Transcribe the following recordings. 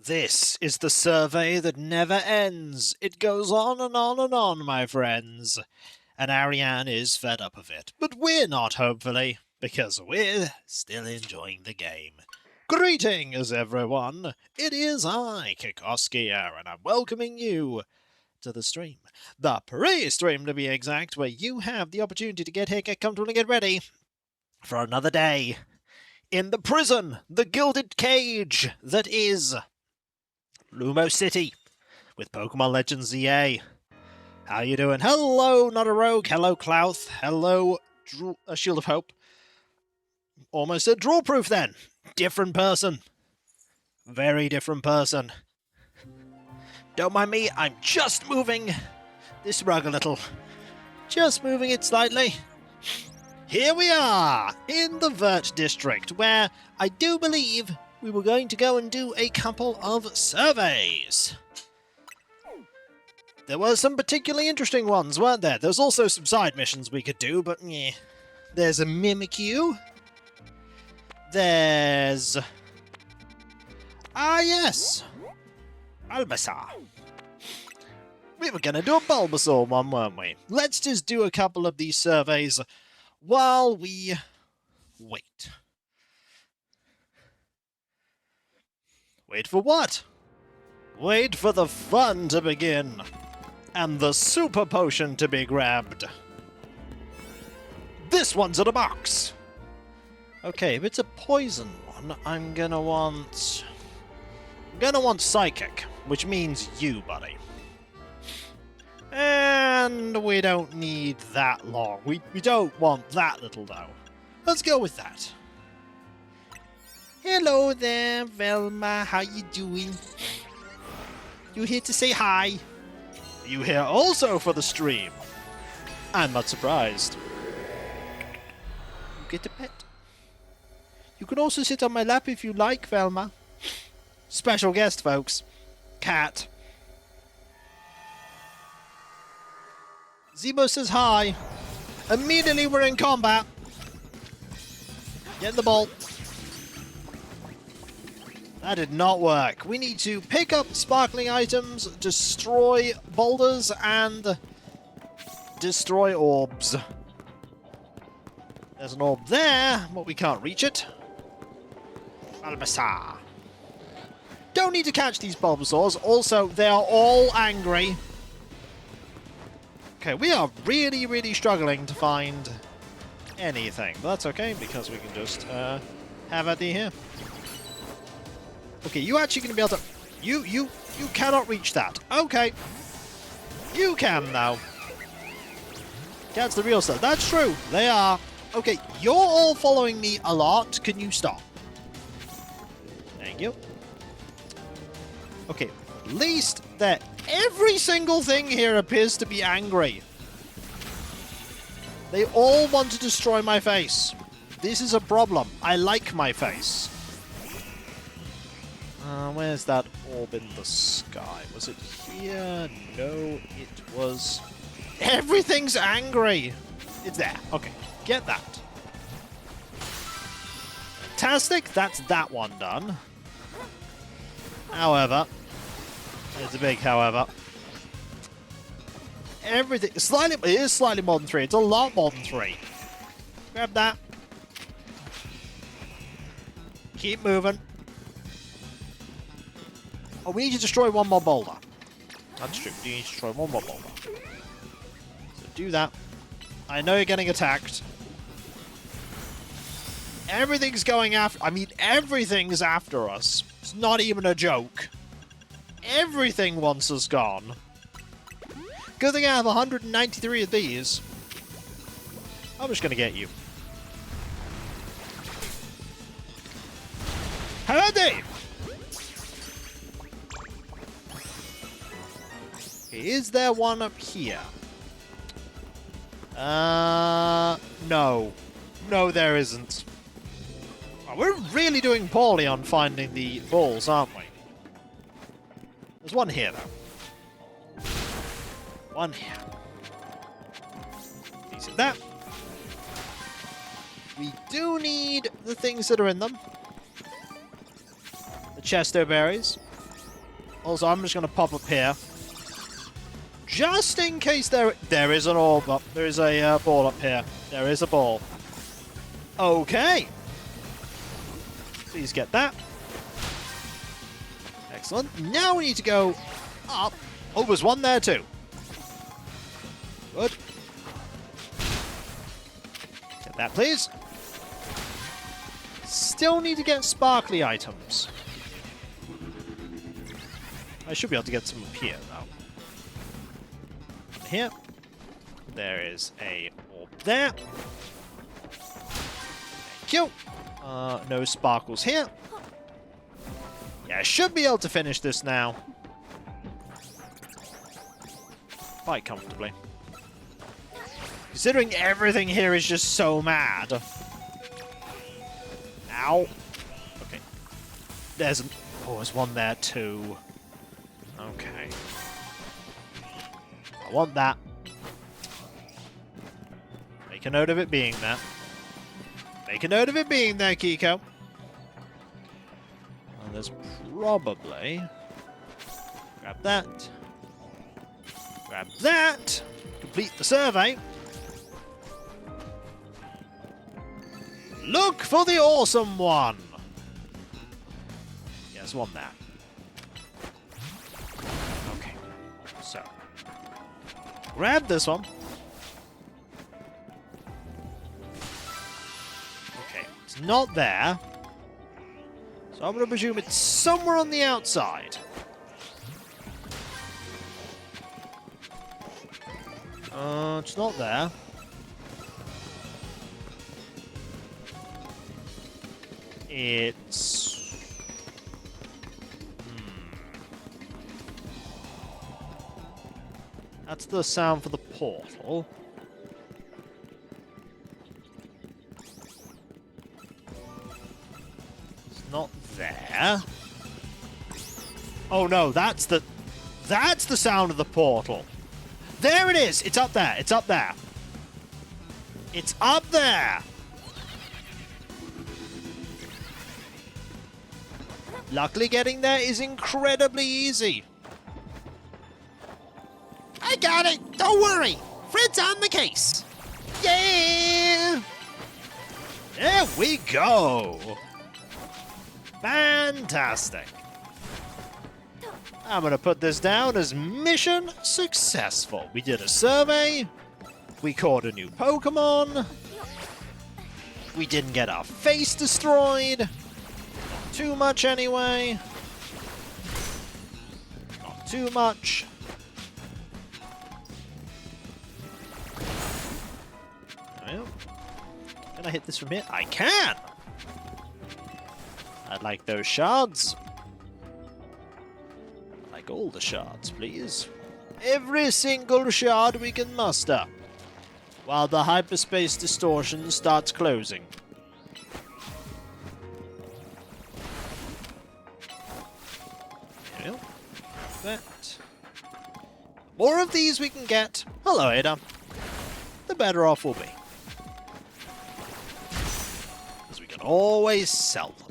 This is the survey that never ends. It goes on and on and on, my friends. And Ariane is fed up of it. But we're not, hopefully, because we're still enjoying the game. Greetings, everyone. It is I, KikVODskia, and I'm welcoming you to the stream. The pre-stream, to be exact, where you have the opportunity to get here, get comfortable, and get ready for another day in the prison, the gilded cage that is Lumo City with Pokemon Legends ZA. How you doing? Hello, not a rogue. Hello, Clouth. Hello, Shield of Hope. Almost a draw proof then. Different person. Very different person. Don't mind me, I'm just moving this rug a little. Just moving it slightly. Here we are in the Vert District, where I do believe we were going to go and do a couple of surveys. There were some particularly interesting ones, weren't there? There's also some side missions we could do, but yeah. There's a Mimikyu. There's... yes! Bulbasaur. We were going to do a Bulbasaur one, weren't we? Let's just do a couple of these surveys while we wait. Wait for what? Wait for the fun to begin. And the super potion to be grabbed. This one's in a box. Okay, if it's a poison one, I'm gonna want psychic, which means you, buddy. And we don't need that long. We don't want that little though. Let's go with that. Hello there, Velma. How you doing? You here to say hi? You here also for the stream? I'm not surprised. You get a pet. You can also sit on my lap if you like, Velma. Special guest, folks. Cat. Zebo says hi. Immediately we're in combat. Get the ball. That did not work. We need to pick up sparkling items, destroy boulders, and destroy orbs. There's an orb there, but we can't reach it. Bulbasaur. Don't need to catch these Bulbasaurs. Also, they are all angry. Okay, we are really, really struggling to find anything. But that's okay, because we can just have at the here. Okay, you actually going to be able to... You cannot reach that. Okay. You can now. That's the real stuff. That's true. They are. Okay, you're all following me a lot. Can you stop? Thank you. Okay, at least that every single thing here appears to be angry. They all want to destroy my face. This is a problem. I like my face. Where's that orb in the sky? Was it here? No, it was... Everything's angry! It's there. Okay, get that. Fantastic, that's that one done. However, it's a big however. Everything... it is slightly more than 3. It's a lot more than 3. Grab that. Keep moving. Oh, we need to destroy one more boulder. That's true. You need to destroy one more boulder. So do that. I know you're getting attacked. Everything's going after... I mean, everything's after us. It's not even a joke. Everything wants us gone. Good thing I have 193 of these. I'm just going to get you. Howdy! Is there one up here? No. No, there isn't. Oh, we're really doing poorly on finding the balls, aren't we? There's one here, though. One here. Decent that. We do need the things that are in them. The chesto berries. Also, I'm just going to pop up here. Just in case there is an orb up. There is a ball up here. There is a ball. Okay. Please get that. Excellent. Now we need to go up. Oh, there's one there too. Good. Get that, please. Still need to get sparkly items. I should be able to get some up here, though. Here. There is a orb there. Thank you. No sparkles here. Yeah, I should be able to finish this now. Quite comfortably. Considering everything here is just so mad. Ow. Okay. There's one there too. Okay. I want that. Make a note of it being there. Make a note of it being there, Kiko. And there's probably... Grab that. Grab that. Complete the survey. Look for the awesome one! Yes, one there. Okay. So. Grab this one. Okay. It's not there. So I'm going to presume it's somewhere on the outside. It's not there. It's... That's the sound for the portal. It's not there. Oh no, that's the sound of the portal. There it is! It's up there, it's up there. It's up there! Luckily, getting there is incredibly easy. I got it! Don't worry! Fred's on the case! Yeah! There we go! Fantastic! I'm gonna put this down as mission successful. We did a survey. We caught a new Pokemon. We didn't get our face destroyed. Too much anyway. Not too much. Well, can I hit this from here? I can! I'd like those shards. I'd like all the shards, please. Every single shard we can muster. While the hyperspace distortion starts closing. That. More of these we can get. Hello, Ada. The better off we'll be. Because we can always sell them.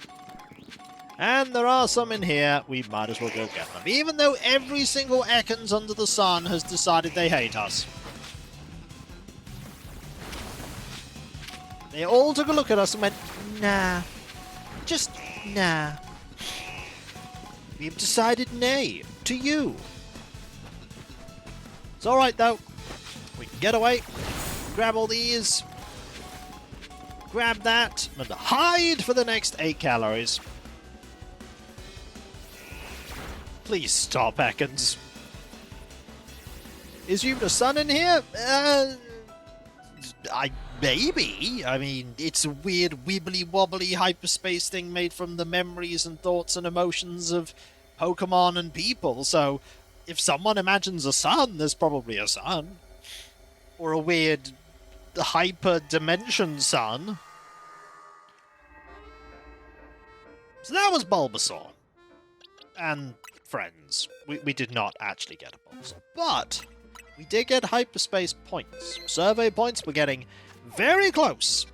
And there are some in here, we might as well go get them. Even though every single Ekans under the sun has decided they hate us. They all took a look at us and went, nah. Just nah. We've decided nay to you. It's alright though. We can get away. Grab all these. Grab that. And hide for the next 8 calories. Please stop, Ekans. Is you the sun in here? Maybe. I mean, it's a weird wibbly-wobbly hyperspace thing made from the memories and thoughts and emotions of Pokemon and people, so if someone imagines a sun, there's probably a sun. Or a weird hyper-dimension sun. So that was Bulbasaur. And friends. We did not actually get a Bulbasaur. But we did get hyperspace points. Survey points, we're getting very close.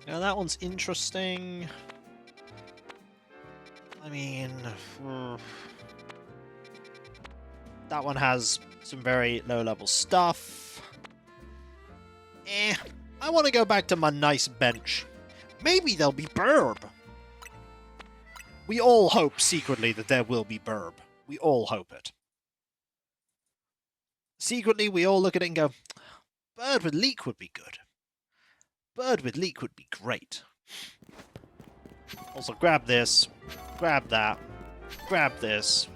Now that one's interesting. I mean, That one has some very low-level stuff. I want to go back to my nice bench. Maybe there'll be burb. We all hope secretly that there will be burb. We all hope it. Secretly, we all look at it and go, bird with leek would be good. Bird with leek would be great. Also, grab this. Grab that. Grab this.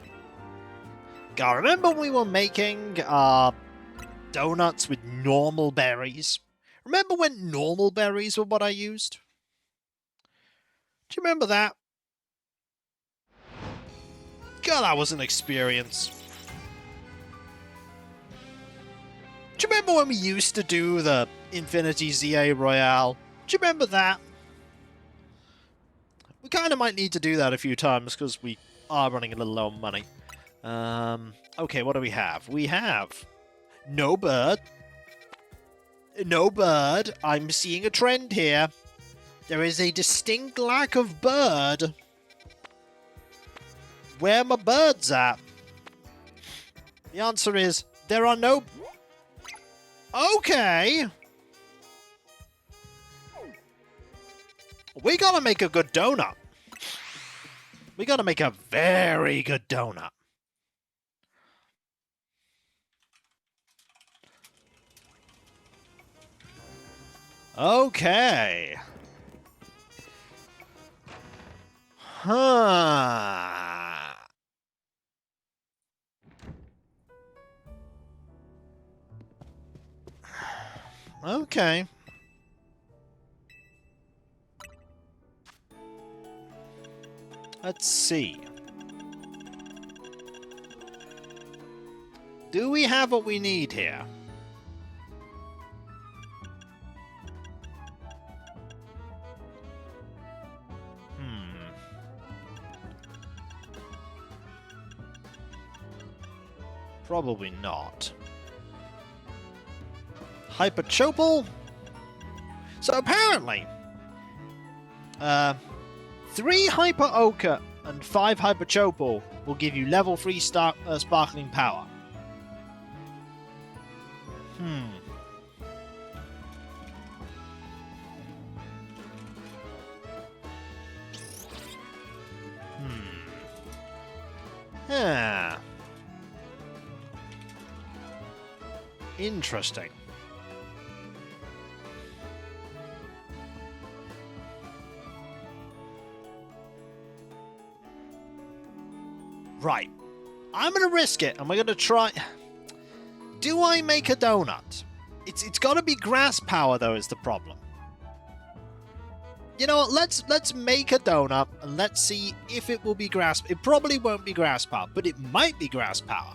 God, remember when we were making donuts with normal berries? Remember when normal berries were what I used? Do you remember that? God, that was an experience. Do you remember when we used to do the Infinity ZA Royale? Do you remember that? We kind of might need to do that a few times because we are running a little low on money. Okay, what do we have? We have no bird. No bird. I'm seeing a trend here. There is a distinct lack of bird. Where are my birds at? The answer is, there are no... Okay! We gotta make a good donut. We gotta make a very good donut. Okay. Huh. Okay. Let's see. Do we have what we need here? Probably not. Hyperchopal? So apparently, 3 Hyper Ochre and 5 Hyperchopal will give you level 3 sparkling power. Yeah. Interesting. Right. I'm going to risk it, and we're going to try... Do I make a donut? It's got to be grass power, though, is the problem. You know what? Let's make a donut, and let's see if it will be grass... It probably won't be grass power, but it might be grass power.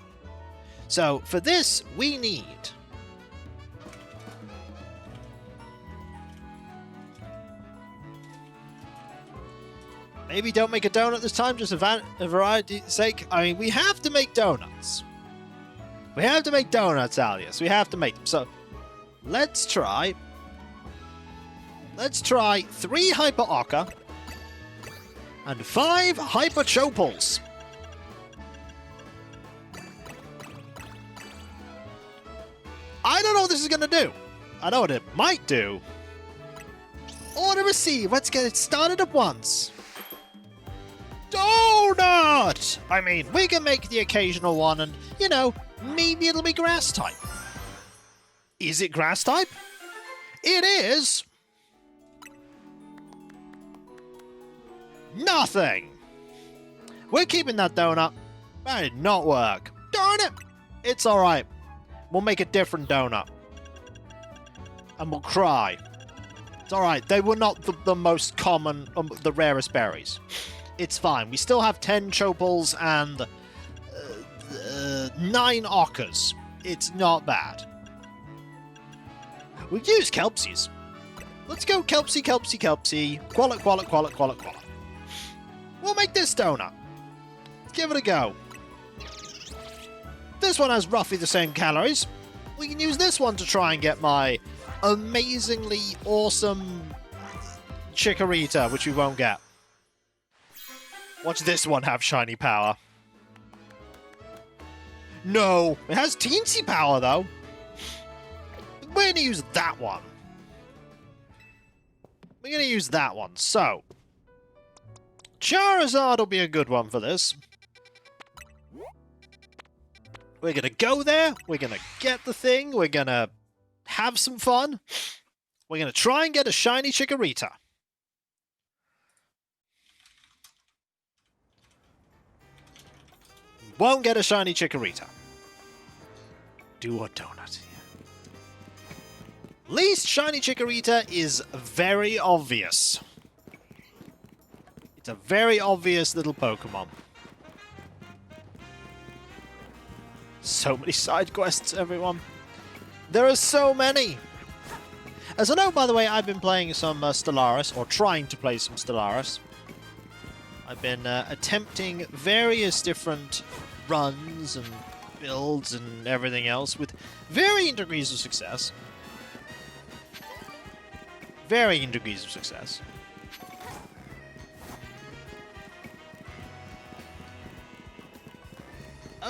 So, for this, we need... Maybe don't make a donut this time, just a variety's sake. I mean, we have to make donuts. We have to make donuts, Alias. We have to make them. So, let's try... Let's try 3 Hyper Ochre and 5 Hyper Chopals. I don't know what this is going to do. I know what it might do. Order received. Let's get it started at once. Donut! I mean, we can make the occasional one and, you know, maybe it'll be grass type. Is it grass type? It is. Nothing. We're keeping that donut. That did not work. Darn it. It's alright. We'll make a different donut. And we'll cry. It's alright. They were not the most common, the rarest berries. It's fine. We still have 10 Chopals and 9 Ochres. It's not bad. We've used Kelpsies. Let's go Kelpsie, Kelpsie, Kelpsie. Quallet, quallet, quallet, quallet, quallet. We'll make this donut. Let's give it a go. This one has roughly the same calories. We can use this one to try and get my amazingly awesome Chikorita, which we won't get. Watch this one have shiny power. No! It has teensy power, though. We're going to use that one. We're going to use that one. So, Charizard will be a good one for this. We're going to go there. We're going to get the thing. We're going to have some fun. We're going to try and get a shiny Chikorita. Won't get a shiny Chikorita. Do a donut here. Least shiny Chikorita is very obvious. It's a very obvious little Pokemon. So many side quests, everyone. There are so many. As I know, by the way, I've been playing some Stellaris, or trying to play some Stellaris. I've been attempting various different runs and builds and everything else with varying degrees of success. Varying degrees of success.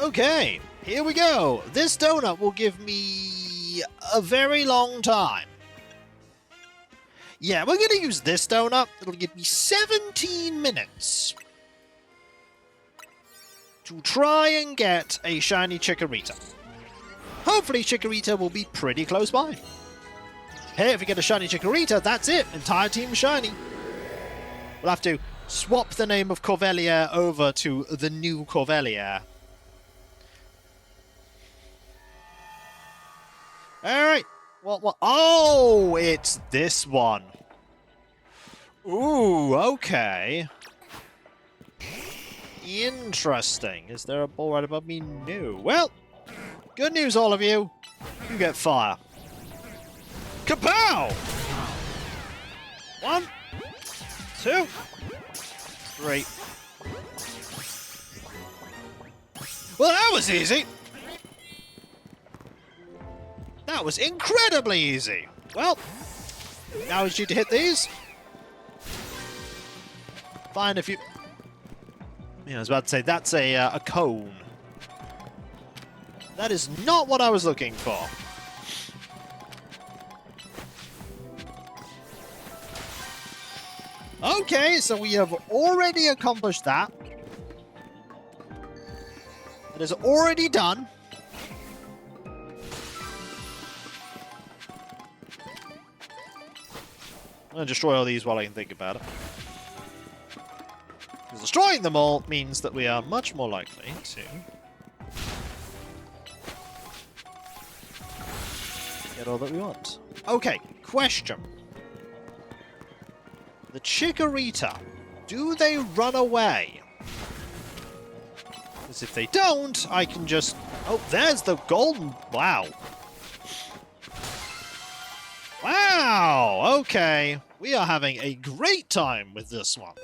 Okay, here we go. This donut will give me a very long time. Yeah, we're going to use this donut. It'll give me 17 minutes to try and get a shiny Chikorita. Hopefully Chikorita will be pretty close by. Hey, if we get a shiny Chikorita, that's it. Entire team shiny. We'll have to swap the name of Corvellier over to the new Corvellier. Alright. What? Oh, it's this one. Ooh, okay. Interesting. Is there a ball right above me? No. Well, good news, all of you. You get fire. Kapow! 1, 2, 3. Well, that was easy. That was incredibly easy. Well, now it's due to hit these. Fine if you... Yeah, I was about to say, that's a cone. That is not what I was looking for. Okay, so we have already accomplished that. It is already done. I'm going to destroy all these while I can think about it. Because destroying them all means that we are much more likely to get all that we want. Okay, question. The Chikorita, do they run away? Because if they don't, I can just... Oh, there's the golden... Wow. Wow, okay. We are having a great time with this one.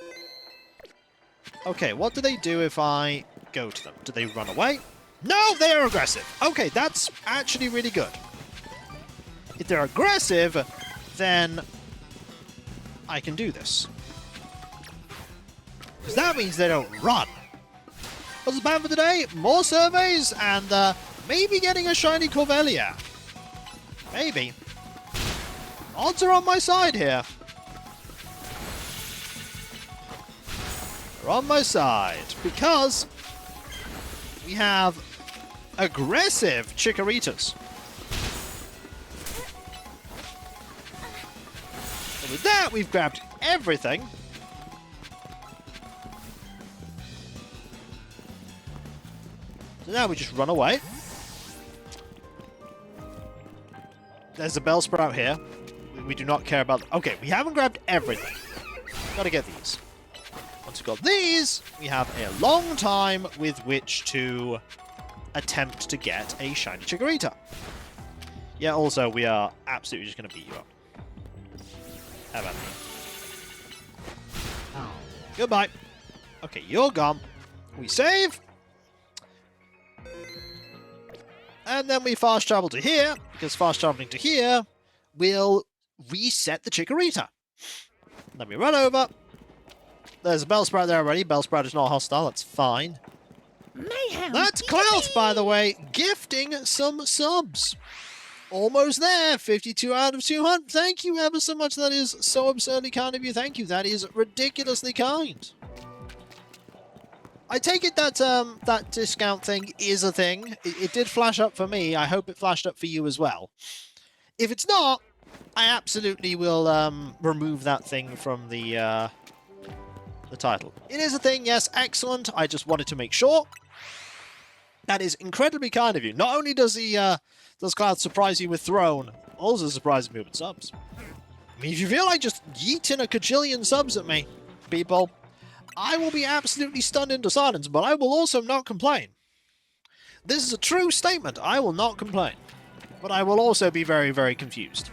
Okay, what do they do if I go to them? Do they run away? No, they are aggressive. Okay, that's actually really good. If they're aggressive, then I can do this. Because that means they don't run. What's the plan for today? More surveys and maybe getting a shiny Corvellier. Maybe. Odds are on my side here. They're on my side because we have aggressive Chikoritas. And with that, we've grabbed everything. So now we just run away. There's a Bellsprout here. We do not care about... Okay, we haven't grabbed everything. Gotta get these. Once we've got these, we have a long time with which to attempt to get a shiny Chikorita. Yeah, also, we are absolutely just gonna beat you up. How about me? Goodbye. Okay, you're gone. We save. And then we fast travel to here, because fast traveling to here will reset the Chikorita. Then we run over. There's a Bellsprout there already. Bellsprout is not hostile, that's fine. Mayhem! That's Clout, by the way, gifting some subs. Almost there, 52 out of 200. Thank you ever so much. That is so absurdly kind of you. Thank you. That is ridiculously kind. I take it that that discount thing is a thing. It did flash up for me. I hope it flashed up for you as well. If it's not, I absolutely will remove that thing from the title. It is a thing, yes, excellent. I just wanted to make sure. That is incredibly kind of you. Not only does does Cloud surprise you with Throne, also surprises me with subs. I mean, if you feel like just yeeting a cajillion subs at me, people, I will be absolutely stunned into silence, but I will also not complain. This is a true statement. I will not complain. But I will also be very, very confused.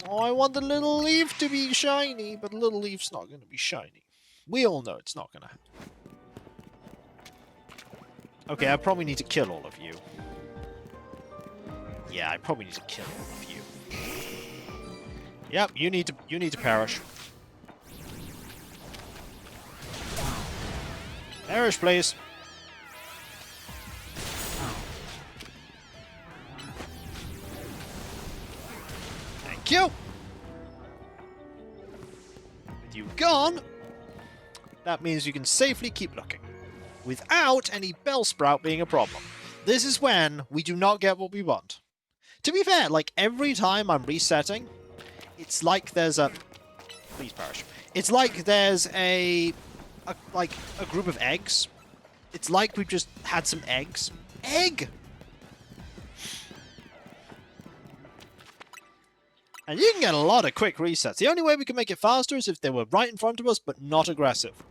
Oh, I want the little leaf to be shiny, but the little leaf's not going to be shiny. We all know it's not going to happen. Okay, I probably need to kill all of you. Yeah, I probably need to kill all of you. Yep, you need to perish. Perish, please. Thank you. With you gone, that means you can safely keep looking, without any Bellsprout being a problem. This is when we do not get what we want. To be fair, like, every time I'm resetting, it's like there's a... Please perish. It's like there's a group of eggs. It's like we've just had some eggs. Egg! And you can get a lot of quick resets. The only way we can make it faster is if they were right in front of us, but not aggressive.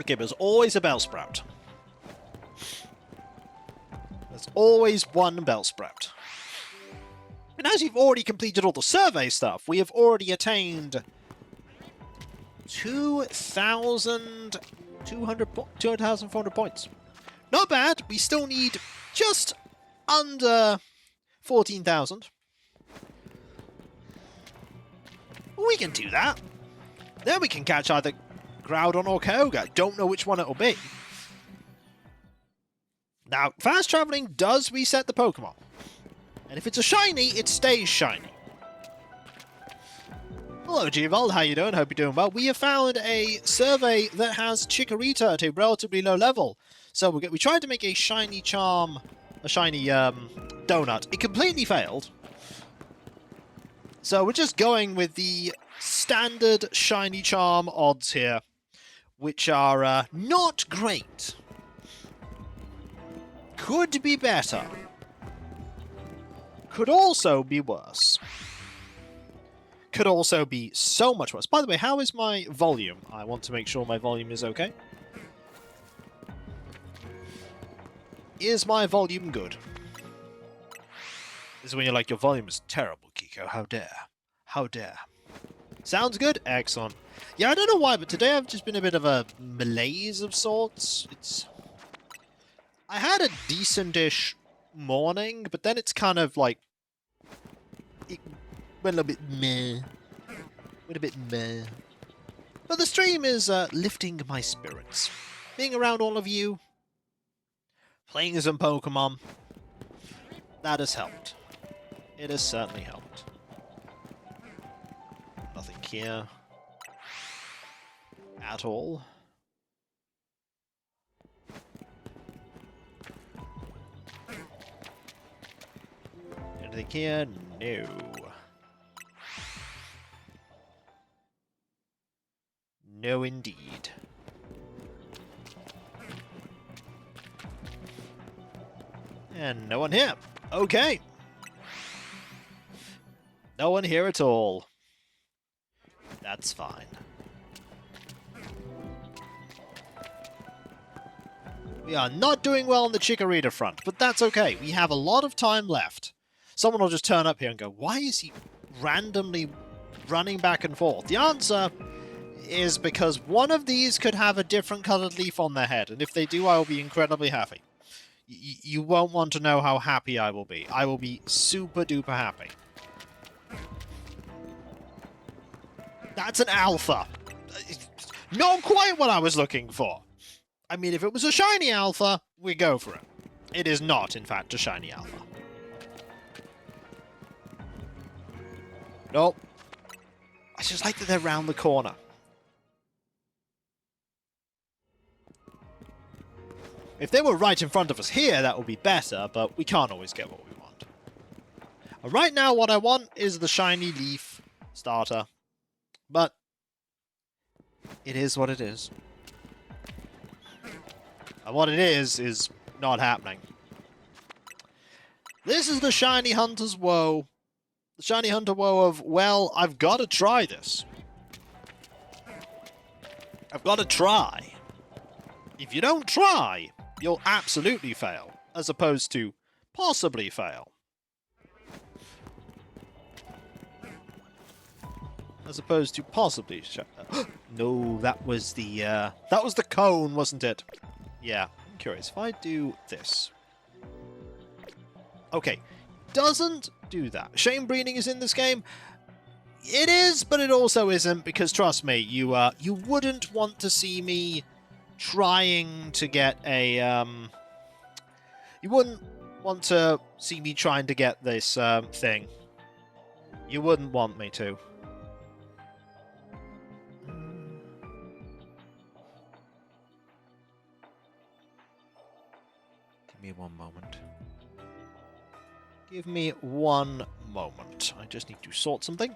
Okay, but there's always a Bellsprout. There's always one Bellsprout. And as you've already completed all the survey stuff, we have already attained 2,400 points. Not bad. We still need just under 14,000. We can do that. Then we can catch either Groudon or Kyogre. Don't know which one it'll be. Now, fast traveling does reset the Pokemon. And if it's a shiny, it stays shiny. Hello, Gvold. How you doing? Hope you're doing well. We have found a survey that has Chikorita at a relatively low level. So we tried to make a shiny charm, a shiny donut. It completely failed. So we're just going with the standard shiny charm odds here, which are not great. Could be better. Could also be worse. Could also be so much worse. By the way, how is my volume? I want to make sure my volume is okay. Is my volume good? This is when you're like, your volume is terrible, Kiko. How dare. How dare. Sounds good? Excellent. Yeah, I don't know why, but today I've just been a bit of a malaise of sorts. I had a decent-ish morning, but then it's kind of like... It went a little bit meh. Went a bit meh. But the stream is lifting my spirits. Being around all of you, playing some Pokemon, that has helped. It has certainly helped. Nothing here. At all. Anything here? No. No, indeed. And no one here. Okay. No one here at all. That's fine. We are not doing well on the Chikorita front, but that's okay. We have a lot of time left. Someone will just turn up here and go, why is he randomly running back and forth? The answer is because one of these could have a different coloured leaf on their head, and if they do, I will be incredibly happy. You won't want to know how happy I will be. I will be super duper happy. That's an alpha. Not quite what I was looking for. I mean, if it was a shiny alpha, we go for it. It is not, in fact, a shiny alpha. Nope. I just like that they're round the corner. If they were right in front of us here, that would be better, but we can't always get what we want. Right now, what I want is the shiny leaf starter. But it is what it is. And what it is not happening. This is the shiny hunter's woe. The shiny hunter woe of, well, I've got to try this. I've got to try. If you don't try, you'll absolutely fail, as opposed to possibly fail. As opposed to possibly... No, that was the cone, wasn't it? Yeah, I'm curious. If I do this... Okay, doesn't do that. Shame breeding is in this game. It is, but it also isn't, because trust me, you wouldn't want to see me trying to get a... You wouldn't want to see me trying to get this thing. You wouldn't want me to. Give me one moment. Give me one moment. I just need to sort something.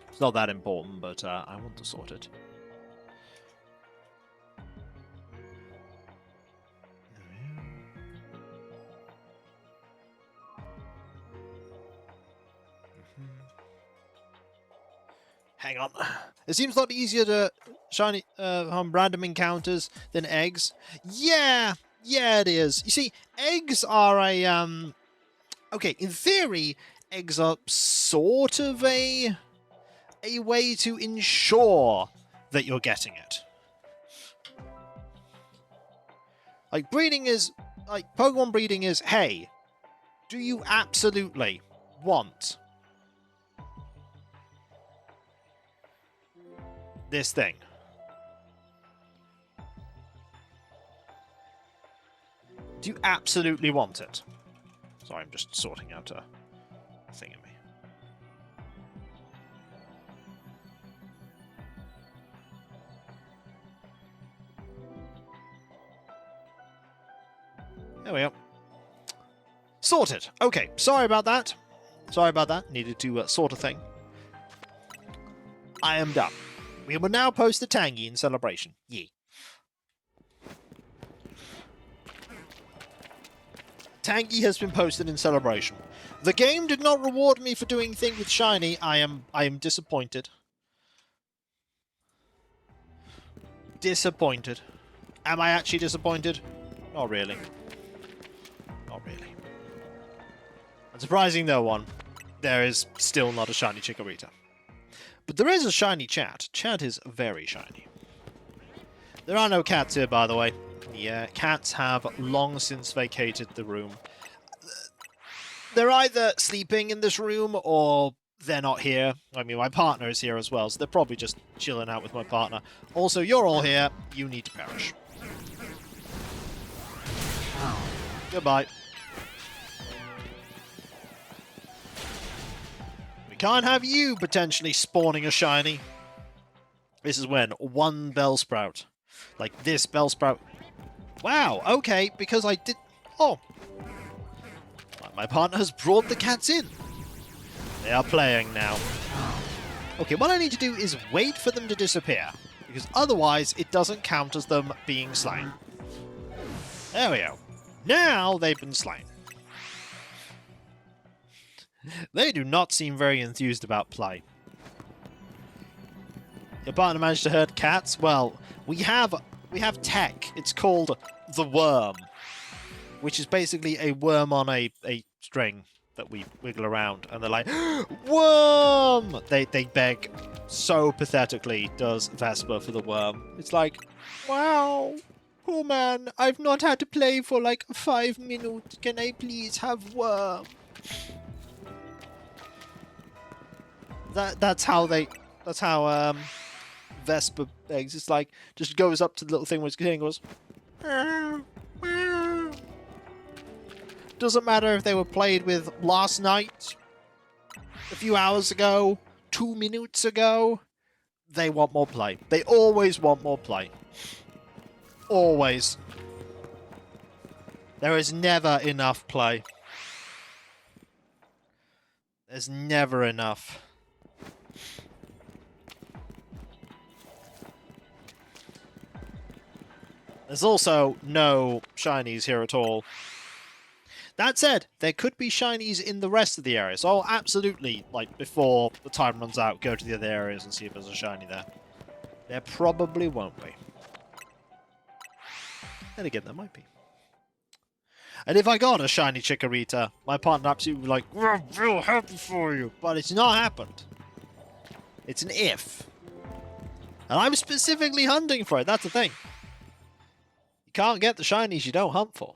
It's not that important, but I want to sort it. Hang on. It seems a lot easier to shiny random encounters than eggs. Yeah, it is. You see, eggs are a okay, in theory, eggs are sort of a way to ensure that you're getting it. Like breeding is Pokemon breeding is, hey, do you absolutely want this thing? Do you absolutely want it? Sorry, I'm just sorting out a thing in me. There we go. Sorted. Okay, sorry about that. Sorry about that. Needed to sort a thing. I am done. We will now post the Tangy in celebration. Yee. Tangy has been posted in celebration. The game did not reward me for doing thing with shiny. I am disappointed. Disappointed. Am I actually disappointed? Not really. Not really. And surprising no one, there is still not a shiny Chikorita. But there is a shiny Chat. Chat is very shiny. There are no cats here, by the way. Yeah, cats have long since vacated the room. They're either sleeping in this room or they're not here. I mean, my partner is here as well, so they're probably just chilling out with my partner. Also, you're all here. You need to perish. Goodbye. We can't have you potentially spawning a shiny. This is when one Bellsprout, like this Bellsprout. Wow, okay, because I did... Oh. My partner has brought the cats in. They are playing now. Okay, what I need to do is wait for them to disappear, because otherwise it doesn't count as them being slain. There we go. Now they've been slain. They do not seem very enthused about play. Your partner managed to herd cats? Well, we have tech. It's called the worm, which is basically a worm on a string that we wiggle around, and they're like, worm! They beg so pathetically, does Vesper for the worm. It's like, wow, poor man, I've not had to play for like 5 minutes. Can I please have worm? That's how Vespa eggs. It's like just goes up to the little thing where it's getting goes. Doesn't matter if they were played with last night, a few hours ago, 2 minutes ago. They want more play. They always want more play. Always. There is never enough play. There's never enough. There's also no shinies here at all. That said, there could be shinies in the rest of the area, so I'll absolutely, like, before the time runs out, go to the other areas and see if there's a shiny there. There probably won't be. And again, there might be. And if I got a shiny Chikorita, my partner absolutely would be like, we're real happy for you, but it's not happened. It's an if. And I'm specifically hunting for it, that's the thing. You can't get the shinies you don't hunt for.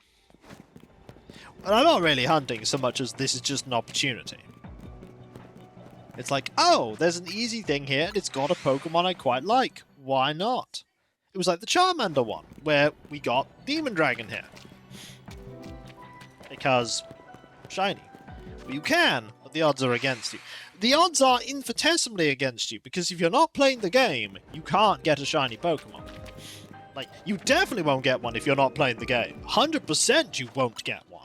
And I'm not really hunting so much as this is just an opportunity. It's like, oh, there's an easy thing here and it's got a Pokemon I quite like. Why not? It was like the Charmander one, where we got Demon Dragon here. Because shiny. Well, you can, but the odds are against you. The odds are infinitesimally against you, because if you're not playing the game, you can't get a shiny Pokemon. Like, you definitely won't get one if you're not playing the game. 100% you won't get one.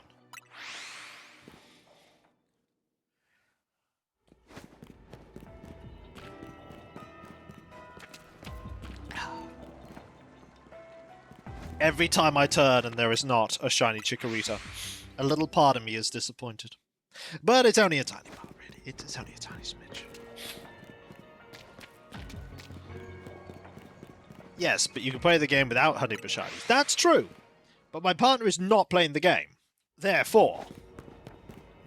Every time I turn and there is not a shiny Chikorita, a little part of me is disappointed. But it's only a tiny part, really. It's only a tiny smidge. Yes, but you can play the game without hunting for shinies. That's true. But my partner is not playing the game. Therefore,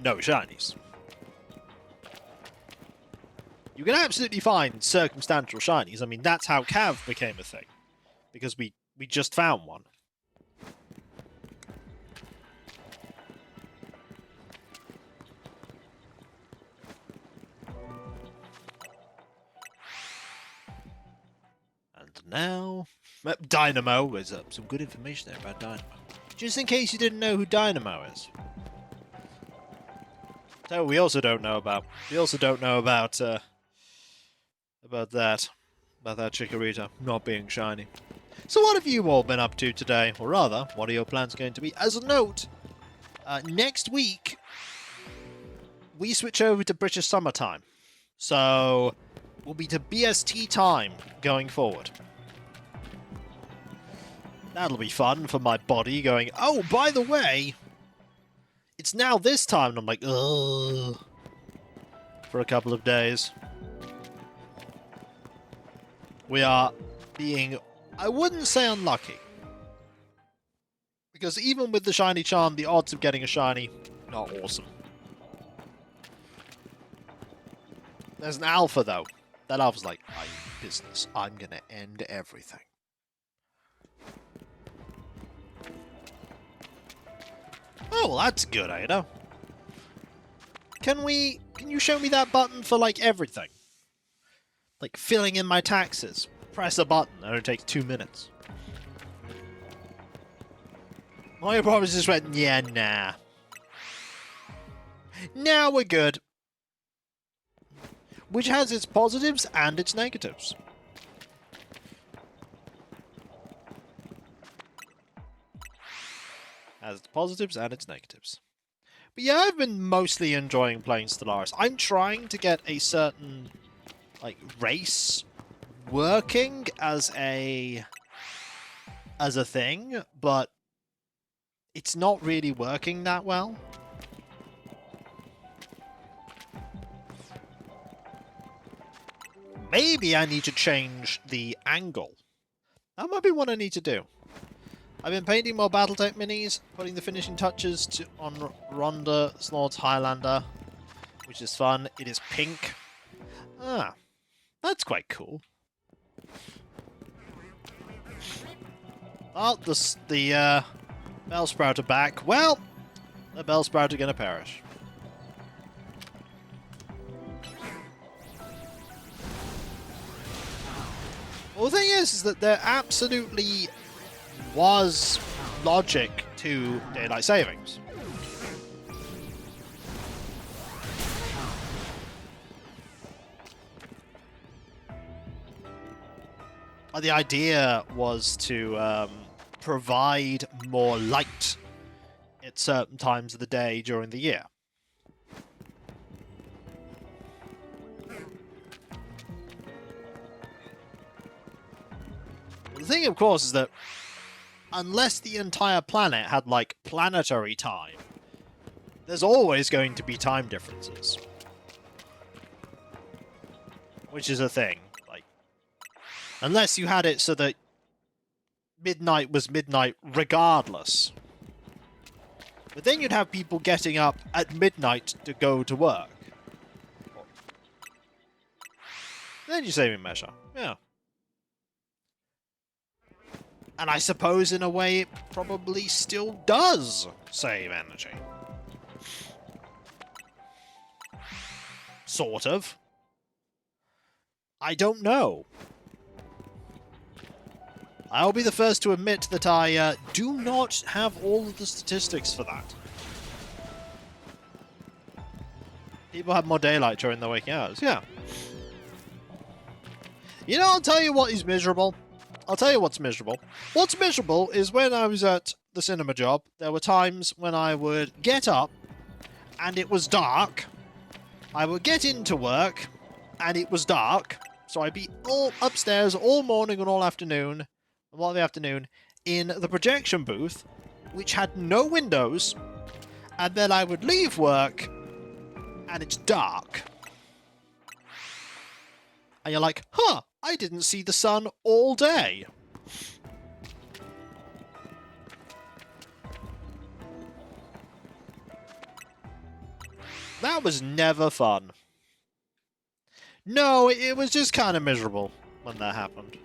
no shinies. You can absolutely find circumstantial shinies. I mean, that's how Cav became a thing. Because we just found one. And now... Dynamo. There's some good information there about Dynamo. Just in case you didn't know who Dynamo is. So we also don't know about... We also don't know about that Chikorita not being shiny. So what have you all been up to today? Or rather, what are your plans going to be? As a note, next week, we switch over to British summertime. So, we'll be to BST time going forward. That'll be fun for my body going, oh, by the way, it's now this time. And I'm like, ugh, for a couple of days. We are being... I wouldn't say unlucky. Because even with the shiny charm, the odds of getting a shiny, not awesome. There's an alpha, though. That alpha's like, I'm business. I'm gonna end everything. Oh, well, that's good, Ada. Can you show me that button for, like, everything? Like, filling in my taxes. Press a button, and it takes 2 minutes. Mario Brothers just went, yeah, nah. Now we're good. Which has its positives and its negatives. Has its positives and its negatives. But yeah, I've been mostly enjoying playing Stellaris. I'm trying to get a certain, like, race working as a thing, but it's not really working that well. Maybe I need to change the angle. That might be what I need to do. I've been painting more Battletech minis, putting the finishing touches on Rhonda Slord's Highlander, which is fun. It is pink. Ah, that's quite cool. Oh, the Bellsprout are back. Well, the Bellsprout are going to perish. Well, the thing is that there absolutely was logic to daylight savings. The idea was to provide more light at certain times of the day during the year. The thing, of course, is that unless the entire planet had, like, planetary time, there's always going to be time differences. Which is a thing. Like, unless you had it so that midnight was midnight regardless. But then you'd have people getting up at midnight to go to work. Then you save a measure. Yeah. And I suppose in a way it probably still does save energy. Sort of. I don't know. I'll be the first to admit that I do not have all of the statistics for that. People have more daylight during their waking hours, yeah. You know, I'll tell you what is miserable. I'll tell you what's miserable. What's miserable is when I was at the cinema job, there were times when I would get up and it was dark. I would get into work and it was dark. So I'd be all upstairs all morning and all afternoon, all the afternoon, in the projection booth, which had no windows, and then I would leave work and it's dark. And you're like, huh, I didn't see the sun all day. That was never fun. No, it was just kind of miserable when that happened.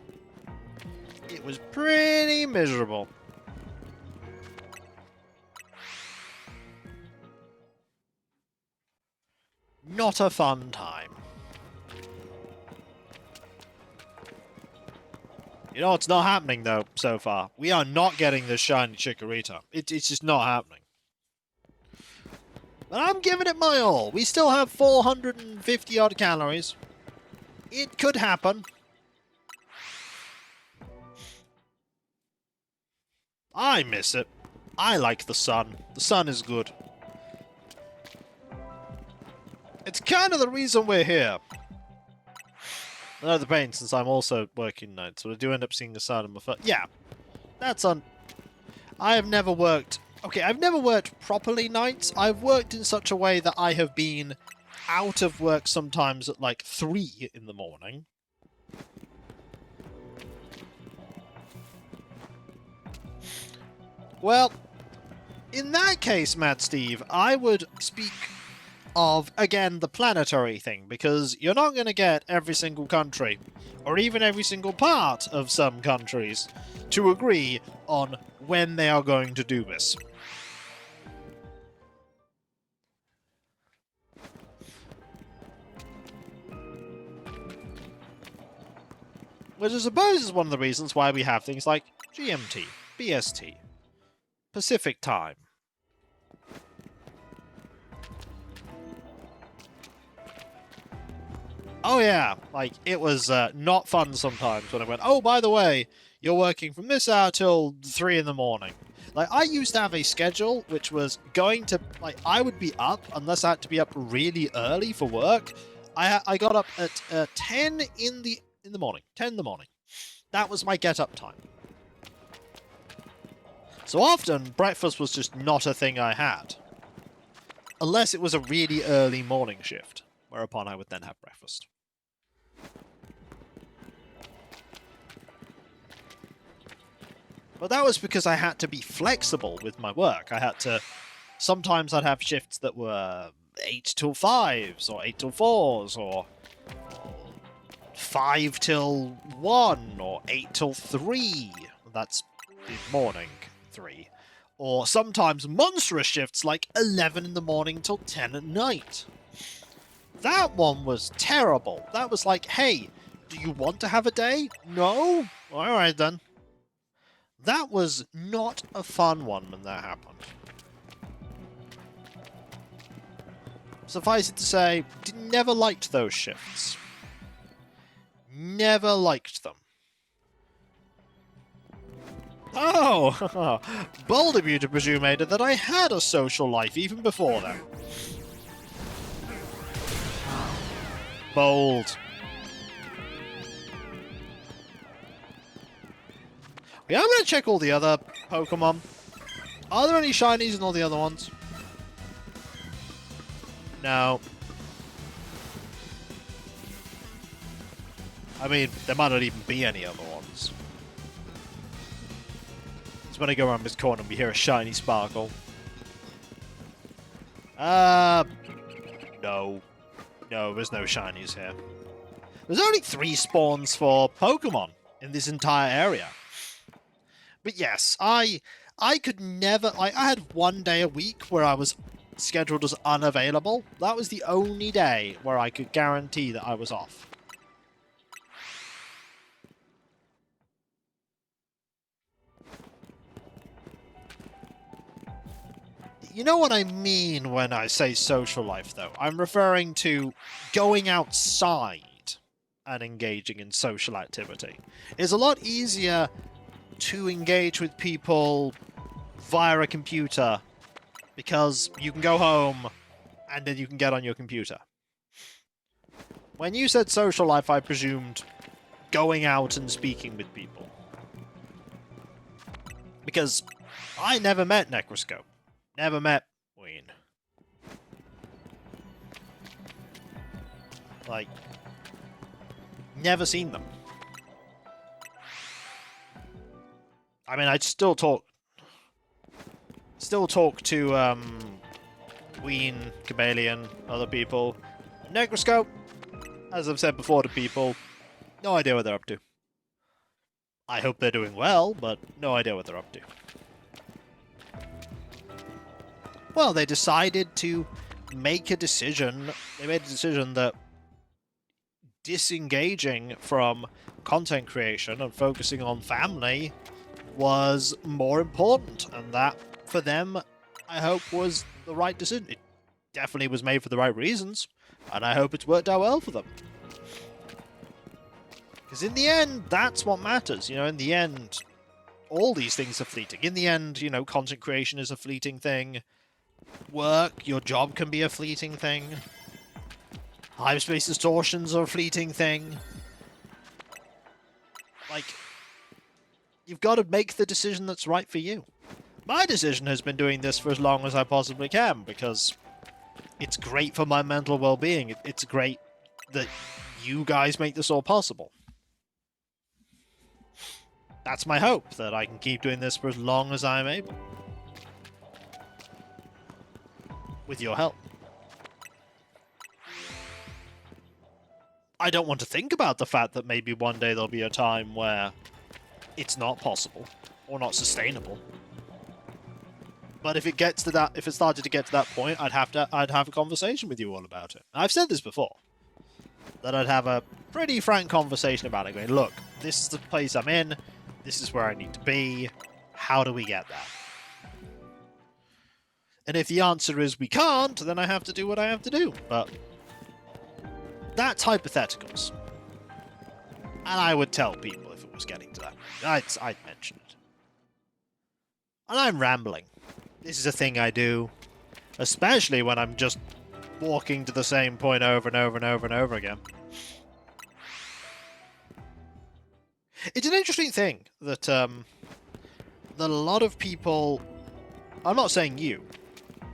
It was pretty miserable. Not a fun time. You know, it's not happening, though, so far. We are not getting this shiny Chikorita. It's just not happening. But I'm giving it my all. We still have 450-odd calories. It could happen. I miss it. I like the sun. The sun is good. It's kind of the reason we're here. I know the pain, since I'm also working nights, so I do end up seeing the sun in my first... Yeah, that's on... I have never worked... Okay, I've never worked properly nights. I've worked in such a way that I have been out of work sometimes at like 3 in the morning. Well, in that case, Mad Steve, I would speak of, again, the planetary thing, because you're not going to get every single country, or even every single part of some countries, to agree on when they are going to do this. Which I suppose is one of the reasons why we have things like GMT, BST, Pacific Time. Oh yeah, like, it was not fun sometimes when I went, oh, by the way, you're working from this hour till 3 in the morning. Like, I used to have a schedule which was going to, like, I would be up, unless I had to be up really early for work. I got up at 10 in the morning. 10 in the morning. That was my get-up time. So often, breakfast was just not a thing I had. Unless it was a really early morning shift, whereupon I would then have breakfast. But that was because I had to be flexible with my work. I had to... Sometimes I'd have shifts that were 8 till 5s, or 8 till 4s, or 5 till 1, or 8 till 3. That's the morning 3. Or sometimes monstrous shifts like 11 in the morning till 10 at night. That one was terrible. That was like, hey, Do you want to have a day? No? Alright then. That was not a fun one when that happened. Suffice it to say, never liked those shifts. Never liked them. Oh! Bold of you to presume, Ada, that I had a social life even before then. Bold. Yeah, I'm going to check all the other Pokemon. Are there any shinies in all the other ones? No. I mean, there might not even be any other ones. It's when I go around this corner and we hear a shiny sparkle. No. No, there's no shinies here. There's only 3 spawns for Pokemon in this entire area. But yes, I could never... I had 1 day a week where I was scheduled as unavailable. That was the only day where I could guarantee that I was off. You know what I mean when I say social life, though? I'm referring to going outside and engaging in social activity. It's a lot easier to engage with people via a computer because you can go home and then you can get on your computer. When you said social life, I presumed going out and speaking with people. Because I never met Necroscope. Never met Ween. Like, never seen them. I mean, I'd still talk to, Ween, Cabalion, other people. Necroscope, as I've said before to people, no idea what they're up to. I hope they're doing well, but no idea what they're up to. Well, they decided to make a decision. They made a decision that disengaging from content creation and focusing on family was more important. And that, for them, I hope was the right decision. It definitely was made for the right reasons. And I hope it's worked out well for them. Because in the end, that's what matters. You know, in the end, all these things are fleeting. In the end, you know, content creation is a fleeting thing. Work, your job can be a fleeting thing. Hyperspace distortions are a fleeting thing. Like, you've got to make the decision that's right for you. My decision has been doing this for as long as I possibly can, because it's great for my mental well-being. It's great that you guys make this all possible. That's my hope, that I can keep doing this for as long as I'm able. With your help. I don't want to think about the fact that maybe one day there'll be a time where it's not possible or not sustainable. But if it gets to that, if it started to get to that point, I'd have a conversation with you all about it. I've said this before, that I'd have a pretty frank conversation about it, going, look, this is the place I'm in, this is where I need to be, how do we get there? And if the answer is we can't, then I have to do what I have to do. But that's hypotheticals. And I would tell people if it was getting to that. I'd mention it. And I'm rambling. This is a thing I do. Especially when I'm just walking to the same point over and over and over and over again. It's an interesting thing that, that a lot of people... I'm not saying you.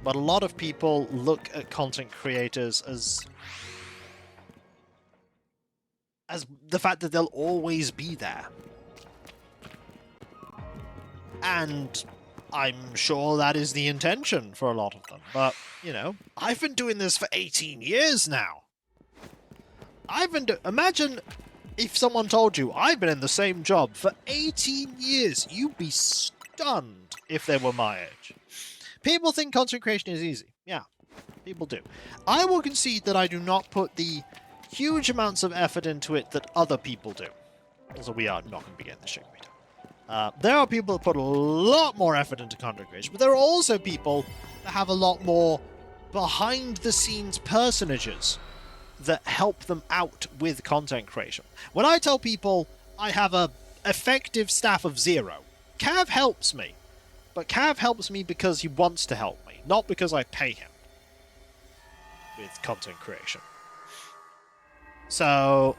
But a lot of people look at content creators as the fact that they'll always be there. And I'm sure that is the intention for a lot of them. But, you know, I've been doing this for 18 years now. Imagine if someone told you, I've been in the same job for 18 years. You'd be stunned if they were my age. People think content creation is easy. Yeah, people do. I will concede that I do not put the huge amounts of effort into it that other people do. Also, we are not going to be getting the sugar beetle. There are people that put a lot more effort into content creation, but there are also people that have a lot more behind-the-scenes personages that help them out with content creation. When I tell people I have a effective staff of 0, Cav helps me. But Cav helps me because he wants to help me, not because I pay him with content creation. So,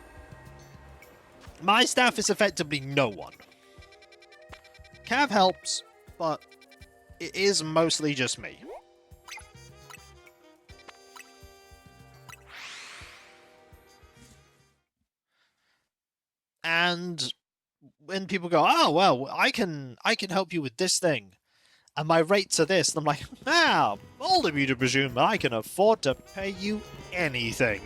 my staff is effectively no one. Cav helps, but it is mostly just me. And when people go, oh, well, I can help you with this thing, and my rates are this, and I'm like, bold of you to presume that I can afford to pay you anything.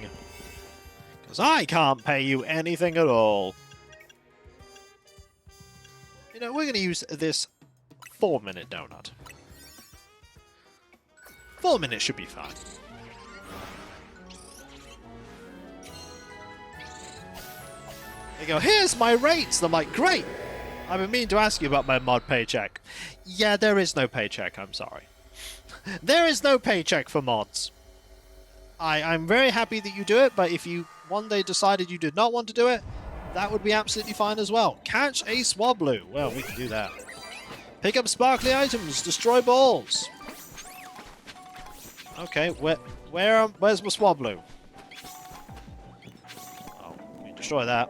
Because I can't pay you anything at all. You know, we're going to use this 4-minute donut. 4 minutes should be fine. They go, here's my rates! And I'm like, great! I've been meaning to ask you about my mod paycheck. Yeah, there is no paycheck, I'm sorry. There is no paycheck for mods. I'm very happy that you do it, but if you one day decided you did not want to do it, that would be absolutely fine as well. Catch a Swablu. Well, we can do that. Pick up sparkly items. Destroy balls. Okay, where's my Swablu? Oh, we destroy that.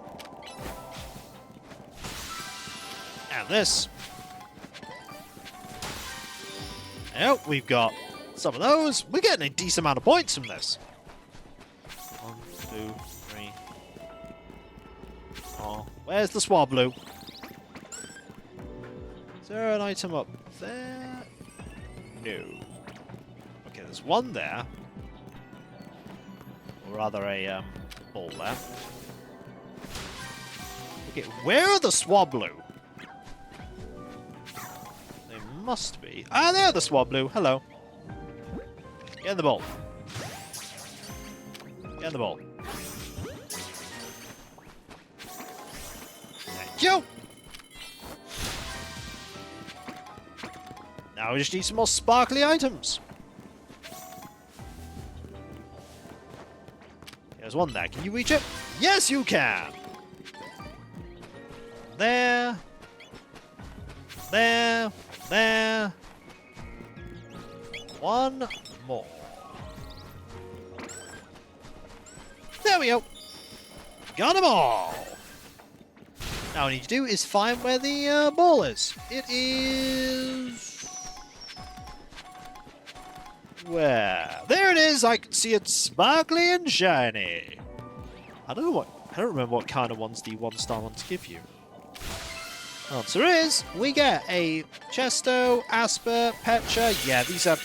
And this. Oh, we've got some of those. We're getting a decent amount of points from this. 1, 2, 3. Oh, where's the Swablu? Is there an item up there? No. Okay, there's one there. Or rather a ball there. Okay, where are the Swablu? They must be. Ah, there are the Swablu. Hello. Get in the ball. Get in the ball. Thank you. Now we just need some more sparkly items. There's one there. Can you reach it? Yes, you can. There. There. There. One more. There we go. Got them all. Now what I need to do is find where the ball is. It is... Where? There it is! I can see it sparkly and shiny. I don't remember what kind of ones the 1-star ones give you. Answer is, we get a Chesto, Asper, Petra. Yeah, these are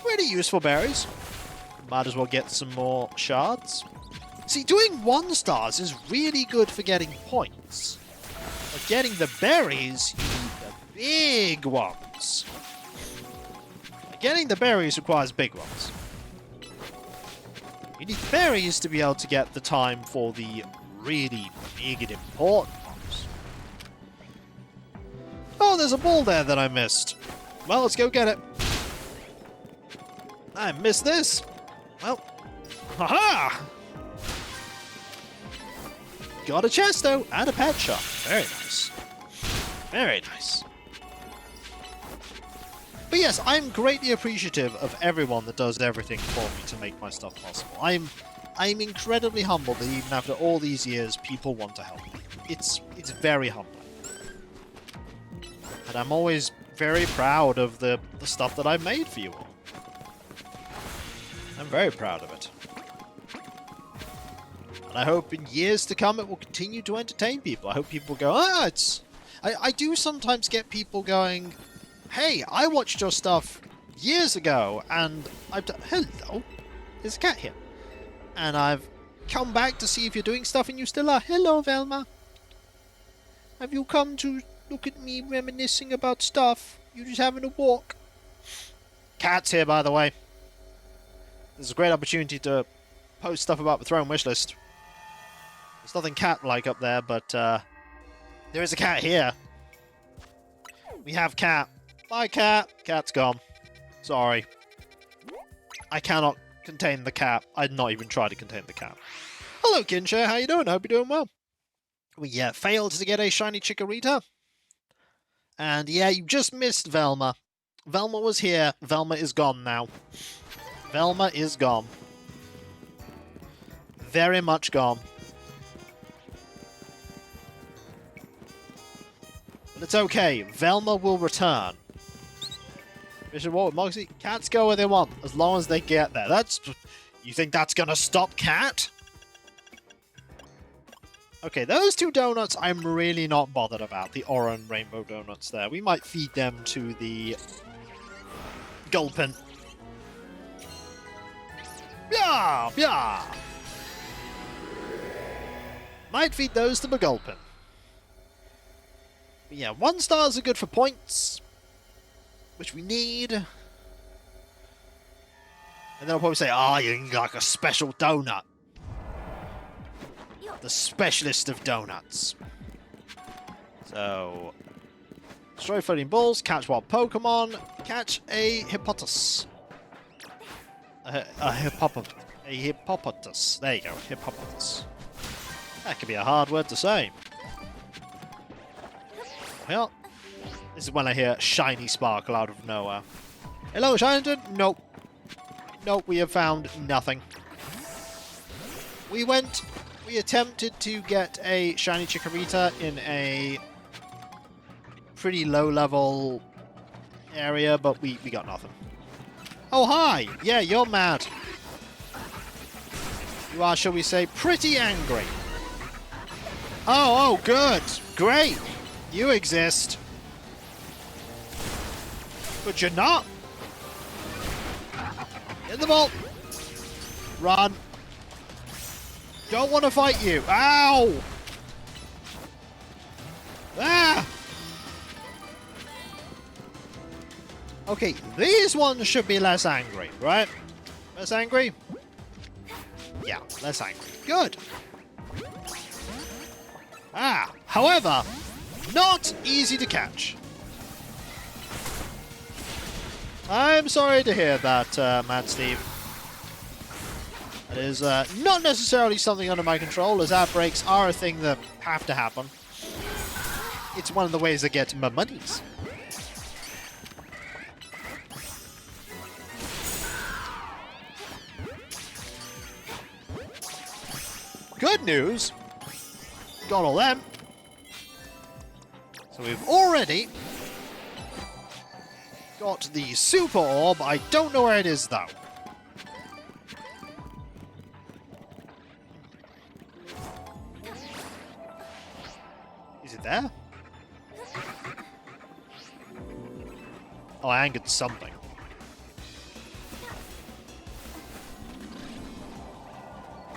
pretty useful berries. Might as well get some more shards. See, doing 1-stars is really good for getting points. But getting the berries, you need the big ones. Getting the berries requires big ones. You need berries to be able to get the time for the really big and important ones. Oh, there's a ball there that I missed. Well, let's go get it. I missed this. Well, haha! Got a Chesto and a pet shop. Very nice. Very nice. But yes, I'm greatly appreciative of everyone that does everything for me to make my stuff possible. I'm incredibly humbled that even after all these years, people want to help me. It's very humbling. And I'm always very proud of the stuff that I made for you all. I'm very proud of it. And I hope in years to come it will continue to entertain people. I hope people go, I do sometimes get people going, hey, I watched your stuff years ago, and I've done... Hello, there's a cat here. And I've come back to see if you're doing stuff, and you still are. Hello, Velma. Have you come to look at me reminiscing about stuff? You just having a walk? Cat's here, by the way. This is a great opportunity to post stuff about the throne wishlist. There's nothing cat-like up there, but there is a cat here. We have cat. Bye, cat. Cat's gone. Sorry. I cannot contain the cat. I'd not even try to contain the cat. Hello, Kinshare. How you doing? I hope you're doing well. We failed to get a shiny Chikorita. And yeah, you just missed Velma. Velma was here. Velma is gone now. Velma is gone. Very much gone. But it's okay. Velma will return. Mission what with Moxie? Cats go where they want, as long as they get there. You think that's gonna stop Cat? Okay, those two donuts I'm really not bothered about. The orange rainbow donuts there. We might feed them to the Gulpin. Yeah, yeah. Might feed those to the Gulpin. But yeah, 1 stars are good for points, which we need. And then I'll probably say, you need like a special donut. The specialist of donuts. So, destroy floating balls, catch wild Pokemon, catch a Hippopotamus. A Hippopotamus. There you go, Hippopotamus. That could be a hard word to say. Well, this is when I hear shiny sparkle out of nowhere. Hello, Shinington? Nope. Nope, we have found nothing. We attempted to get a shiny Chikorita in a pretty low-level area, but we got nothing. Oh, hi! Yeah, you're mad. You are, shall we say, pretty angry. Oh, good. Great. You exist. But you're not. Get the ball. Run. Don't want to fight you. Ow! Ah! Okay, these ones should be less angry, right? Less angry? Yeah, less angry. Good. However, not easy to catch. I'm sorry to hear that, Mad Steve. It is not necessarily something under my control, as outbreaks are a thing that have to happen. It's one of the ways I get my monies. Good news! Got all them. So we've already got the Super Orb. I don't know where it is, though. Is it there? Oh, I angered something.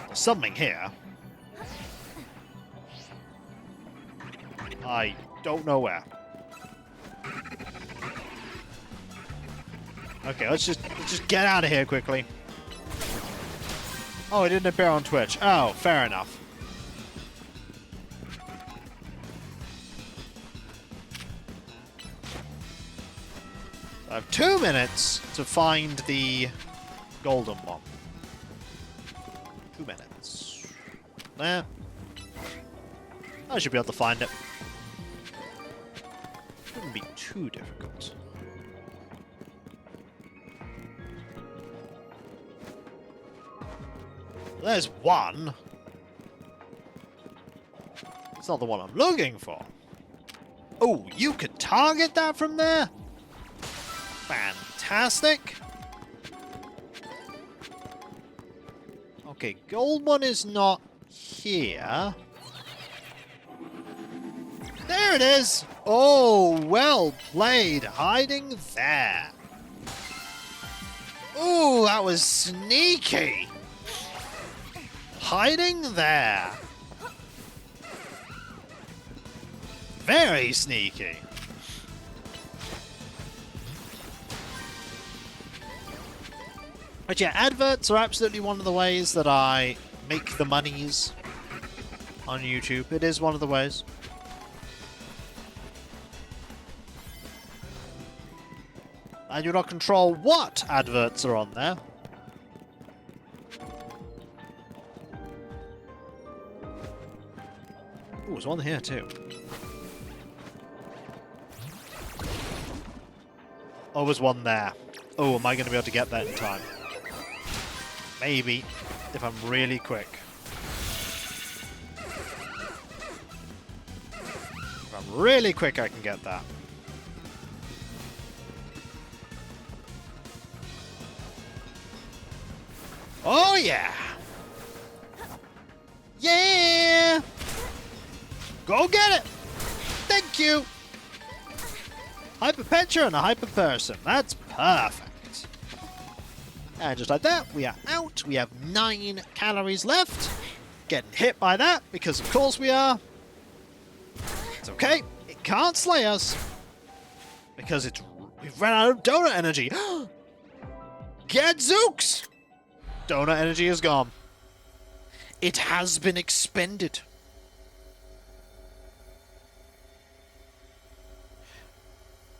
There's something here. I don't know where. Okay, let's just get out of here quickly. Oh, it didn't appear on Twitch. Oh, fair enough. I have 2 minutes to find the golden one. 2 minutes. There. I should be able to find it. Shouldn't be too difficult. There's one. It's not the one I'm looking for. Oh, you could target that from there? Fantastic. Okay, gold one is not here. There it is! Oh, well played. Hiding there. Ooh, that was sneaky. Hiding there. Very sneaky. But yeah, adverts are absolutely one of the ways that I make the monies on YouTube. It is one of the ways. I do not control what adverts are on there. Ooh, there's one here too. Oh, there's one there. Oh, am I going to be able to get that in time? Maybe, if I'm really quick. If I'm really quick, I can get that. Oh, yeah! Yeah! Go get it! Thank you! Hyper Petra and a Hyper Person. That's perfect. And just like that, we are out. We have 9 calories left. Getting hit by that, because of course we are. It's okay. It can't slay us. Because we've run out of donut energy. Gadzooks! Donut energy is gone. It has been expended.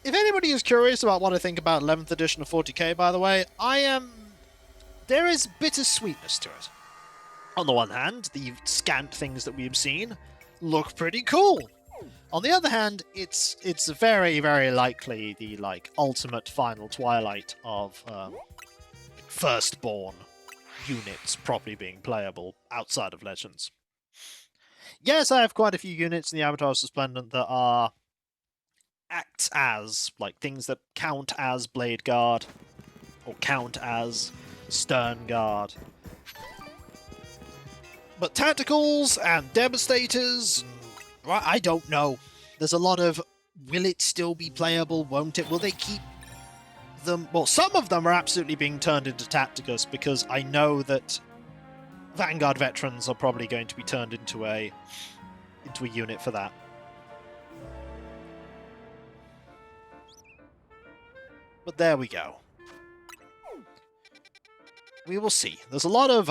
If anybody is curious about what I think about 11th edition of 40k, by the way, there is bittersweetness to it. On the one hand, the scant things that we've seen look pretty cool. On the other hand, it's very, very likely the ultimate final twilight of Firstborn units properly being playable outside of Legends. Yes, I have quite a few units in the Avatar of Resplendent that are acts as things that count as Blade Guard or count as Stern Guard. But tacticals and devastators, I don't know. There's a lot of, will it still be playable? Won't it? Will they keep them? Well, some of them are absolutely being turned into tacticus because I know that Vanguard veterans are probably going to be turned into a unit for that. But there we go. We will see. There's a lot of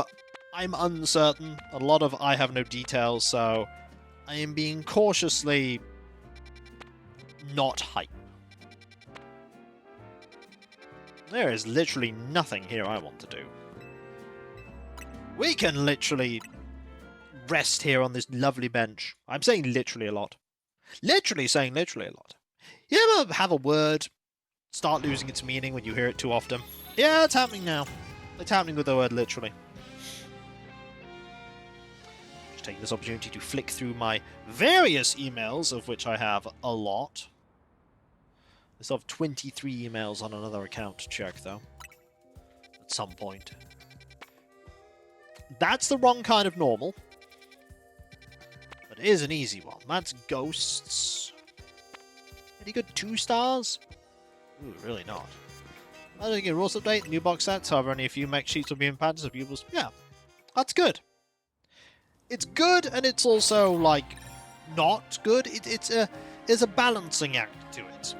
I'm uncertain, a lot of I have no details, so I am being cautiously not hype. There is literally nothing here I want to do. We can literally rest here on this lovely bench. I'm saying literally a lot. Literally saying literally a lot. You ever have a word start losing its meaning when you hear it too often? Yeah, it's happening now. It's happening with the word literally. Just taking this opportunity to flick through my various emails, of which I have a lot. I still have 23 emails on another account to check, though. At some point. That's the wrong kind of normal. But it is an easy one. That's Ghosts. Any good 2 stars? Ooh, really not. I don't get rules update, new box sets, however only a few mech sheets will be impacted, so people... Yeah, that's good. It's good, and it's also, not good. It's a balancing act to it.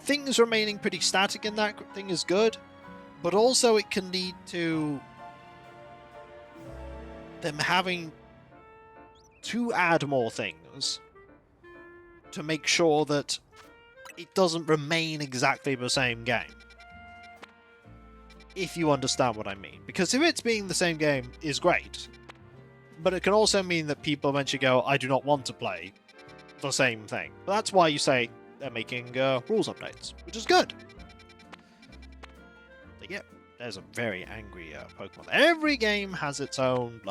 Things remaining pretty static in that thing is good, but also it can lead to them having to add more things to make sure that it doesn't remain exactly the same game. If you understand what I mean. Because if it's being the same game is great, but it can also mean that people eventually go, I do not want to play the same thing. But that's why you say they're making rules updates, which is good. But yeah, there's a very angry Pokemon. Every game has its own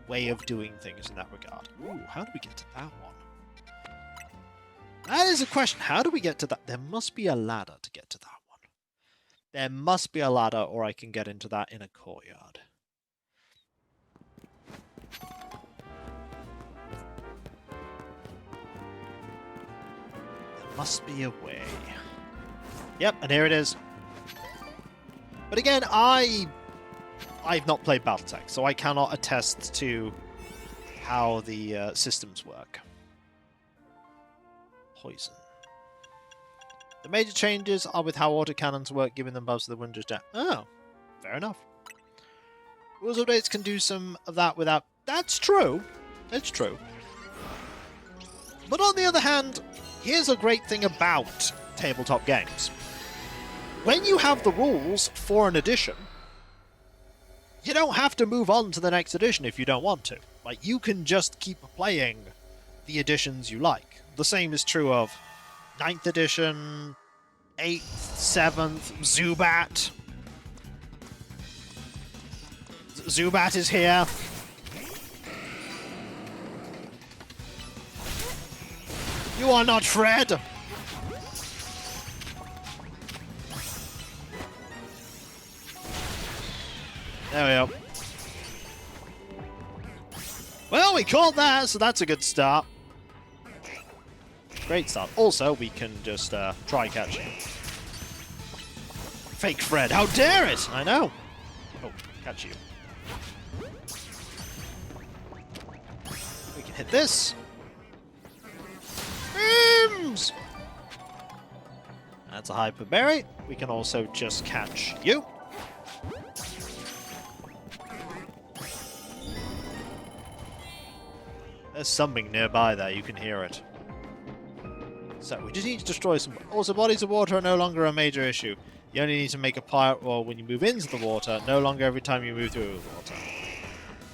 way of doing things in that regard. Ooh, how do we get to that one? That is a question. How do we get to that? There must be a ladder to get to that one. There must be a ladder, or I can get into that in a courtyard. There must be a way. Yep, and here it is. But again, I've not played Battletech, so I cannot attest to how the systems work. Poison. The major changes are with how autocannons work, giving them buffs to the Winter's death. Oh, fair enough. Rules updates can do some of that without... That's true. It's true. But on the other hand, here's a great thing about tabletop games. When you have the rules for an edition, you don't have to move on to the next edition if you don't want to. Like, you can just keep playing the editions you like. The same is true of 9th edition, 8th, 7th, Zubat. Zubat is here. You are not Fred! There we go. Well, we caught that, so that's a good start. Great start. Also, we can just try catching him. Fake Fred, how dare it! I know. Oh, catch you. We can hit this. Beams! That's a Hyper Berry. We can also just catch you. There's something nearby there, you can hear it. So, we just need to destroy some... Also, bodies of water are no longer a major issue. You only need to make a pirate wall when you move into the water, no longer every time you move through the water.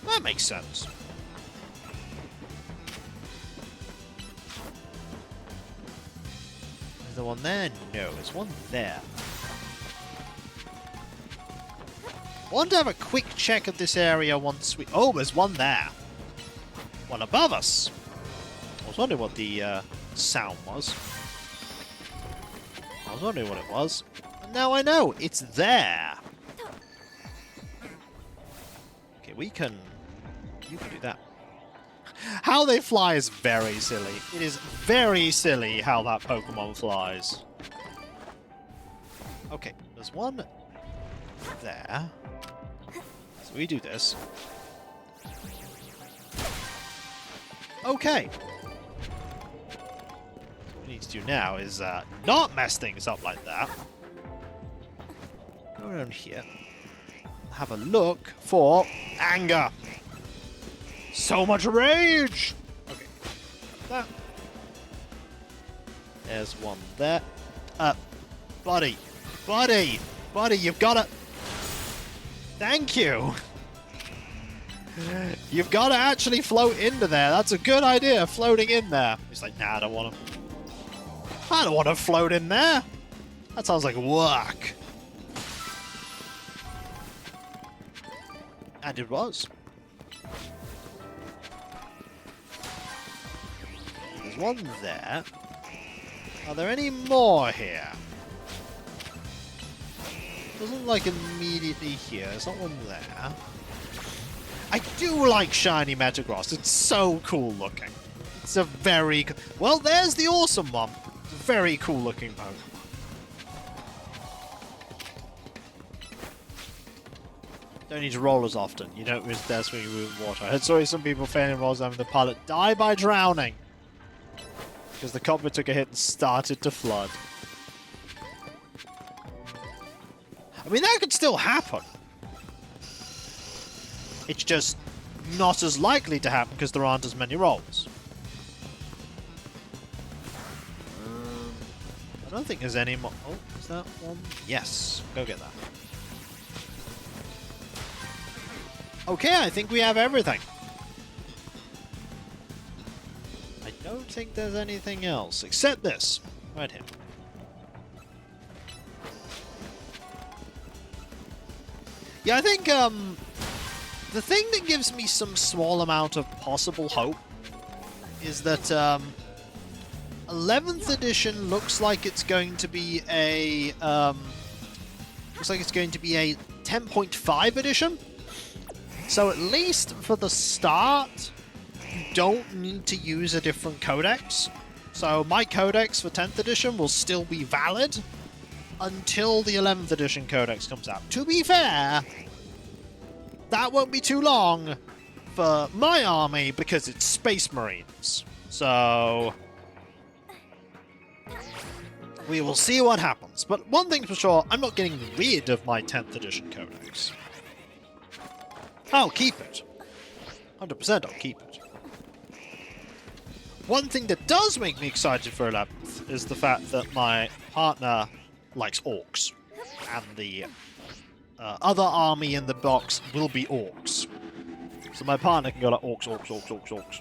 That makes sense. Is there one there? No, there's one there. I want to have a quick check of this area once we... Oh, there's one there. One above us. I was wondering what the sound was. I was wondering what it was. And now I know. It's there. Okay, we can... You can do that. How they fly is very silly. It is very silly how that Pokemon flies. Okay, there's one there. So we do this. Okay. What we need to do now is not mess things up like that. Go around here. Have a look for anger. So much rage! Okay. That. There's one there. Buddy. Buddy! Buddy, you've got to... Thank you! You've got to actually float into there. That's a good idea, floating in there. He's like, nah, I don't want to. I don't want to float in there. That sounds like work. And it was. There's one there. Are there any more here? Doesn't like immediately here. There's not one there. I do like shiny Metagross. It's so cool looking. It's a very... Well, there's the awesome one. It's a very cool looking Pokemon. Don't need to roll as often. You don't miss deaths when you move in water. I heard sorry some people failing rolls having the pilot die by drowning. Because the cockpit took a hit and started to flood. I mean, that could still happen. It's just not as likely to happen because there aren't as many rolls. I don't think there's any more. Oh, is that one? Yes. Go get that. Okay, I think we have everything. I don't think there's anything else except this. Right here. Yeah, I think, the thing that gives me some small amount of possible hope is that 11th edition looks like it's going to be a 10.5 edition. So at least for the start, you don't need to use a different codex. So my codex for 10th edition will still be valid until the 11th edition codex comes out. To be fair, that won't be too long for my army because it's Space Marines. So we will see what happens. But one thing's for sure, I'm not getting rid of my 10th edition codex. I'll keep it. 100% I'll keep it. One thing that does make me excited for 11th is the fact that my partner likes orcs. And the other army in the box will be orcs. So my partner can go like orcs, orcs, orcs, orcs, orcs.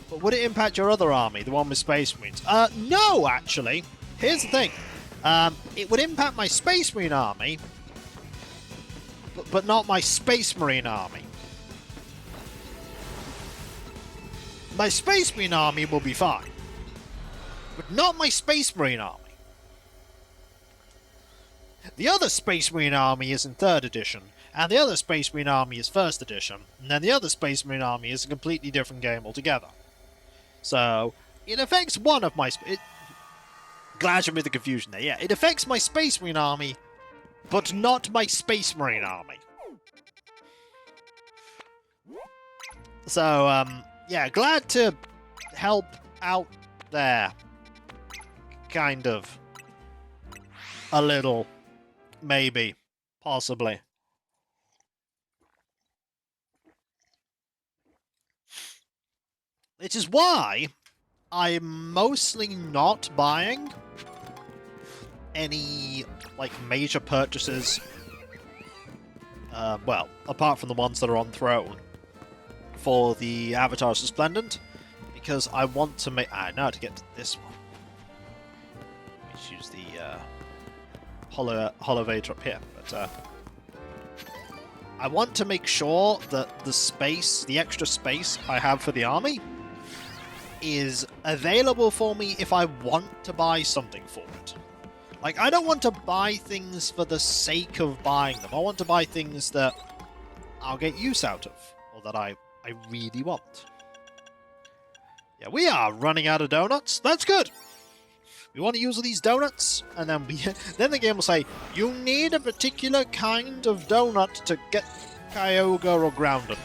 But would it impact your other army, the one with Space Marines? No, actually. Here's the thing. It would impact my Space Marine army, but not my Space Marine army. My Space Marine army will be fine, but not my Space Marine army. The other Space Marine army is in 3rd edition, and the other Space Marine army is 1st edition, and then the other Space Marine army is a completely different game altogether. So, it affects one of my... Glad you made the confusion there. Yeah, it affects my Space Marine army, but not my Space Marine army. So, yeah, glad to help out there. Kind of. A little. Maybe. Possibly. Which is why I'm mostly not buying any, like, major purchases. Well, apart from the ones that are on Throne. For the Avatar's Resplendent. Because I want to make... I know how to get to this one. Let's use the Holovator up here. But I want to make sure that the space, the extra space I have for the army, is available for me if I want to buy something for it. Like, I don't want to buy things for the sake of buying them. I want to buy things that I'll get use out of, or that I really want. Yeah, we are running out of donuts. That's good. We want to use all these donuts, and then then the game will say, you need a particular kind of donut to get Kyogre or Groundon.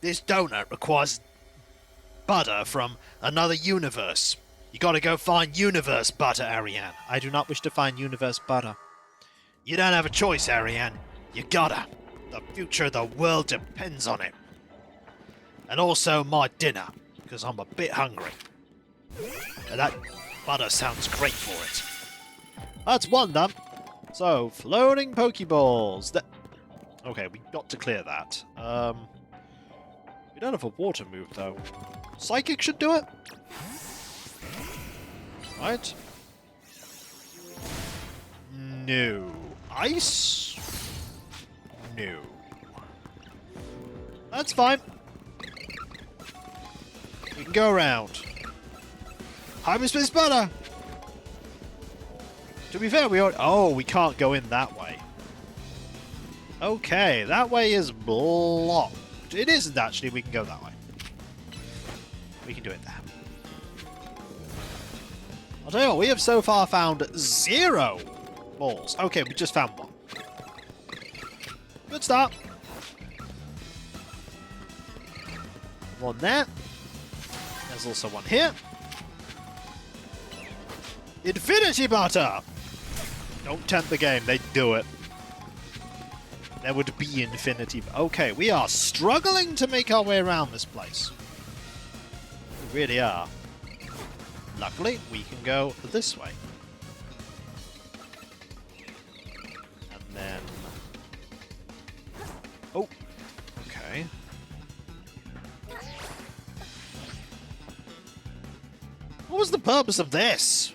This donut requires butter from another universe. You gotta go find universe butter, Ariane. I do not wish to find universe butter. You don't have a choice, Ariane. You gotta. The future of the world depends on it. And also my dinner, because I'm a bit hungry. And that butter sounds great for it. That's one done. So, floating Pokeballs. Okay, we got to clear that. We don't have a water move, though. Psychic should do it. Right? No. Ice? No. That's fine. We can go around. Hyperspace butter! To be fair, we already... Oh, we can't go in that way. Okay, that way is blocked. It isn't actually, we can go that way. We can do it there. I'll tell you what, we have so far found 0 balls. Okay, we just found one. Good start. One there. There's also one here. Infinity butter! Don't tempt the game, they do it. There would be infinity. Okay, we are struggling to make our way around this place. We really are. Luckily, we can go this way. And then... Oh, okay. What was the purpose of this?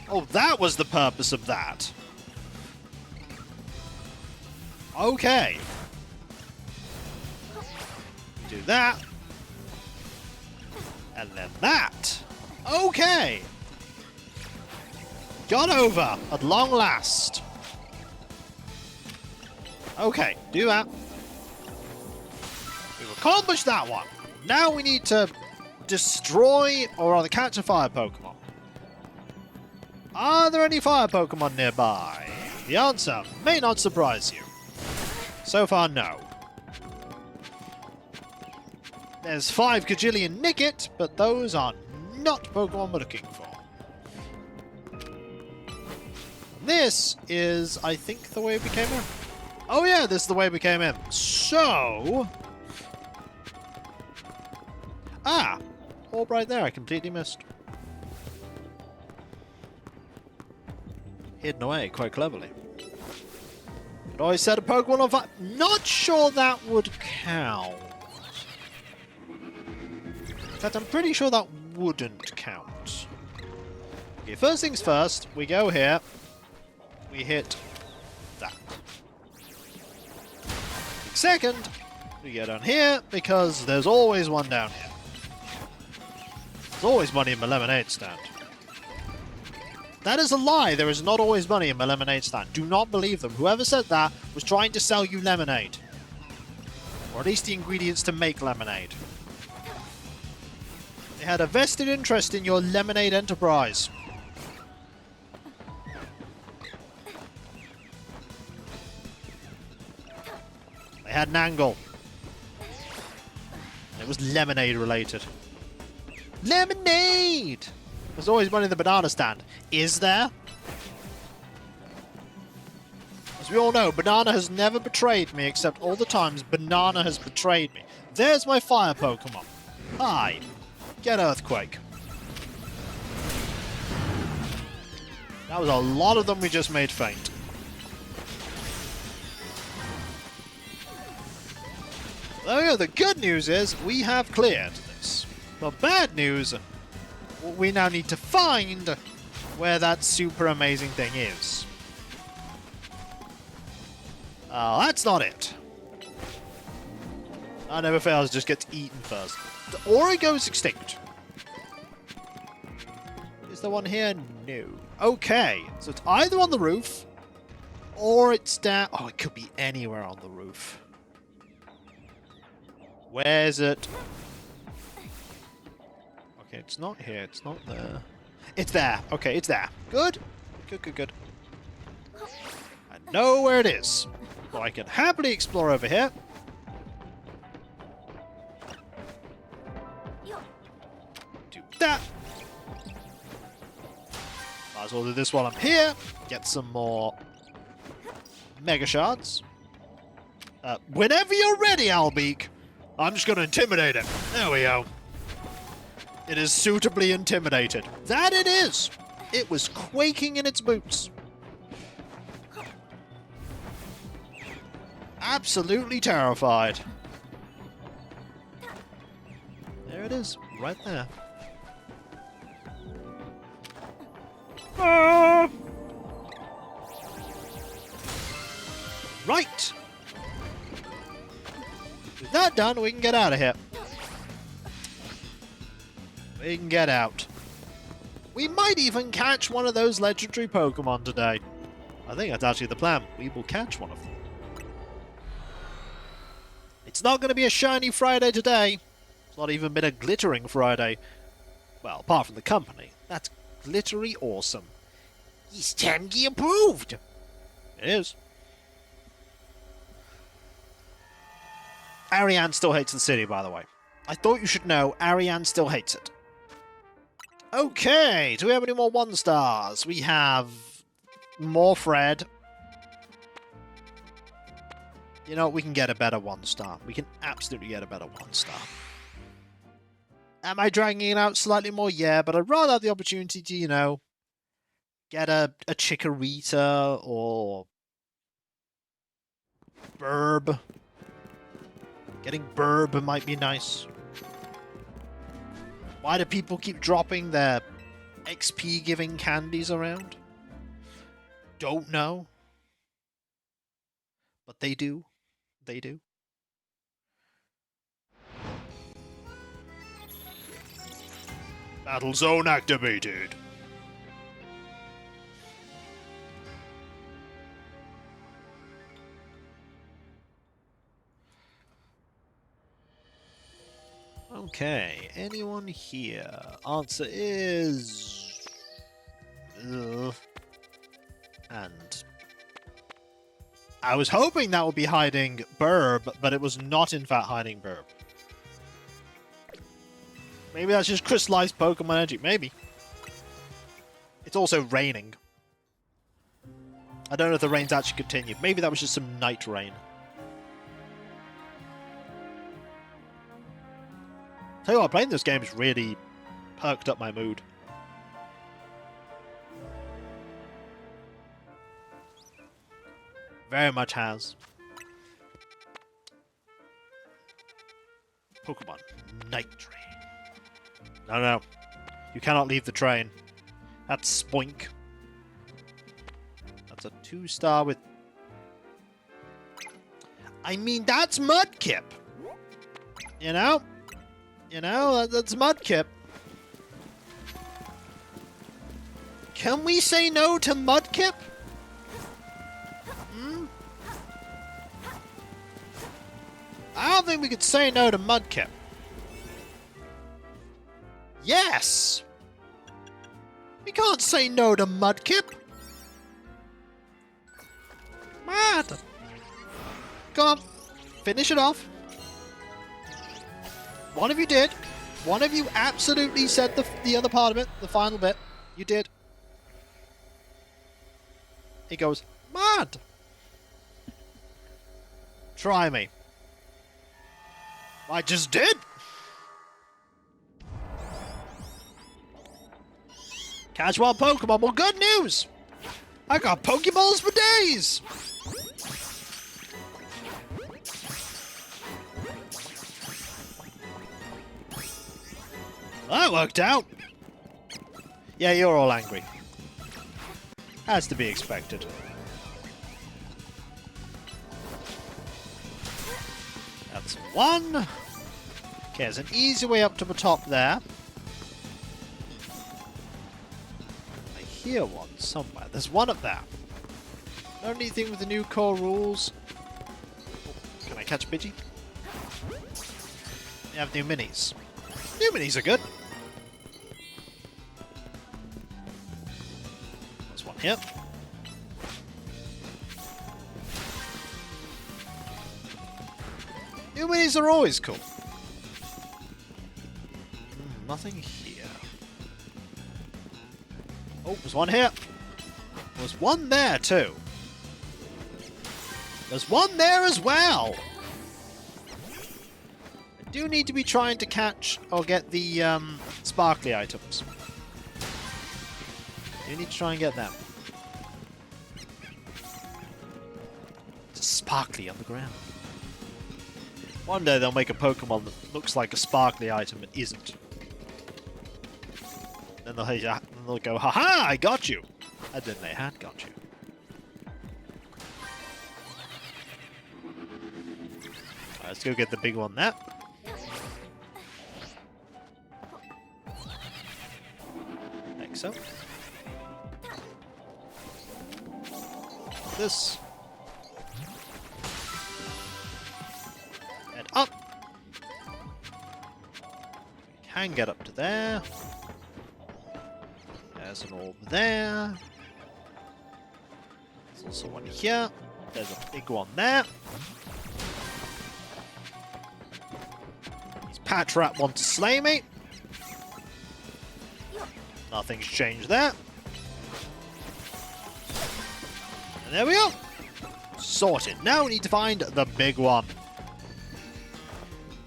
Oh, that was the purpose of that. Okay. Do that. And then that. Okay. Got over at long last. Okay, do that. We've accomplished that one. Now we need to destroy, or rather catch a fire Pokemon. Are there any fire Pokemon nearby? The answer may not surprise you. So far, no. There's 5 Gajillion Nickit, but those are not Pokemon we're looking for. this is, I think, the way we became him. Oh yeah, this is the way we became him. So... Ah! Orb right there, I completely missed. Hidden away quite cleverly. Could always set a Pokemon on fire. Not sure that would count. In fact, I'm pretty sure that wouldn't count. Okay, first things first, we go here. We hit that. Second, we get on here because there's always one down here. There's always money in my lemonade stand. That is a lie. There is not always money in my lemonade stand. Do not believe them. Whoever said that was trying to sell you lemonade. Or at least the ingredients to make lemonade. They had a vested interest in your lemonade enterprise. They had an angle. It was lemonade related. Lemonade! There's always money in the banana stand. Is there? As we all know, Banana has never betrayed me, except all the times Banana has betrayed me. There's my fire Pokemon. Hi. Get Earthquake. That was a lot of them we just made faint. Oh, the good news is we have cleared this. The bad news, we now need to find where that super amazing thing is. That's not it. I never fails, just gets eaten first. Or it goes extinct. Is there one here? No. Okay, so it's either on the roof, or it's down... Oh, it could be anywhere on the roof. Where's it? Okay, it's not here. It's not there. It's there. Okay, it's there. Good. Good, good, good. I know where it is. So I can happily explore over here. Do that. Might as well do this while I'm here. Get some more Mega Shards. Whenever you're ready, Albeak. I'm just going to intimidate it. There we go. It is suitably intimidated. That it is! It was quaking in its boots. Absolutely terrified. There it is. Right there. Ah! Right! With that done, we can get out of here. We can get out. We might even catch one of those legendary Pokemon today. I think that's actually the plan. We will catch one of them. It's not going to be a shiny Friday today. It's not even been a glittering Friday. Well, apart from the company. That's glittery awesome. He's 10G approved! It is. Ariane still hates the city, by the way. I thought you should know, Ariane still hates it. Okay, do we have any more 1-stars? We have more Fred. You know, we can get a better 1-star. We can absolutely get a better 1-star. Am I dragging it out slightly more? Yeah, but I'd rather have the opportunity to, you know, get a Chikorita or Burb. Getting Burb might be nice. Why do people keep dropping their XP-giving candies around? Don't know. But they do. They do. Battle zone activated. Okay, anyone here? Answer is... And... I was hoping that would be hiding Burb, but it was not in fact hiding Burb. Maybe that's just crystallized Pokemon energy. Maybe. It's also raining. I don't know if the rain's actually continued. Maybe that was just some night rain. Tell you what, playing this game has really perked up my mood. Very much has. Pokemon Night Train. No, no. You cannot leave the train. That's Spoink. That's a 2-star with... I mean, that's Mudkip! You know? You know, that's Mudkip. Can we say no to Mudkip? I don't think we could say no to Mudkip. Yes! We can't say no to Mudkip. Mad. Come on. Finish it off. One of you did. One of you absolutely said the other part of it, the final bit. You did. He goes, mad. Try me. I just did. Catch wild Pokemon. Well, good news. I got Pokeballs for days. That worked out. Yeah, you're all angry. Has to be expected. That's one. Okay, there's an easy way up to the top there. I hear one somewhere. There's one up there. Know anything with the new core rules? Oh, can I catch Pidgey? We have new minis. New minis are good. There's one here. New minis are always cool. Nothing here. Oh, there's one here. There's one there too. There's one there as well. I do need to be trying to catch or get the sparkly items. You need to try and get them. It's sparkly on the ground. One day they'll make a Pokemon that looks like a sparkly item and isn't. Then they'll go, haha, I got you! And then they had got you. Alright, let's go get the big one there. Like so. This. Head up. We can get up to there. There's an orb there. There's also one here. There's a big one there. These Patrat want to slay me. Nothing's changed there. And there we go. Sorted. Now we need to find the big one.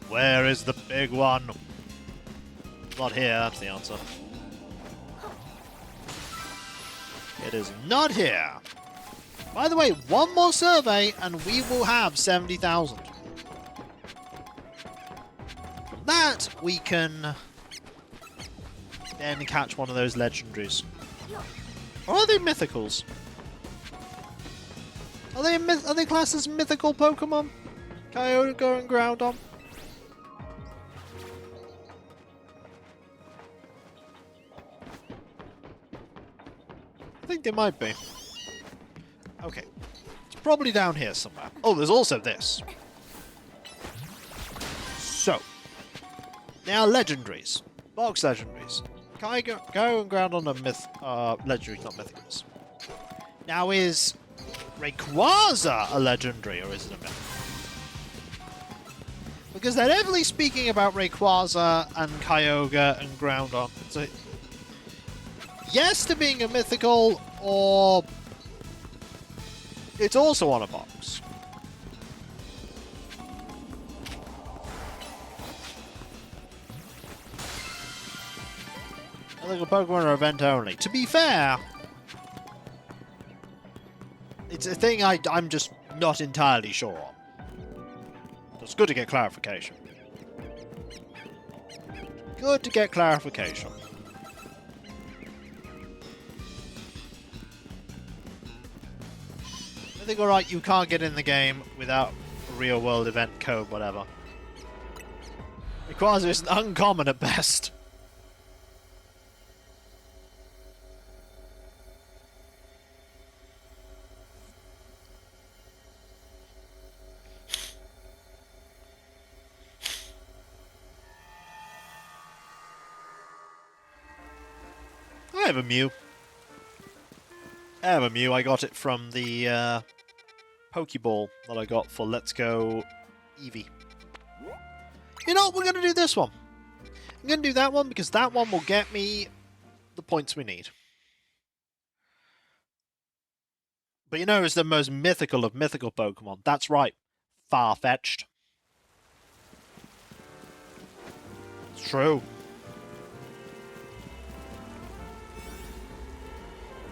Where is the big one? Not here, that's the answer. It is not here. By the way, one more survey and we will have 70,000. From that, we can then catch one of those legendaries. Or are they mythicals? Are they classed as mythical Pokemon? Kyogre and Groudon? I think they might be. Okay. It's probably down here somewhere. Oh, there's also this. So. Now, legendaries. Box legendaries. Kyogre and Groudon are legendaries, not mythicals. Now, is Rayquaza a legendary, or is it a myth? Because they're heavily speaking about Rayquaza and Kyogre and Groudon. So, yes to being a mythical, or It's also on a box. I think a Pokemon are event only. To be fair, it's a thing I'm just not entirely sure on. So it's good to get clarification. Good to get clarification. I think, alright, you can't get in the game without a real world event code, whatever. Requires is uncommon at best. I have a Mew. I got it from the Pokeball that I got for Let's Go Eevee. You know what? We're going to do this one. I'm going to do that one because that one will get me the points we need. But you know, it's the most mythical of mythical Pokemon. That's right. Far-fetched. It's true.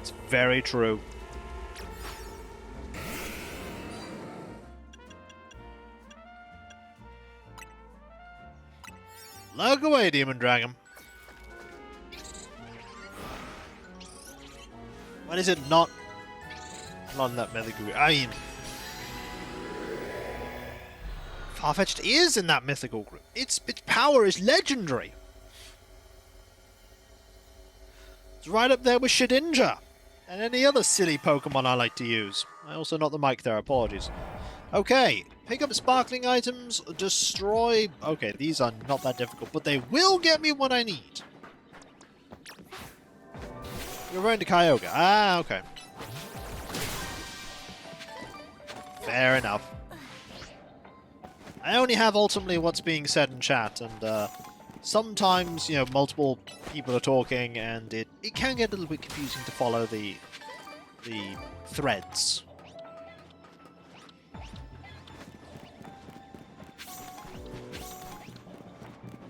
It's very true. Look away, Demon Dragon. What is it not? Not in that mythical group. I mean, Farfetch'd is in that mythical group. Its power is legendary. It's right up there with Shedinja and any other silly Pokemon I like to use. I also not the mic there, apologies. Okay, pick up sparkling items, destroy... Okay, these are not that difficult, but they will get me what I need. You're going to Kyogre. Ah, okay. Fair enough. I only have ultimately what's being said in chat, and sometimes, you know, multiple people are talking, and it can get a little bit confusing to follow the threads.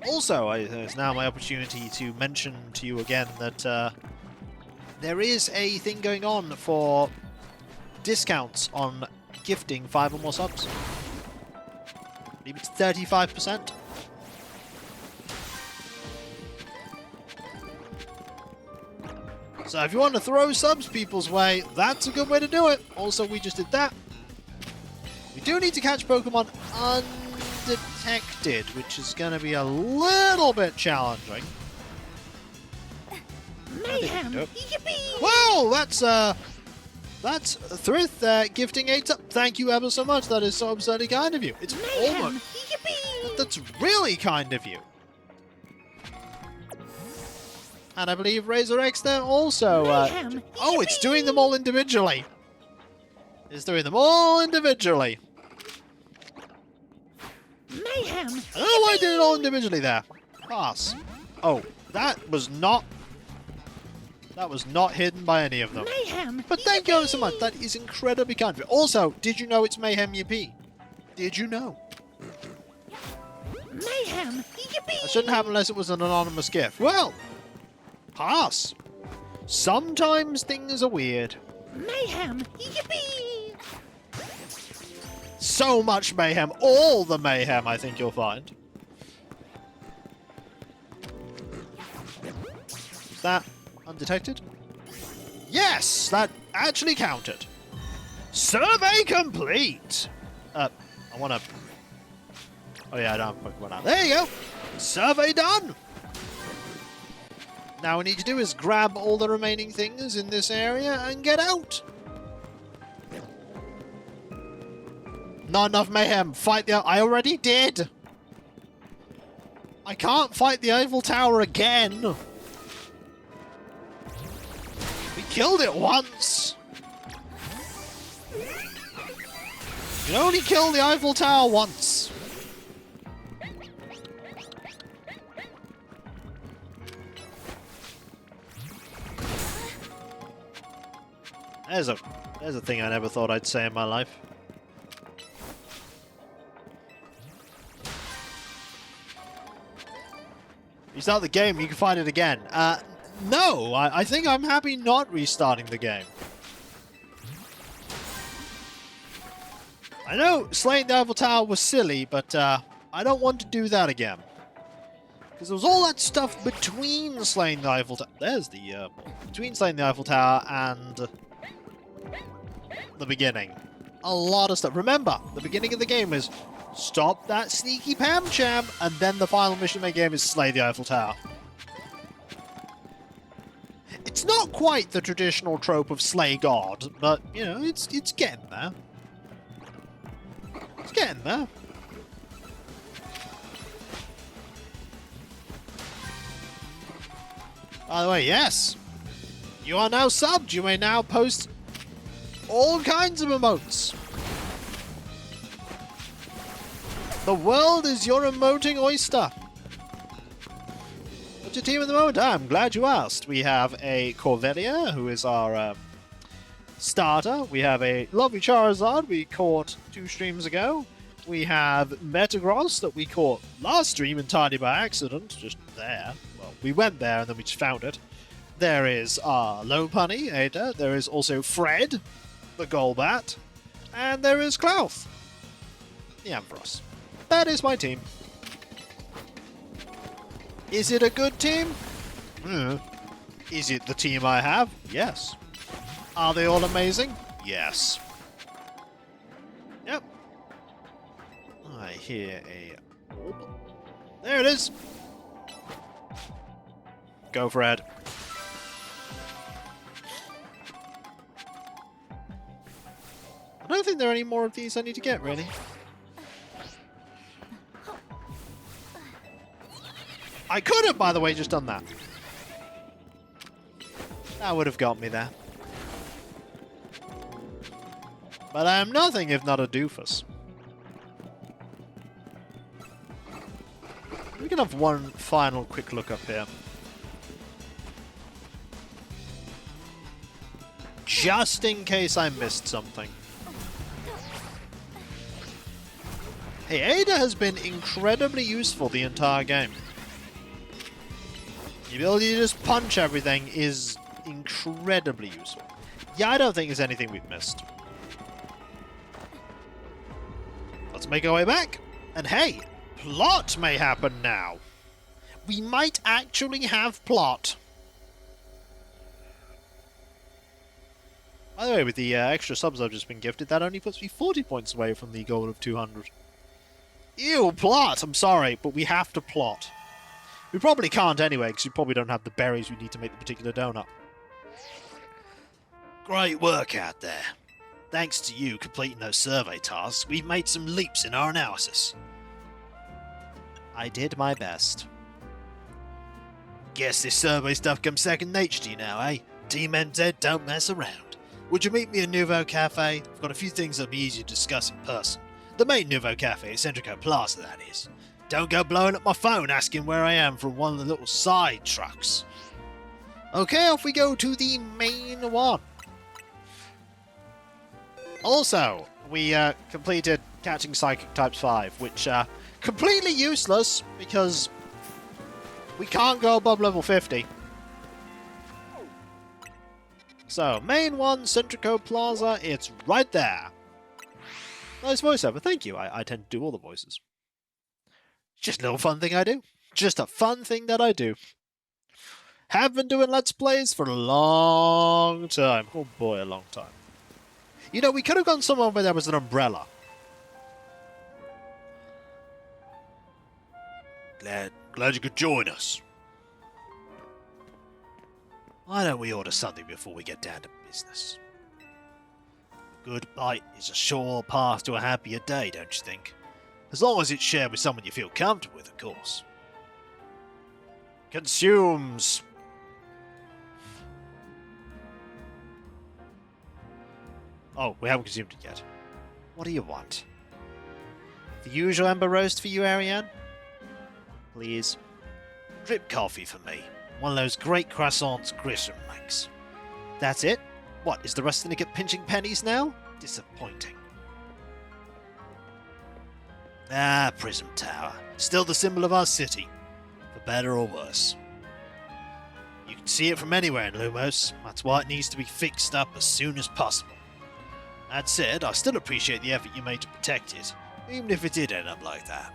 Also, it's now my opportunity to mention to you again that there is a thing going on for discounts on gifting 5 or more subs. I believe it's 35%. So if you want to throw subs people's way, that's a good way to do it. Also, we just did that. We do need to catch Pokemon undetected, which is going to be a little bit challenging. Mayhem! Yippee! Well, that's Thrith gifting 8 subs. Thank you ever so much. That is so absurdly kind of you. It's Mayhem! almost... Yippee! That's really kind of you. And I believe Razor X there also... Mayhem! Oh, it's doing them all individually. It's doing them all individually. Mayhem! I don't know why I did it all individually there. Pass. Oh, that was not hidden by any of them. Mayhem! But thank you so much. That is incredibly kind of you. Also, did you know it's Mayhem Yippee? Did you know? Mayhem! Yippee! That shouldn't happen unless it was an anonymous gift. Well, pass. Sometimes things are weird. Mayhem! Yippee! So much mayhem. All the mayhem, I think you'll find. Is that undetected? Yes! That actually counted. Survey complete! I wanna... Oh yeah, I don't have Pokemon out. There you go! Survey done! Now what we need to do is grab all the remaining things in this area and get out! Not enough mayhem. Fight the... I already did! I can't fight the Eiffel Tower again! We killed it once! You can only kill the Eiffel Tower once! There's a thing I never thought I'd say in my life. You start the game, you can find it again. No, I think I'm happy not restarting the game. I know slaying the Eiffel Tower was silly, but I don't want to do that again. Because there was all that stuff between slaying the Eiffel Tower. There's the between slaying the Eiffel Tower and the beginning. A lot of stuff. Remember, the beginning of the game is stop that sneaky Pam Cham, and then the final mission of the game is slay the Eiffel Tower. It's not quite the traditional trope of slay God, but you know, it's getting there. It's getting there. By the way, yes, you are now subbed. You may now post all kinds of emotes. The world is your emoting oyster. What's your team at the moment? I'm glad you asked. We have a Corvelia, who is our starter. We have a lovely Charizard we caught 2 streams ago. We have Metagross that we caught last stream entirely by accident, just there. Well, we went there and then we just found it. There is our Lopunny, Ada. There is also Fred, the Golbat. And there is Klauth, the Ampharos. That is my team. Is it a good team? Is it the team I have? Yes. Are they all amazing? Yes. Yep. I hear a orb. There it is. Go, Fred. I don't think there are any more of these I need to get, really. I could have, by the way, just done that. That would have got me there. But I am nothing if not a doofus. We can have one final quick look up here. Just in case I missed something. Hey, Ada has been incredibly useful the entire game. The ability to just punch everything is incredibly useful. Yeah, I don't think there's anything we've missed. Let's make our way back. And hey, plot may happen now. We might actually have plot. By the way, with the extra subs I've just been gifted, that only puts me 40 points away from the goal of 200. Ew, plot! I'm sorry, but we have to plot. We probably can't anyway, because we probably don't have the berries we need to make the particular donut. Great work out there. Thanks to you completing those survey tasks, we've made some leaps in our analysis. I did my best. Guess this survey stuff comes second nature to you now, eh? Team NZ don't mess around. Would you meet me at Nouveau Cafe? I've got a few things that'll be easier to discuss in person. The main Nouveau Cafe at Centrico Plaza, that is. Don't go blowing up my phone asking where I am from one of the little side trucks. Okay, off we go to the main one. Also, we completed Catching Psychic Types 5, which completely useless because we can't go above level 50. So, main one, Centrico Plaza, it's right there. Nice voiceover, thank you. I tend to do all the voices. Just a little fun thing I do. Just a fun thing that I do. Have been doing Let's Plays for a long time. Oh boy, a long time. You know, we could have gone somewhere where there was an umbrella. Glad you could join us. Why don't we order something before we get down to business? A good bite is a sure path to a happier day, don't you think? As long as it's shared with someone you feel comfortable with, of course. Consumes. Oh, we haven't consumed it yet. What do you want? The usual ember roast for you, Ariane? Please. Drip coffee for me. One of those great croissants Grisham makes. That's it? What, is the rest going to get pinching pennies now? Disappointing. Ah, Prism Tower. Still the symbol of our city. For better or worse. You can see it from anywhere in Lumos. That's why it needs to be fixed up as soon as possible. That said, I still appreciate the effort you made to protect it, even if it did end up like that.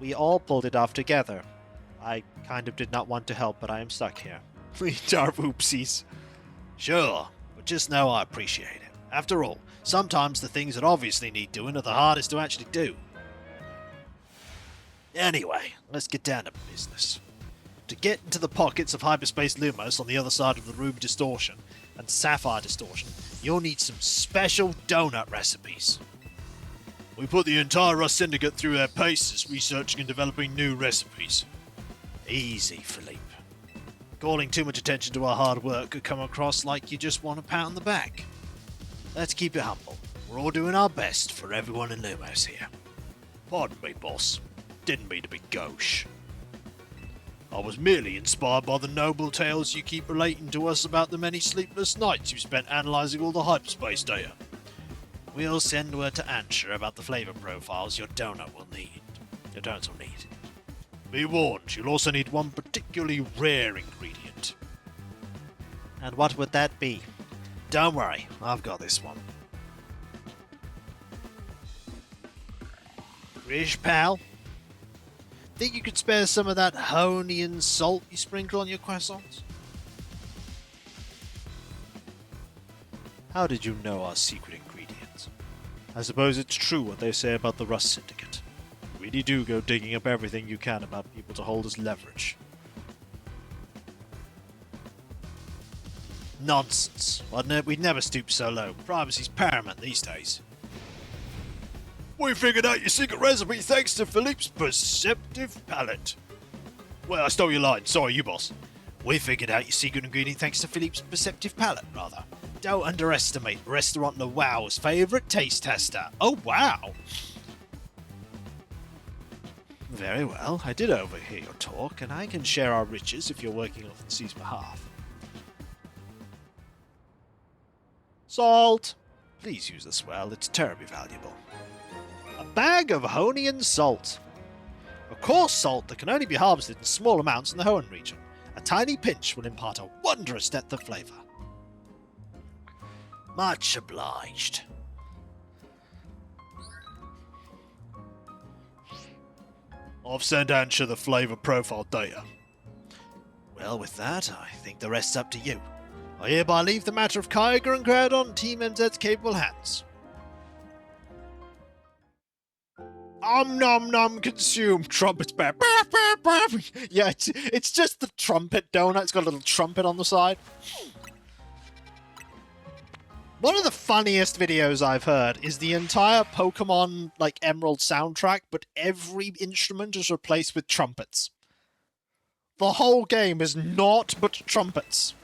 We all pulled it off together. I kind of did not want to help, but I am stuck here. Our oopsies. Sure, but just know I appreciate it. After all, sometimes the things that obviously need doing are the hardest to actually do. Anyway, let's get down to business. To get into the pockets of Hyperspace Lumos on the other side of the Ruby Distortion and Sapphire Distortion, you'll need some special donut recipes. We put the entire Rust Syndicate through their paces, researching and developing new recipes. Easy, Philippe. Calling too much attention to our hard work could come across like you just want a pat on the back. Let's keep it humble. We're all doing our best for everyone in Lumos here. Pardon me, boss. Didn't mean to be gauche. I was merely inspired by the noble tales you keep relating to us about the many sleepless nights you spent analysing all the hyperspace data. We'll send word to Ansher about the flavour profiles your donuts will need. Be warned, you'll also need one particularly rare ingredient. And what would that be? Don't worry, I've got this one. Rish, pal? Think you could spare some of that Honian salt you sprinkle on your croissants? How did you know our secret ingredients? I suppose it's true what they say about the Rust Syndicate. You really do go digging up everything you can about people to hold as leverage. Nonsense. We'd never stoop so low. Privacy's paramount these days. We figured out your secret recipe thanks to Philippe's perceptive palate. Well, I stole your line. Sorry, you boss. We figured out your secret ingredient thanks to Philippe's perceptive palate, rather. Don't underestimate Restaurant Le Wow's favourite taste tester. Oh, wow! Very well. I did overhear your talk, and I can share our riches if you're working on the C's behalf. Salt! Please use this well. It's terribly valuable. A bag of Honian salt. A coarse salt that can only be harvested in small amounts in the Hoenn region. A tiny pinch will impart a wondrous depth of flavour. Much obliged. I've sent Ansher the flavour profile data. Well, with that, I think the rest's up to you. I hereby leave the matter of Kyogre and Groudon Team MZ's capable hands. Nom nom consume trumpet bear. Yeah, it's just the trumpet donut. It's got a little trumpet on the side. One of the funniest videos I've heard is the entire Pokemon like Emerald soundtrack, but every instrument is replaced with trumpets. The whole game is naught but trumpets.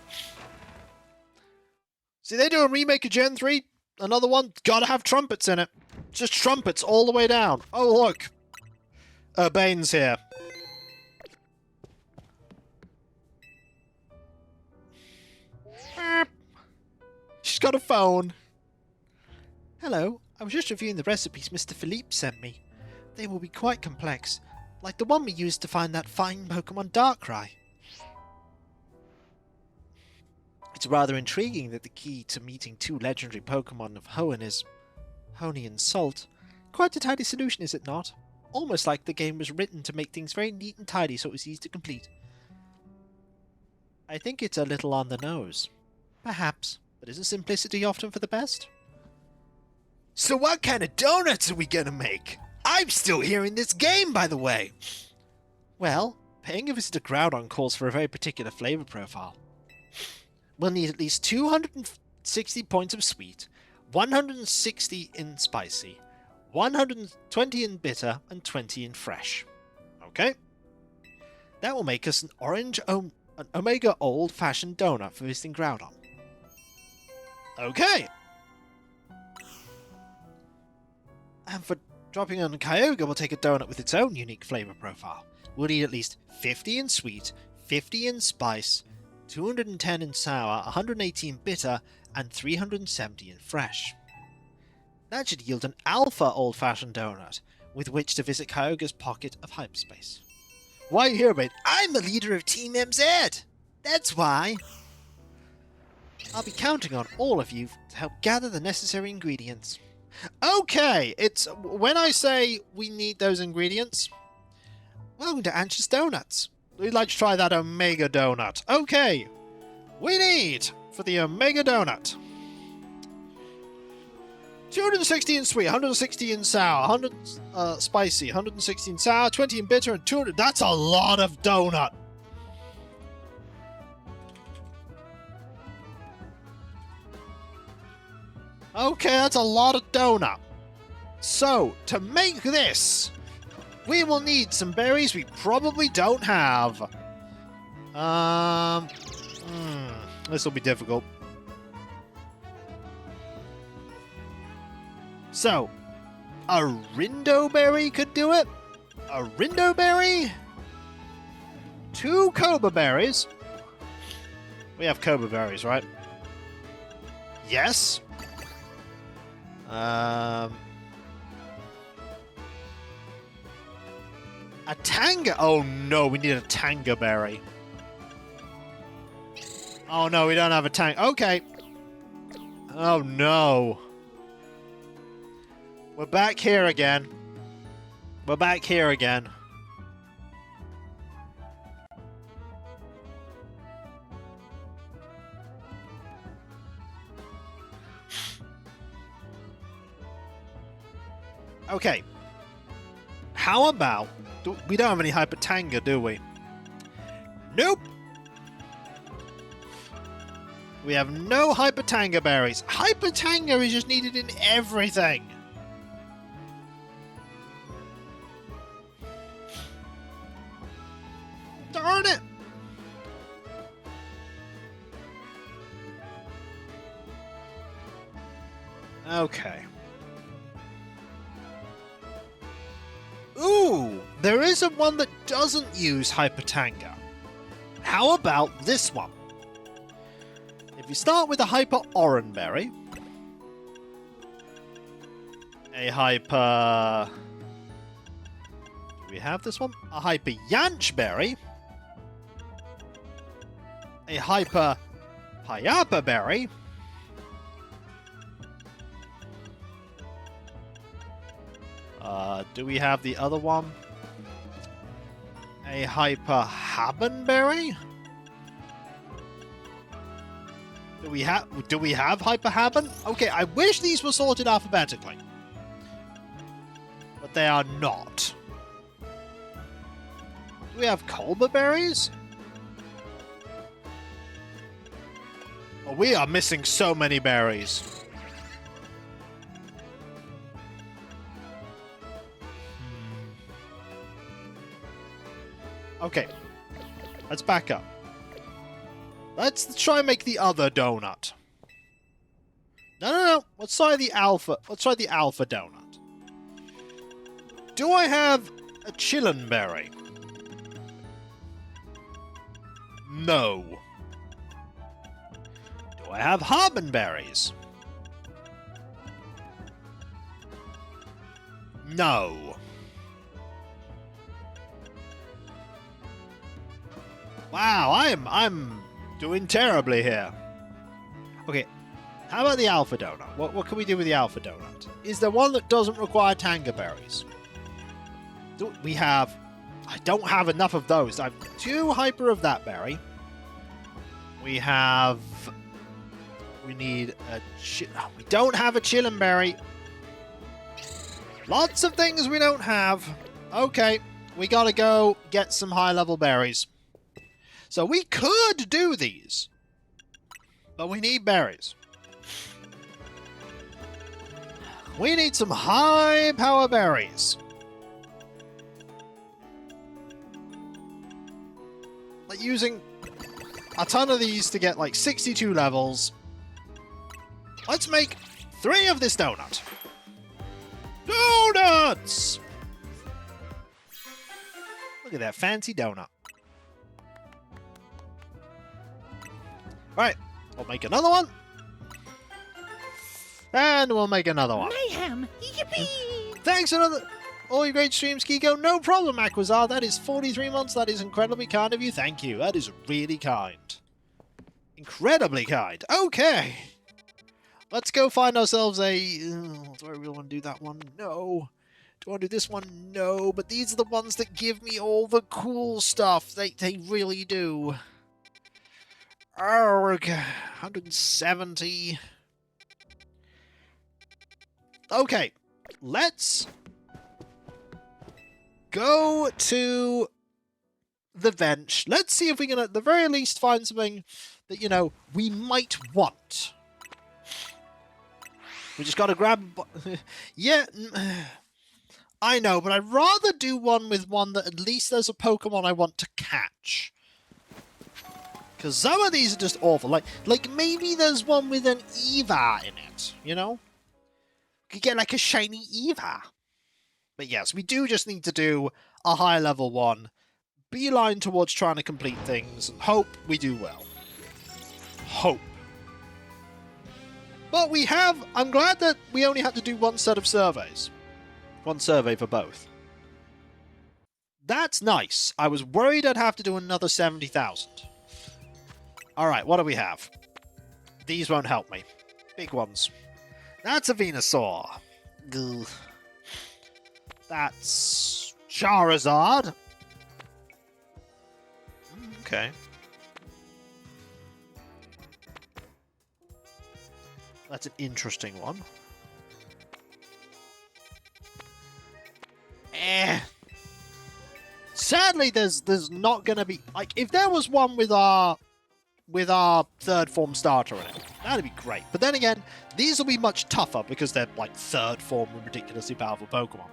See, they do a remake of Gen 3, another one, gotta have trumpets in it. Just trumpets all the way down. Oh, look. Urbane's here. She's got a phone. Hello. I was just reviewing the recipes Mr. Philippe sent me. They will be quite complex, like the one we used to find that fine Pokemon Darkrai. It's rather intriguing that the key to meeting two legendary Pokemon of Hoenn is Honian salt. Quite a tidy solution, is it not? Almost like the game was written to make things very neat and tidy so it was easy to complete. I think it's a little on the nose. Perhaps, but isn't simplicity often for the best? So what kind of donuts are we gonna make? I'm still here in this game, by the way! Well, paying a visit to Groudon calls for a very particular flavour profile. We'll need at least 260 points of sweet, 160 in spicy, 120 in bitter, and 20 in fresh. Okay? That will make us an Omega old-fashioned donut for visiting Groudon. Okay! And for dropping on Kyogre, we'll take a donut with its own unique flavour profile. We'll need at least 50 in sweet, 50 in spice, 210 in sour, 180 in bitter, and 370 in fresh. That should yield an alpha old-fashioned donut, with which to visit Kyogre's pocket of hyperspace. Why are you here, mate? I'm the leader of Team MZ! That's why! I'll be counting on all of you to help gather the necessary ingredients. Okay, it's when I say we need those ingredients. Welcome to Anxious Donuts. We'd like to try that Omega Donut. Okay, we need for the Omega Donut 260 in sweet, 160 in sour, 100 spicy, 160 in sour, 20 in bitter, and 200. That's a lot of donut. Okay, that's a lot of donut. So, to make this, we will need some berries we probably don't have. This will be difficult. So, a Rindo berry could do it. A Rindo berry. 2 Cobra berries. We have Cobra berries, right? Yes. A Tanga. Oh no, we need a Tanga berry. Oh no, we don't have a Tanga. Okay. Oh no. We're back here again. We're back here again. Okay. How about... We don't have any Hyper Tanga, do we? Nope! We have no Hyper Tanga berries. Hyper Tanga is just needed in everything. Darn it! Okay. Ooh! There is a one that doesn't use Hyper Tanga. How about this one? If you start with a Hyper Oran berry, a Hyper... Do we have this one? A Hyper Yanch berry, a Hyper Payapa berry, do we have the other one? A Hyper Haben berry? Do we have Hyper Haben? Okay, I wish these were sorted alphabetically, but they are not. Do we have Colba berries? Oh, we are missing so many berries. Okay, let's back up. Let's try and make the other donut. No. Let's try the alpha. Let's try the alpha donut. Do I have a Chillin berry? No. Do I have Haben berries? No. Wow, I'm doing terribly here. Okay, how about the alpha donut? What can we do with the alpha donut? Is there one that doesn't require Tanga berries? We have... I don't have enough of those. I have 2 hyper of that berry. We have... We need a... We don't have a Chillin berry. Lots of things we don't have. Okay, we gotta go get some high-level berries. So we could do these, but we need berries. We need some high-power berries. Like using a ton of these to get like 62 levels. Let's make 3 of this donut. Donuts! Look at that fancy donut. Right, we'll make another one. And we'll make another one. Mayhem! Yippee! Thanks another... All your great streams, Kiko. No problem, Aquazar. That is 43 months. That is incredibly kind of you. Thank you. That is really kind. Incredibly kind. Okay. Let's go find ourselves a... do I really want to do that one? No. Do I want to do this one? No. But these are the ones that give me all the cool stuff. They really do. Oh, okay. 170. Okay. Let's go to the bench. Let's see if we can at the very least find something that, you know, we might want. We just gotta grab... yeah, I know, but I'd rather do one with one that at least there's a Pokemon I want to catch. Because some of these are just awful. Like maybe there's one with an Eva in it, you know? You could get like a shiny Eva. But yes, we do just need to do a high level one. Beeline towards trying to complete things and hope we do well. Hope. But we have... I'm glad that we only had to do one set of surveys. One survey for both. That's nice. I was worried I'd have to do another 70,000. Alright, what do we have? These won't help me. Big ones. That's a Venusaur. Ugh. That's Charizard. Okay. That's an interesting one. Sadly, there's not gonna be like if there was one with our third form starter in it, that'd be great. But then again, these will be much tougher because they're like third form and ridiculously powerful Pokemon.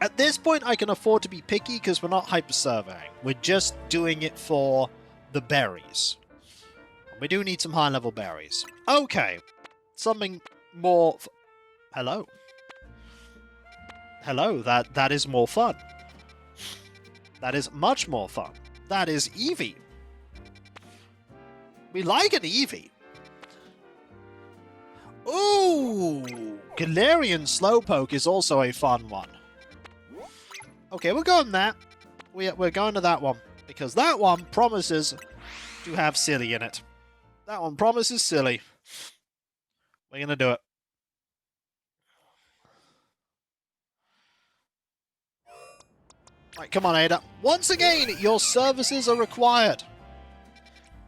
At this point, I can afford to be picky because we're not hyper surveying. We're just doing it for the berries. We do need some high-level berries. Okay. Something more... Hello. Hello, that is more fun. That is much more fun. That is Eevee. We like an Eevee. Ooh! Galarian Slowpoke is also a fun one. Okay, we're going there. We're going to that one. Because that one promises to have Silly in it. That one promises Silly. We're going to do it. Right, come on, Ada. Once again, your services are required.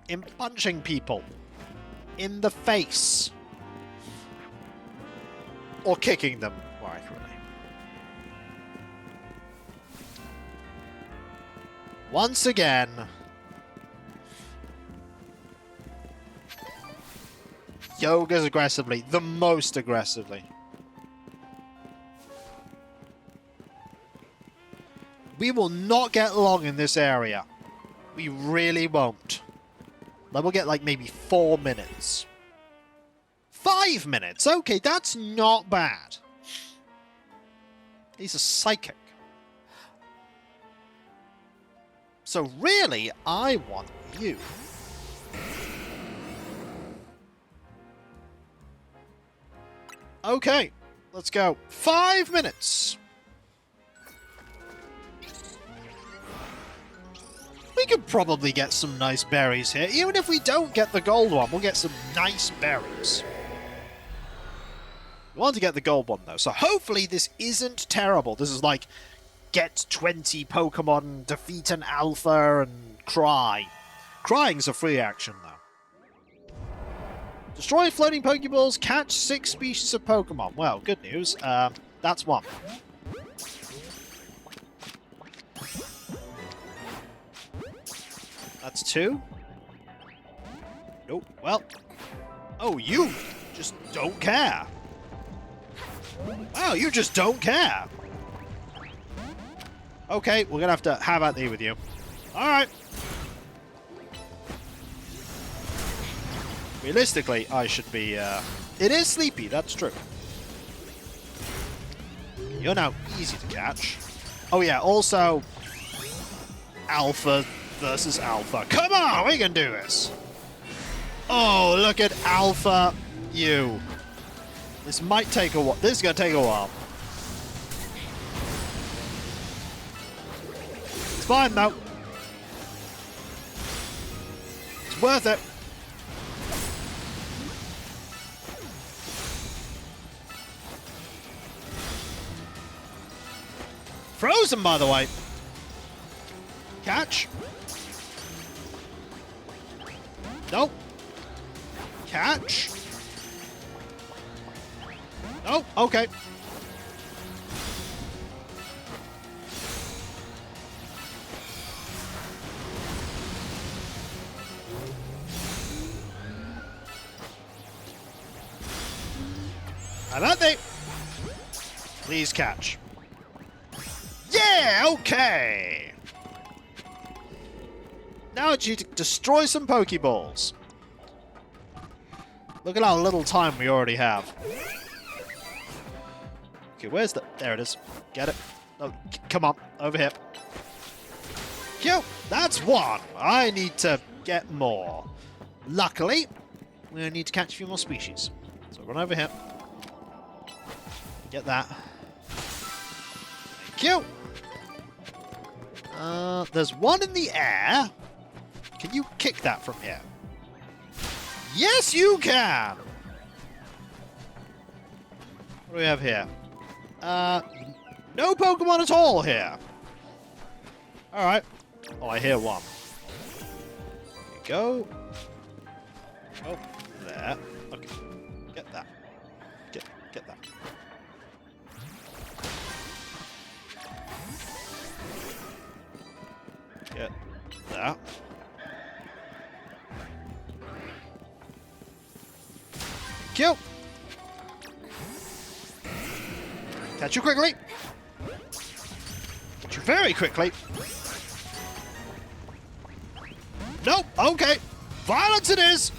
In punching people. In the face. Or kicking them, more accurately. Once again... Yoga's aggressively. The most aggressively. We will not get long in this area. We really won't. Then we'll get like maybe 4 minutes. 5 minutes! Okay, that's not bad. He's a psychic. So really, I want you. Okay, let's go. 5 minutes. We could probably get some nice berries here. Even if we don't get the gold one, we'll get some nice berries. We want to get the gold one, though. So hopefully this isn't terrible. This is like, get 20 Pokemon, defeat an Alpha, and cry. Crying's a free action, though. Destroy floating Pokeballs, catch 6 species of Pokemon. Well, good news. That's one. That's 2. Nope. Well. Oh, you just don't care. Wow, you just don't care. Okay, we're gonna have to have at thee with you. Alright. Realistically, I should be, It is sleepy, that's true. You're now easy to catch. Oh yeah, also... Alpha versus Alpha. Come on, we can do this. Oh, look at Alpha you. This might take a while. This is going to take a while. It's fine, though. It's worth it. Frozen, by the way. Catch. Nope. Catch. Oh, okay. How about they? Please catch. Yeah, okay. Now it's you to destroy some Pokeballs. Look at how little time we already have. Okay, where's the... There it is. Get it. Oh, come on. Over here. Cute. That's one. I need to get more. Luckily, we need to catch a few more species. So run over here. Get that. Thank you. There's one in the air. Can you kick that from here? Yes, you can! What do we have here? No Pokemon at all here. Alright. Oh, I hear one. There you go. Oh, there. Okay. Get that. Get that. Get that. Kill. Catch you quickly. Catch you very quickly. Nope. Okay. Violence it is.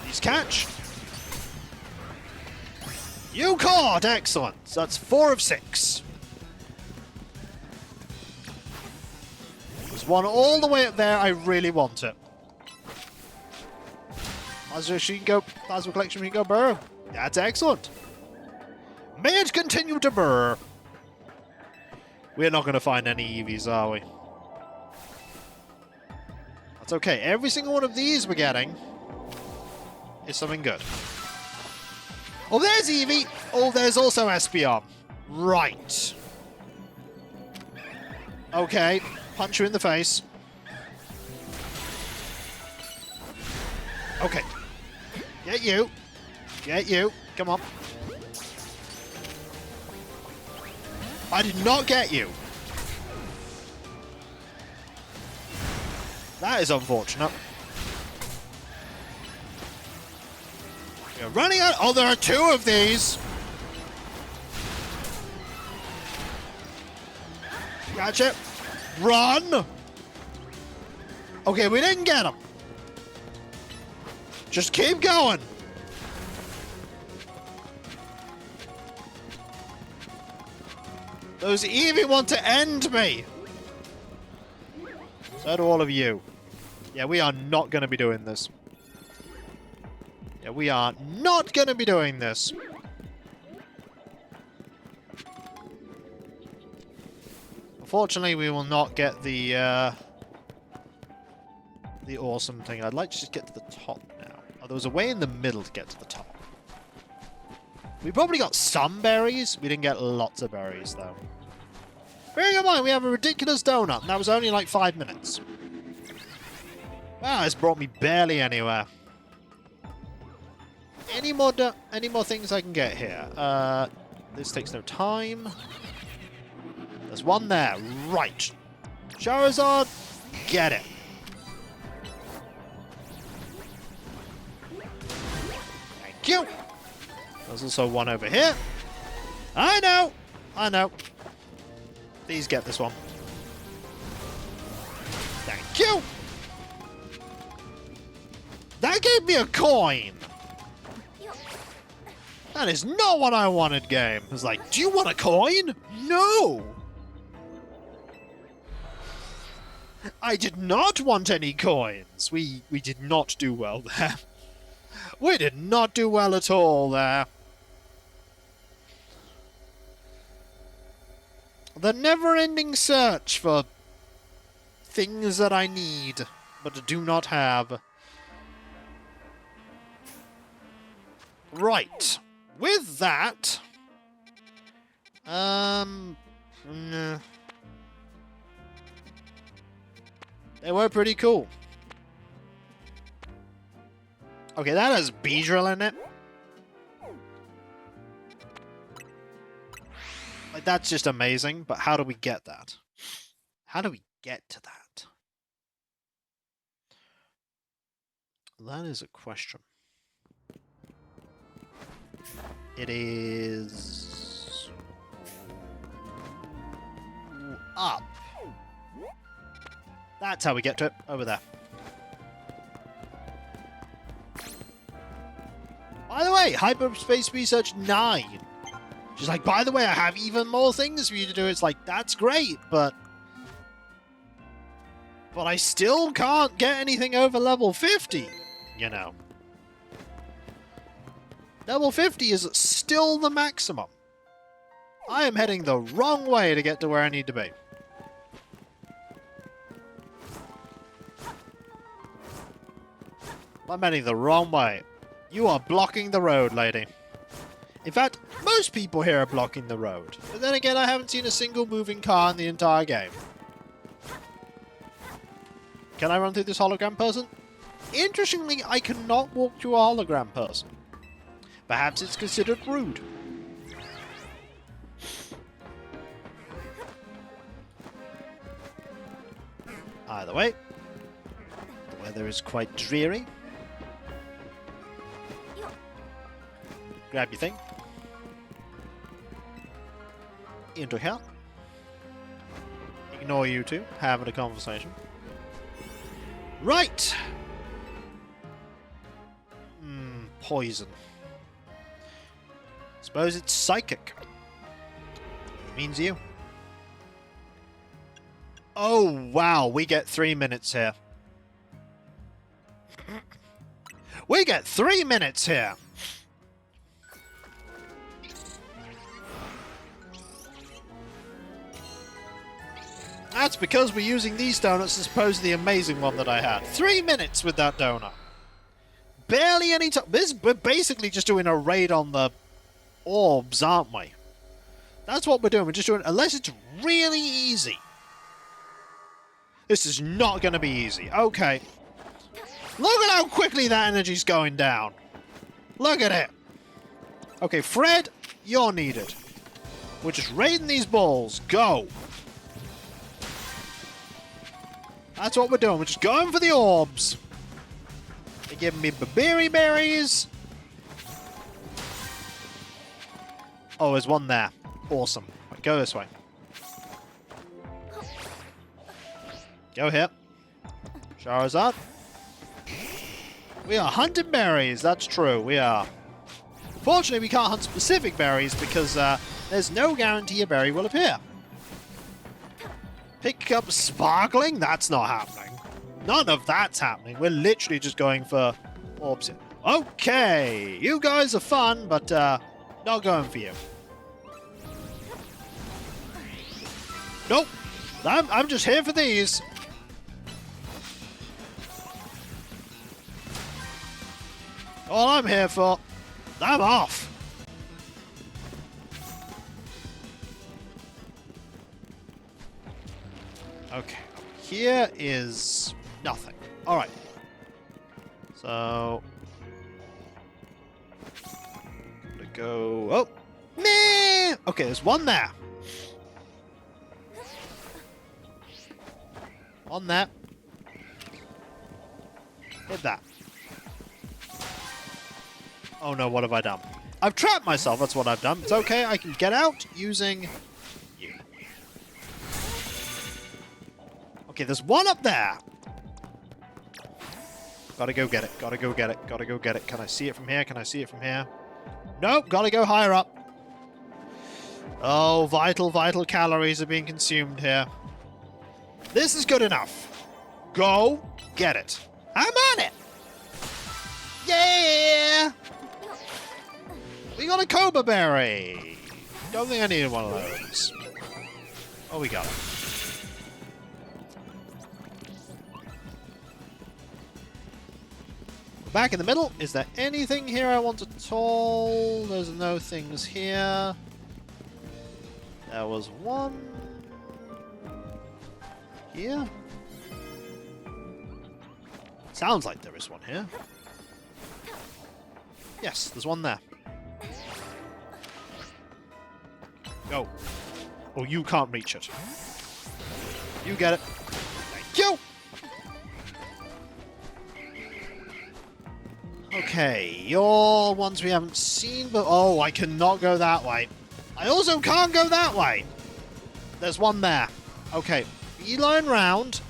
Please catch. You caught! Excellent. So that's 4 of 6. There's one all the way up there. I really want it. Plasma collection, we can go burr. That's excellent. May it continue to burr. We're not going to find any EVs, are we? That's okay. Every single one of these we're getting is something good. Oh, there's Eevee. Oh, there's also Espeon. Right. Okay. Punch you in the face. Okay. Get you. Get you. Come on. I did not get you. That is unfortunate. You're running out. Oh, there are 2 of these. Catch it. Run. Okay, we didn't get him. Just keep going. Those Eevee want to end me. So do all of you. Yeah, we are not going to be doing this. Yeah, we are not going to be doing this. Unfortunately, we will not get the awesome thing. I'd like to just get to the top now. Oh, there was a way in the middle to get to the top. We probably got some berries. We didn't get lots of berries, though. Bearing in mind, we have a ridiculous donut, and that was only like 5 minutes. Wow, it's brought me barely anywhere. Any more things I can get here? This takes no time. There's one there. Right. Charizard, get it. Thank you. There's also one over here. I know. I know. Please get this one. Thank you. That gave me a coin! That is not what I wanted, game. It was like, do you want a coin? No! I did not want any coins. We did not do well there. We did not do well at all there. The never-ending search for things that I need, but do not have. Right. With that... nah. They were pretty cool. Okay, that has Beedrill in it. Like, that's just amazing, but how do we get that? How do we get to that? That is a question. It is... up. That's how we get to it. Over there. By the way, Hyperspace Research 9. She's like, by the way, I have even more things for you to do. It's like, that's great, but I still can't get anything over level 50, you know. Level 50 is still the maximum. I am heading the wrong way to get to where I need to be. I'm heading the wrong way. You are blocking the road, lady. In fact, most people here are blocking the road. But then again, I haven't seen a single moving car in the entire game. Can I run through this hologram person? Interestingly, I cannot walk through a hologram person. Perhaps it's considered rude. Either way, the weather is quite dreary. Grab your thing. Into here. Ignore you two having a conversation. Right! Poison. Suppose it's psychic. It means you. Oh, wow. We get 3 minutes here. We get 3 minutes here! That's because we're using these donuts as opposed to the amazing one that I had. 3 minutes with that donut. Barely any time. We're basically just doing a raid on the orbs, aren't we? That's what we're doing. We're just doing, unless it's really easy. This is not going to be easy. Okay. Look at how quickly that energy's going down. Look at it. Okay, Fred, you're needed. We're just raiding these balls. Go. That's what we're doing. We're just going for the orbs. They're giving me berry berries. Oh, there's one there. Awesome. Right, go this way. Go here. Charizard. We are hunting berries. That's true. We are. Fortunately, we can't hunt specific berries because there's no guarantee a berry will appear. Pick up sparkling? That's not happening. None of that's happening. We're literally just going for orbs here. Okay, you guys are fun, but not going for you. Nope. I'm just here for these. All I'm here for. I'm off. Okay, here is nothing. All right. So, I'm gonna go. Oh, meh. Okay, there's one there. On that. Hit that. Oh no, what have I done? I've trapped myself, that's what I've done. It's okay, I can get out using you. Okay, there's one up there. Gotta go get it. Gotta go get it. Gotta go get it. Can I see it from here? Can I see it from here? Nope. Gotta go higher up. Oh, vital calories are being consumed here. This is good enough. Go get it. I'm on it. Yeah! We got a cobra berry. Don't think I needed one of those. Oh, we got it. Back in the middle. Is there anything here I want at all? There's no things here. There was one here. Sounds like there is one here. Yes, there's one there. Go. Oh, you can't reach it. You get it. Thank you! Okay, you're ones we haven't seen, but... Oh, I cannot go that way. I also can't go that way! There's one there. Okay, beeline round.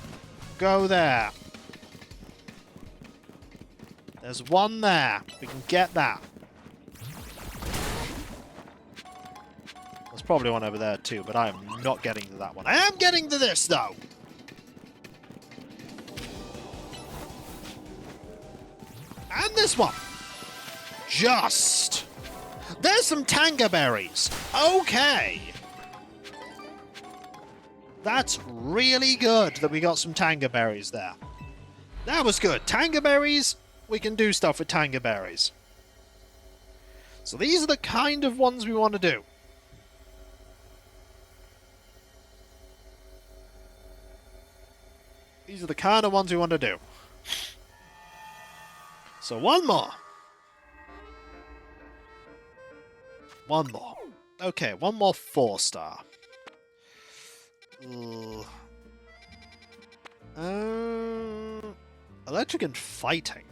Go there. There's one there. We can get that. There's probably one over there too, but I am not getting to that one. I am getting to this, though! And this one! Just! There's some tanga berries! Okay! That's really good that we got some tanga berries there. That was good. Tanga berries, we can do stuff with tanga berries. So these are the kind of ones we want to do. These are the kind of ones we want to do. So one more. One more. Okay, one more 4-star. Electric and fighting.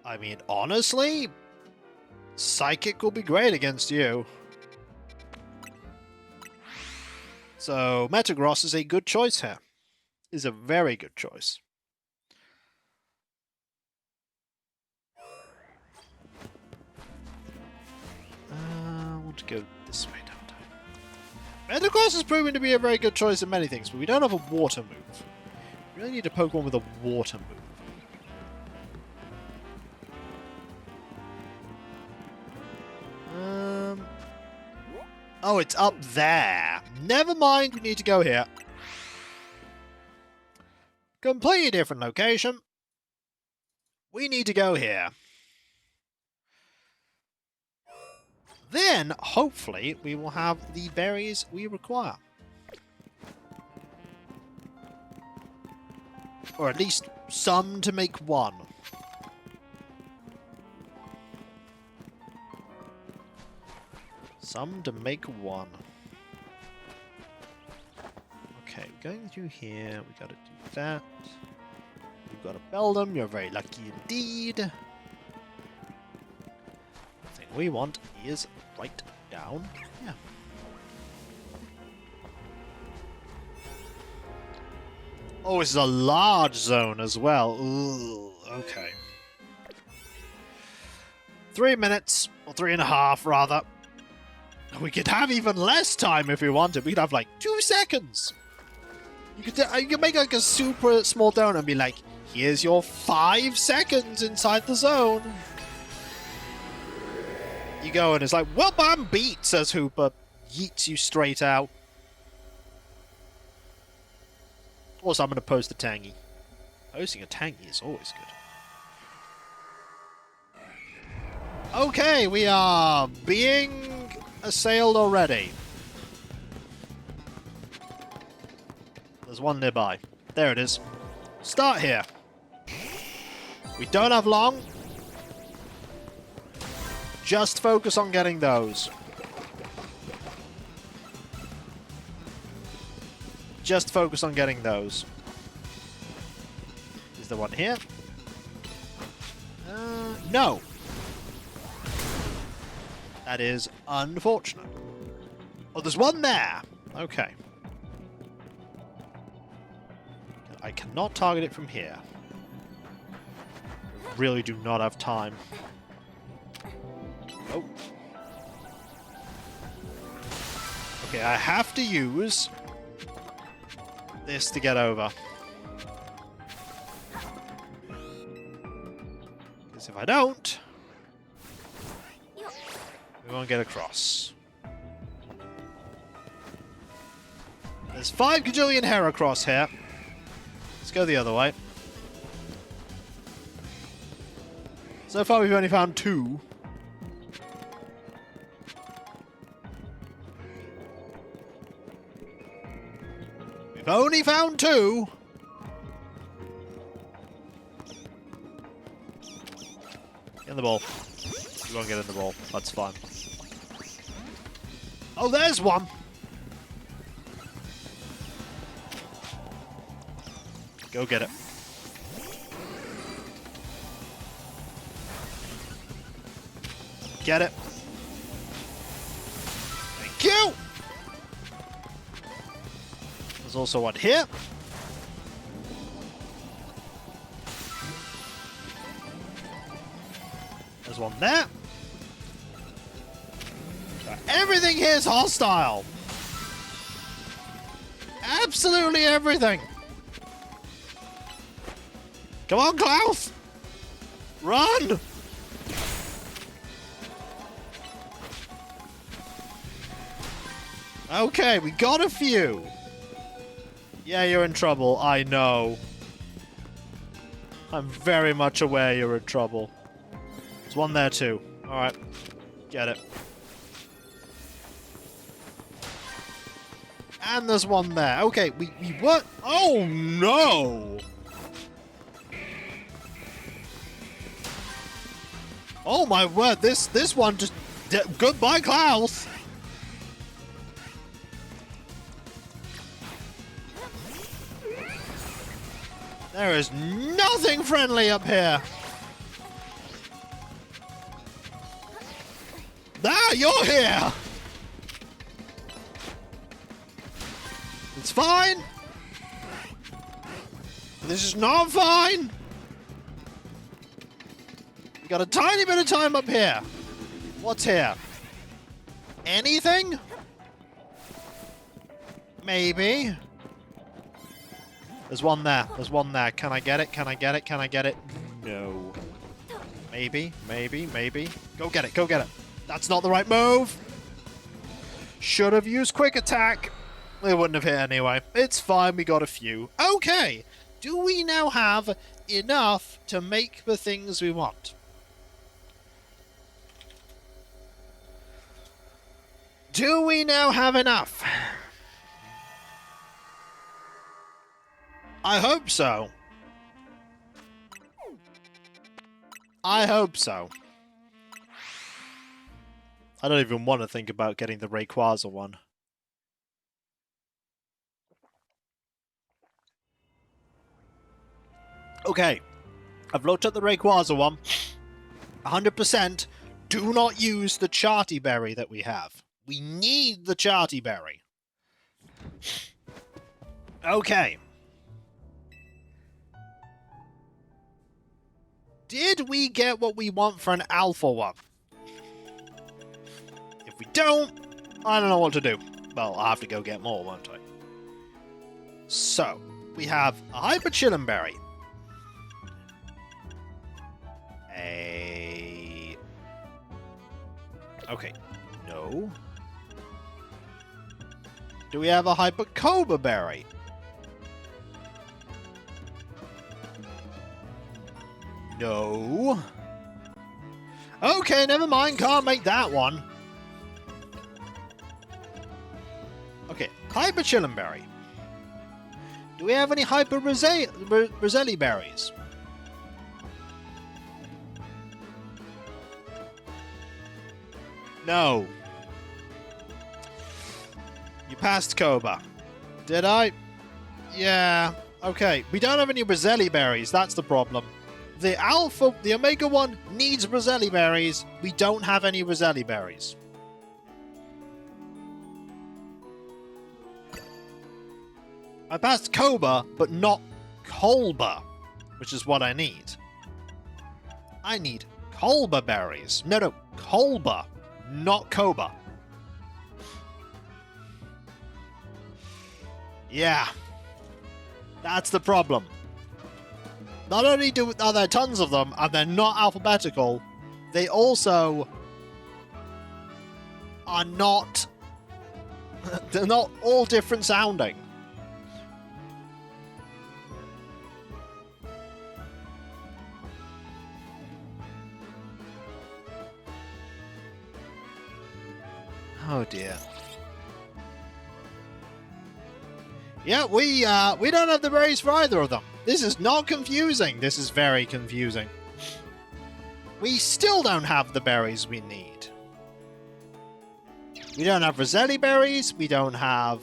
I mean, honestly, psychic will be great against you. So, Metagross is a good choice here. Is a very good choice. I want to go this way, don't I? Metagross is proving to be a very good choice in many things, but we don't have a water move. We really need a Pokemon with a water move. Oh, it's up there. Never mind, we need to go here. Completely different location. We need to go here. Then, hopefully, we will have the berries we require. Or at least some to make one. Some to make one. Okay, going through here, we gotta do that. You've got to bell them, you're very lucky indeed. The thing we want is right down here. Oh, this is a large zone as well. Ooh, okay. 3 minutes, or 3.5 rather. We could have even less time if we wanted. We could have like 2 seconds. You could make like a super small donut and be like, here's your 5 seconds inside the zone. You go and it's like, well, I'm beat, says Hooper. Yeets you straight out. Also, I'm going to post a Tangy. Posting a Tangy is always good. Okay, we are being assailed already. There's one nearby. There it is. Start here. We don't have long. Just focus on getting those. Just focus on getting those. Is there one here? No. That is unfortunate. Oh, there's one there. Okay. I cannot target it from here. I really do not have time. Oh. Okay, I have to use this to get over. Because if I don't, we won't get across. There's 5 gajillion Heracross here. Let's go the other way. So far we've only found 2. We've only found 2! Get in the ball. You won't get in the ball. That's fine. Oh, there's one! Go get it. Get it. Thank you! There's also one here. There's one there. Everything here is hostile. Absolutely everything. Come on, Klaus! Run! Okay, we got a few. Yeah, you're in trouble. I know. I'm very much aware you're in trouble. There's one there too. Alright. Get it. And there's one there. Okay, we were... Oh, no! Oh, my word. This one just... Goodbye, Klaus! There is nothing friendly up here. Ah, you're here! It's fine! This is not fine! We got a tiny bit of time up here. What's here? Anything? Maybe. There's one there. There's one there. Can I get it? Can I get it? Can I get it? No. Maybe. Maybe. Maybe. Go get it. Go get it. That's not the right move. Should have used quick attack. It wouldn't have hit anyway. It's fine. We got a few. Okay. Do we now have enough to make the things we want? Do we now have enough? I hope so. I hope so. I don't even want to think about getting the Rayquaza one. Okay. I've looked at the Rayquaza one. 100% do not use the Charty Berry that we have. We need the Charty Berry. Okay. Did we get what we want for an alpha one? If we don't, I don't know what to do. Well, I'll have to go get more, won't I? So, we have a Hyper Chillin Berry. Okay, no. Do we have a Hyper Cobra Berry? No. Okay, never mind. Can't make that one. Okay, Hyper Chillin Berry. Do we have any Hyper Roselli Berries? No. You passed Cobra. Did I? Yeah. Okay, we don't have any Roselli Berries. That's the problem. The Omega one needs Roselli Berries. We don't have any Roselli Berries. I passed Cobra, but not Kolba, which is what I need. I need Kolba berries. No, Kolba, not Koba. Yeah, that's the problem. Not only are there tons of them, and they're not alphabetical, they also are not... they're not all different sounding. Oh dear. Yeah, we don't have the berries for either of them. This is not confusing. This is very confusing. We still don't have the berries we need. We don't have Roselli berries. We have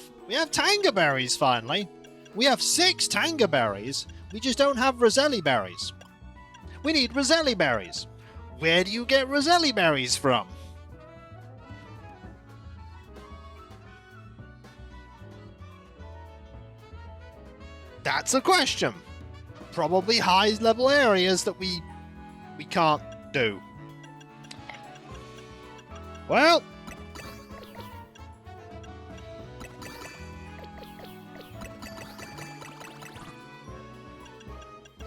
Tanga berries, finally. We have 6 Tanga berries. We just don't have Roselli berries. We need Roselli berries. Where do you get Roselli berries from? That's a question. Probably high-level areas that we can't do. Well...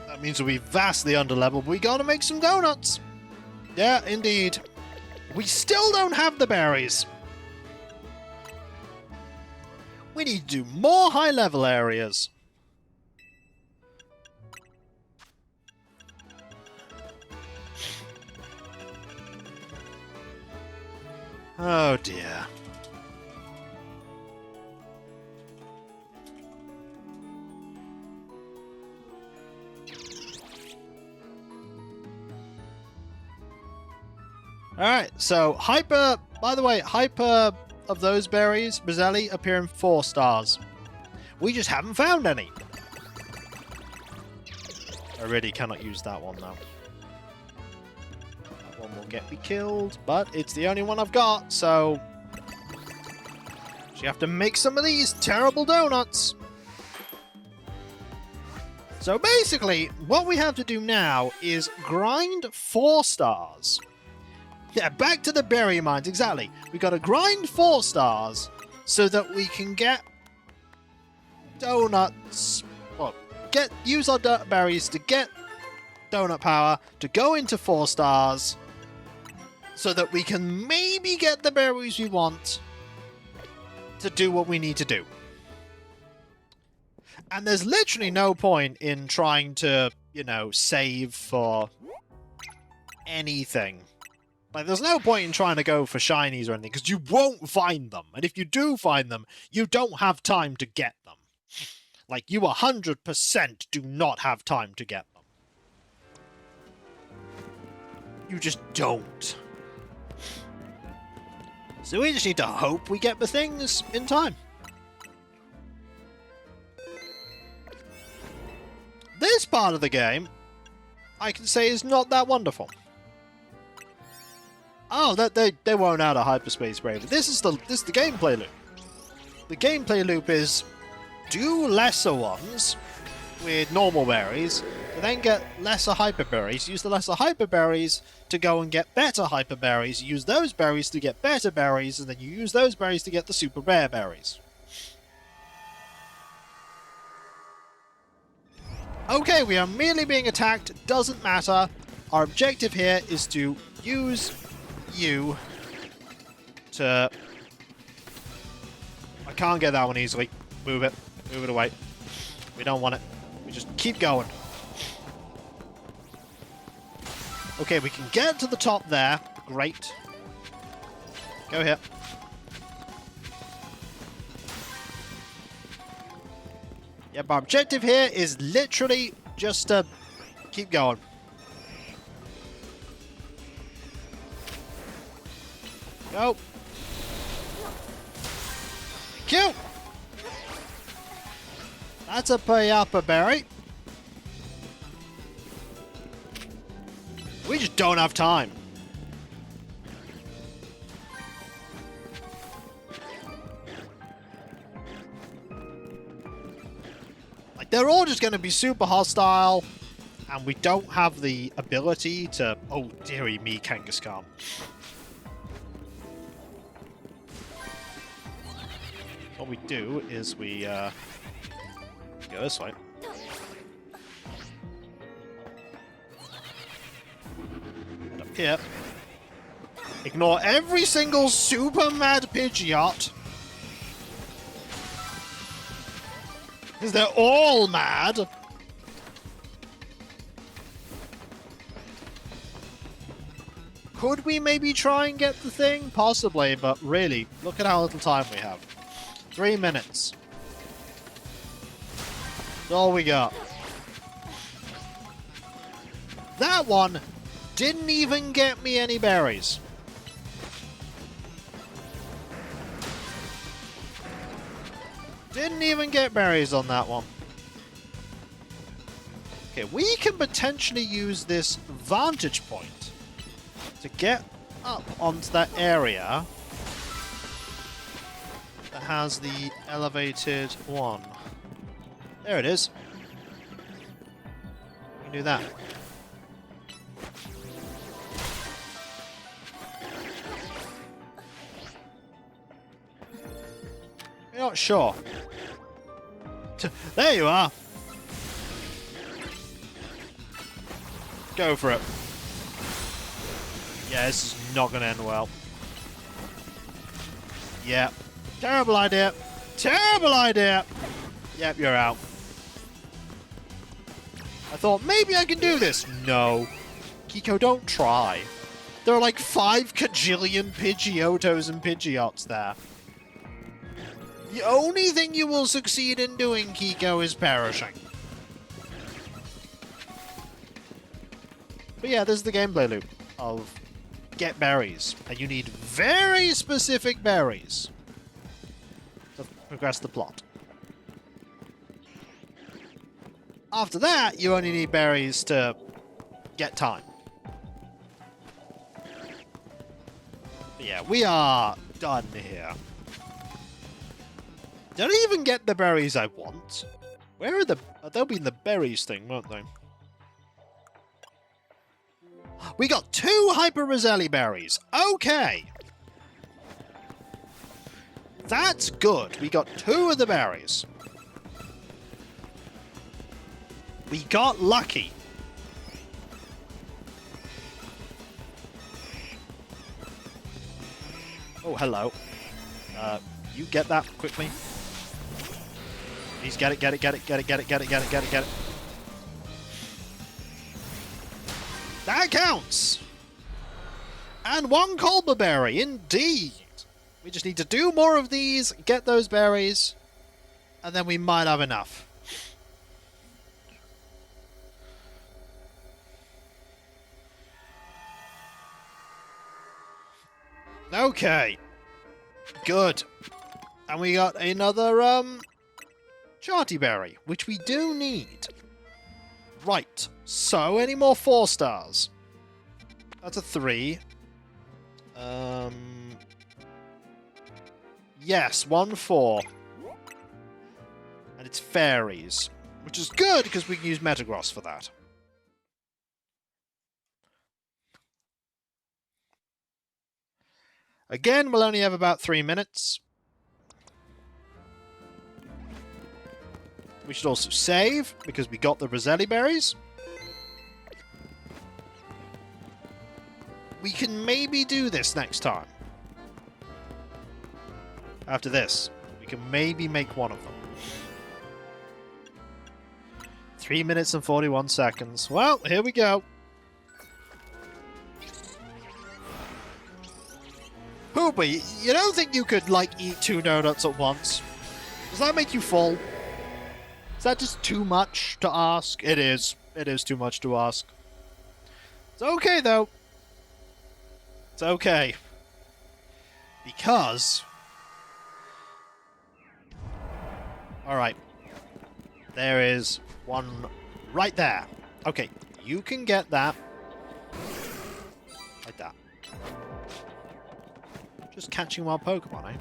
that means we'll be vastly underleveled, but we gotta make some donuts. Yeah, indeed. We still don't have the berries. We need to do more high-level areas. Oh dear. Alright, so Hyper, by the way, Hyper of those berries, Roselli, appear in 4 stars. We just haven't found any. I really cannot use that one now. That one will get me killed, but it's the only one I've got, so... you have to make some of these terrible donuts. So basically, what we have to do now is grind 4 stars. Yeah, back to the berry mines, exactly. We got to grind 4 stars so that we can get donuts. Well, use our berries to get donut power to go into 4 stars so that we can maybe get the berries we want to do what we need to do. And there's literally no point in trying to, you know, save for anything. Like, there's no point in trying to go for shinies or anything, because you won't find them. And if you do find them, you don't have time to get them. Like, you 100% do not have time to get them. You just don't. So we just need to hope we get the things in time. This part of the game, I can say, is not that wonderful. Oh, they won't add a hyperspace brave. This is the gameplay loop. The gameplay loop is do lesser ones with normal berries, and then get lesser hyper berries. Use the lesser hyper berries to go and get better hyper berries. Use those berries to get better berries, and then you use those berries to get the super rare berries. Okay, we are merely being attacked. Doesn't matter. Our objective here is to use you to... I can't get that one easily. Move it. Move it away. We don't want it. We just keep going. Okay, we can get to the top there. Great. Go here. Yep, our objective here is literally just to keep going. Go. Thank you. That's a Payapa berry. We just don't have time. Like, they're all just going to be super hostile, and we don't have the ability to... Oh, dearie me, Kangaskhan. What we do is we go this way. And up here. Ignore every single super mad Pidgeot. Because they're all mad. Could we maybe try and get the thing? Possibly, but really, look at how little time we have. 3 minutes. That's all we got. That one didn't even get me any berries. Didn't even get berries on that one. Okay, we can potentially use this vantage point to get up onto that area that has the elevated one. There it is. We can do that. You're not sure. There you are. Go for it. Yeah, this is not going to end well. Yeah. Terrible idea. Terrible idea. Yep, you're out. I thought, maybe I can do this. No. Kiko, don't try. There are like 5 kajillion Pidgeotos and Pidgeots there. The only thing you will succeed in doing, Kiko, is perishing. But yeah, this is the gameplay loop of get berries. And you need very specific berries to progress the plot. After that, you only need berries to get time. But yeah, we are done here. Did I even get the berries I want? Where are the... They'll be in the berries thing, won't they? We got 2 Hyper Roselli berries. Okay. That's good. We got 2 of the berries. We got lucky. Oh, hello. You get that quickly. Please get it, get it, get it, get it, get it, get it, get it, get it, get it. That counts! And 1 Colbur berry, indeed! We just need to do more of these, get those berries, and then we might have enough. Okay. Good. And we got another, Charty berry, which we do need. Right. So, any more 4 stars? That's a 3. Yes, 1 4. And it's fairies. Which is good, because we can use Metagross for that. Again, we'll only have about 3 minutes. We should also save, because we got the Roselli berries. We can maybe do this next time. After this, we can maybe make one of them. 3 minutes and 41 seconds. Well, here we go. Poopy, you don't think you could, like, eat 2 donuts at once? Does that make you full? Is that just too much to ask? It is. It is too much to ask. It's okay, though. It's okay. Because... Alright. There is one right there. Okay, you can get that. Like that. Just catching wild Pokemon, eh?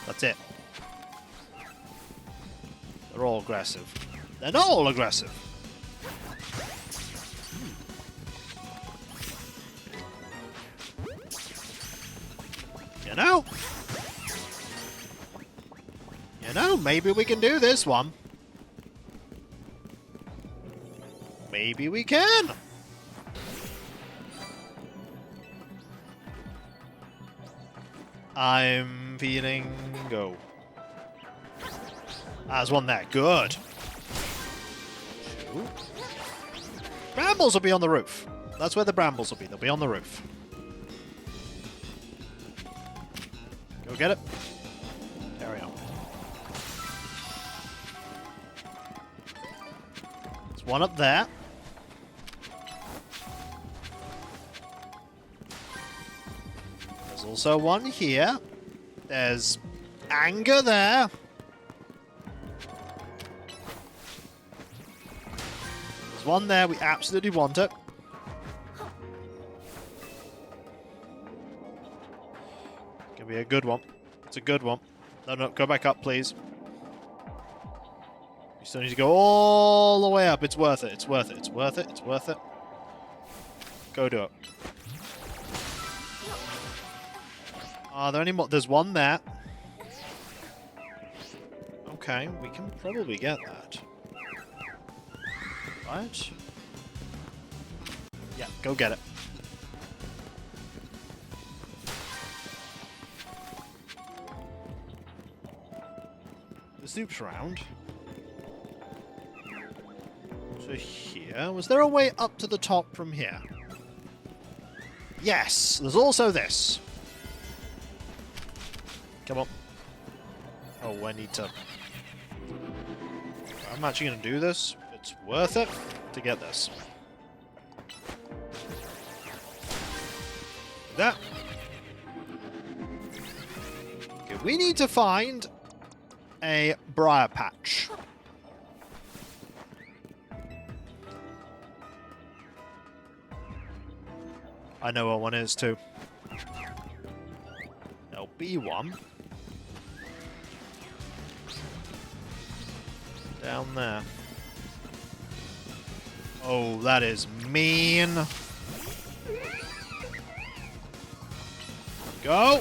That's it. They're all aggressive. They're not all aggressive. You know? You know, maybe we can do this one. Maybe we can. I'm feeling go. There's one there. Good. Two. Brambles will be on the roof. That's where the brambles will be. They'll be on the roof. Go get it. Carry on. There's one up there. There's also one here. There's anger there. There's one there. We absolutely want it. Gonna be a good one. It's a good one. No, no, go back up, please. You still need to go all the way up. It's worth it. It's worth it. It's worth it. It's worth it. Go do it. Are there any more? There's one there. Okay, we can probably get that. Right? Yeah, go get it. This loops around. So here. Was there a way up to the top from here? Yes! There's also this. Come on. Oh, I need to... I'm actually going to do this. It's worth it to get this. That. Okay, we need to find a briar patch. I know where one is too. There'll be one. Down there. Oh, that is mean. Go!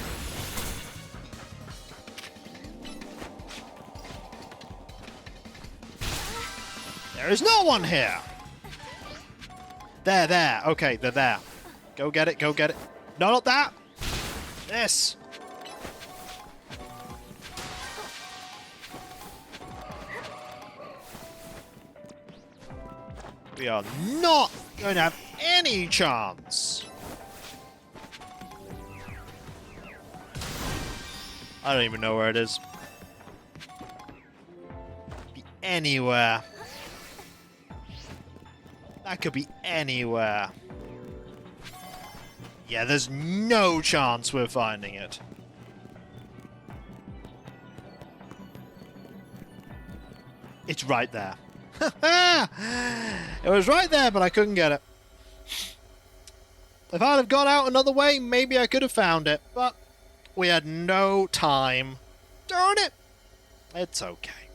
There is no one here! There, there. Okay, they're there. Go get it, go get it. No, not that! This! We are not going to have any chance. I don't even know where it is. Be anywhere. That could be anywhere. Yeah, there's no chance we're finding it. It's right there. It was right there, but I couldn't get it. If I'd have gone out another way, maybe I could have found it, but we had no time. Darn it! It's okay.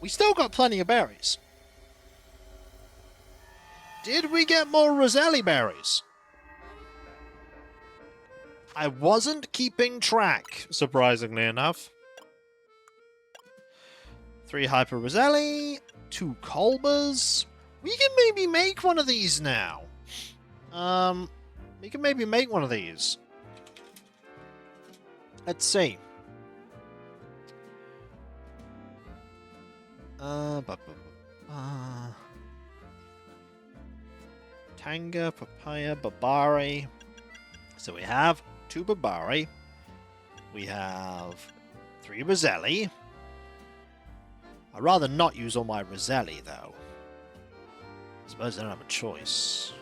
We still got plenty of berries. Did we get more Roselli berries? I wasn't keeping track, surprisingly enough. 3 Hyper Roselli, 2 Kolbas. We can maybe make one of these now. We can maybe make one of these. Let's see. Tanga, Papaya, Babari. So we have 2 Babari. We have 3 Roselli. I'd rather not use all my Roselli, though. I suppose I don't have a choice.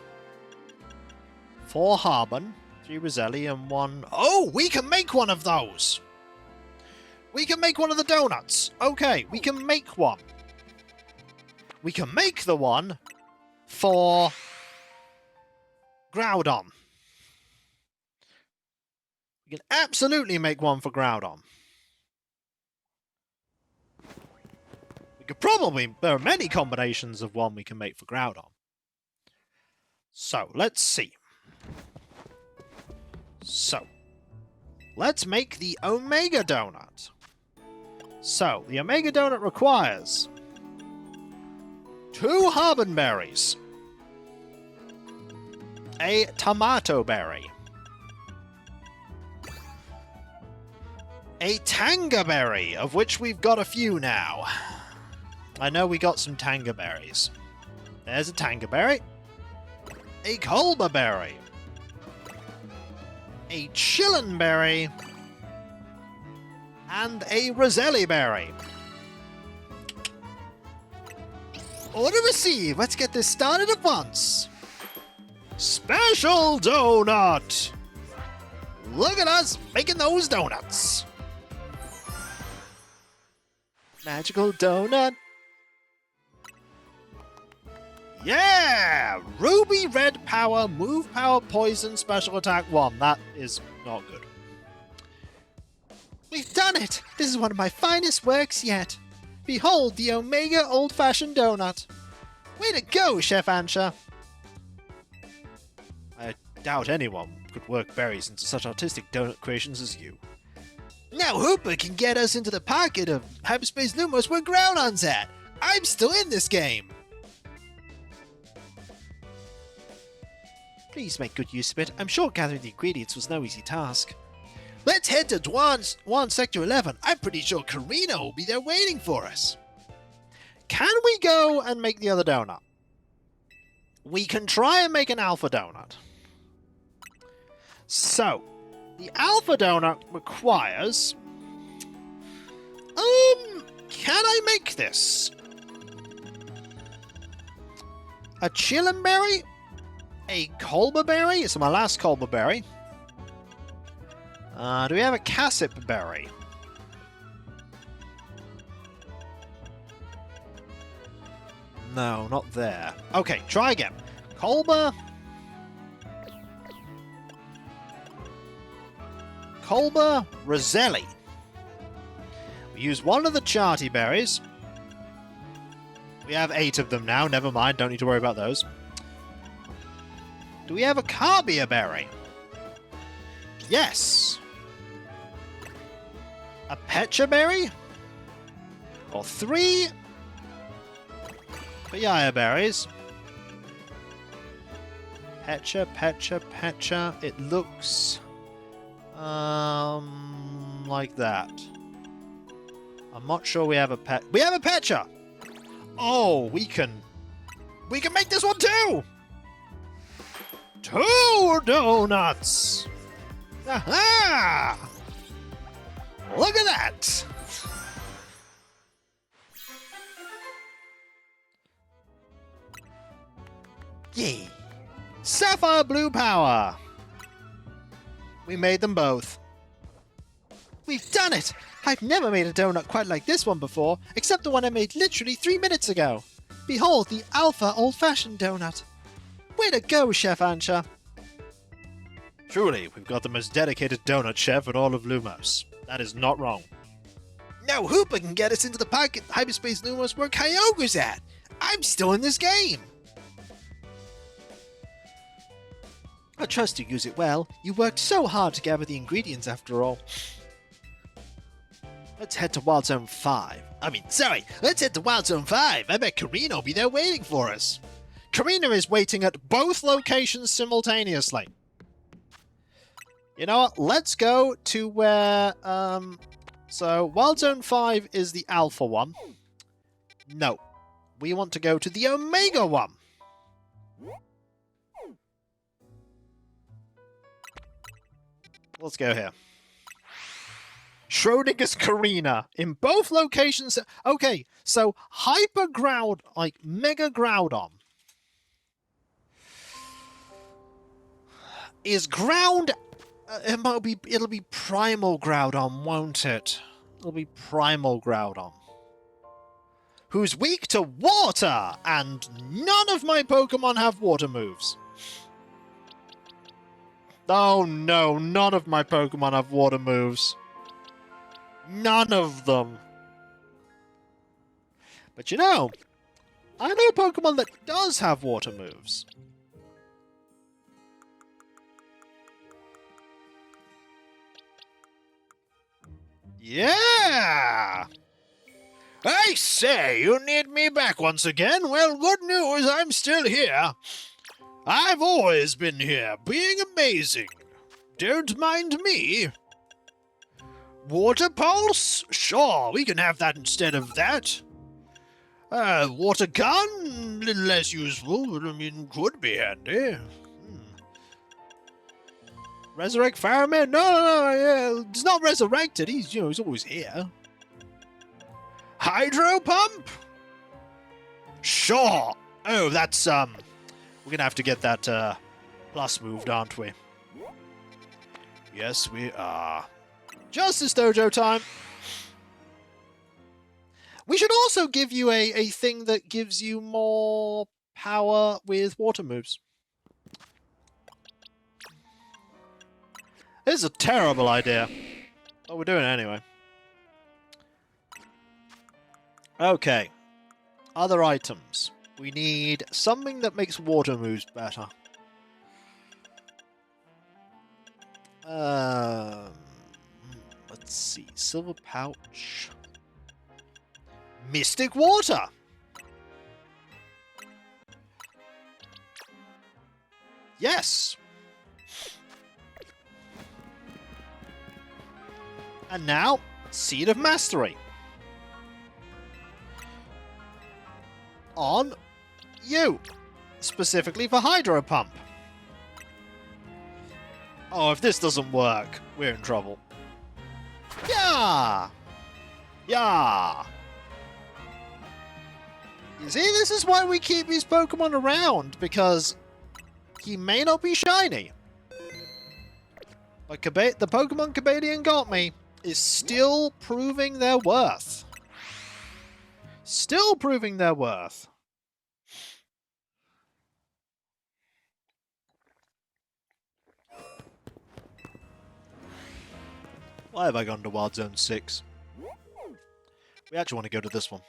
4 Harbin, 3 Roselli, and 1... Oh, we can make one of those! We can make one of the donuts! Okay, we can make one. We can make the one for Groudon. We can absolutely make one for Groudon. We there are many combinations of one we can make for Groudon. So, let's see. So, let's make the Omega Donut. So, the Omega Donut requires 2 Harbin Berries, a Tomato Berry, a Tanga Berry, of which we've got a few now. I know we got some Tanga Berries. There's a Tanga Berry, a Kolba Berry, a Chillin Berry, and a Roselli Berry. Order received. Let's get this started at once. Special donut! Look at us making those donuts. Magical donut. Yeah! Ruby Red Power, Move Power, Poison, Special Attack 1. That is not good. We've done it! This is one of my finest works yet. Behold the Omega Old-Fashioned Donut. Way to go, Chef Ansha! I doubt anyone could work berries into such artistic donut creations as you. Now Hooper can get us into the pocket of Hyperspace Lumos where Groudon's at! I'm still in this game! Please make good use of it. I'm sure gathering the ingredients was no easy task. Let's head to Dwan Sector 11. I'm pretty sure Karina will be there waiting for us. Can we go and make the other donut? We can try and make an alpha donut. So, the alpha donut requires... can I make this? A Chillin Berry? A Kolba Berry? It's my last Kolba Berry. Do we have a Cassip Berry? No, not there. Okay, try again. Kolba. Kolba Roselli. We use one of the Charty berries. We have 8 of them now. Never mind. Don't need to worry about those. Do we have a Carbia berry? Yes. A Pecha berry? Or 3 Payaya berries. Pecha, Pecha, Pecha. It looks... like that. I'm not sure we have a pet. We have a Pecha! Oh, we can make this one too! 2 donuts! Aha! Look at that! Yay! Sapphire Blue Power! We made them both. We've done it! I've never made a donut quite like this one before, except the one I made literally 3 minutes ago. Behold the Alpha Old-Fashioned Donut. Way to go, Chef Ansha. Truly, we've got the most dedicated donut chef in all of Lumos. That is not wrong. Now Hooper can get us into the pocket Hyperspace Lumos where Kyogre's at. I'm still in this game. I trust you use it well. You worked so hard to gather the ingredients after all. Let's head to Wild Zone 5. Let's head to Wild Zone 5. I bet Karina will be there waiting for us. Karina is waiting at both locations simultaneously. You know what? Let's go to where... So, Wild Zone 5 is the Alpha one. No. We want to go to the Omega one. Let's go here. Schrodinger's Karina. In both locations... Okay, so Hyper Groud... Like, Mega Groudon... is ground... it'll be Primal Groudon, won't it? It'll be Primal Groudon. Who's weak to water! And none of my Pokemon have water moves. Oh no, none of my Pokemon have water moves. None of them. But you know, I know a Pokemon that does have water moves. Yeah! I say, you need me back once again? Well, good news, I'm still here. I've always been here, being amazing. Don't mind me. Water Pulse? Sure, we can have that instead of that. Water Gun? A little less useful, but I mean, could be handy. Resurrect Fireman? No, he's not resurrected. He's always here. Hydro Pump? Sure. Oh, that's, we're gonna have to get that, plus moved, aren't we? Yes, we are. Justice Dojo time! We should also give you a thing that gives you more power with water moves. This is a terrible idea. But we're doing it anyway. Okay. Other items. We need something that makes water moves better. Let's see. Silver pouch. Mystic water! Yes! And now, Seed of Mastery. On you. Specifically for Hydro Pump. Oh, if this doesn't work, we're in trouble. Yeah! Yeah! You see, this is why we keep these Pokemon around, because he may not be shiny. But the Pokemon Cobalion got me is still proving their worth. Still proving their worth. Why have I gone to Wild Zone 6? We actually want to go to this one.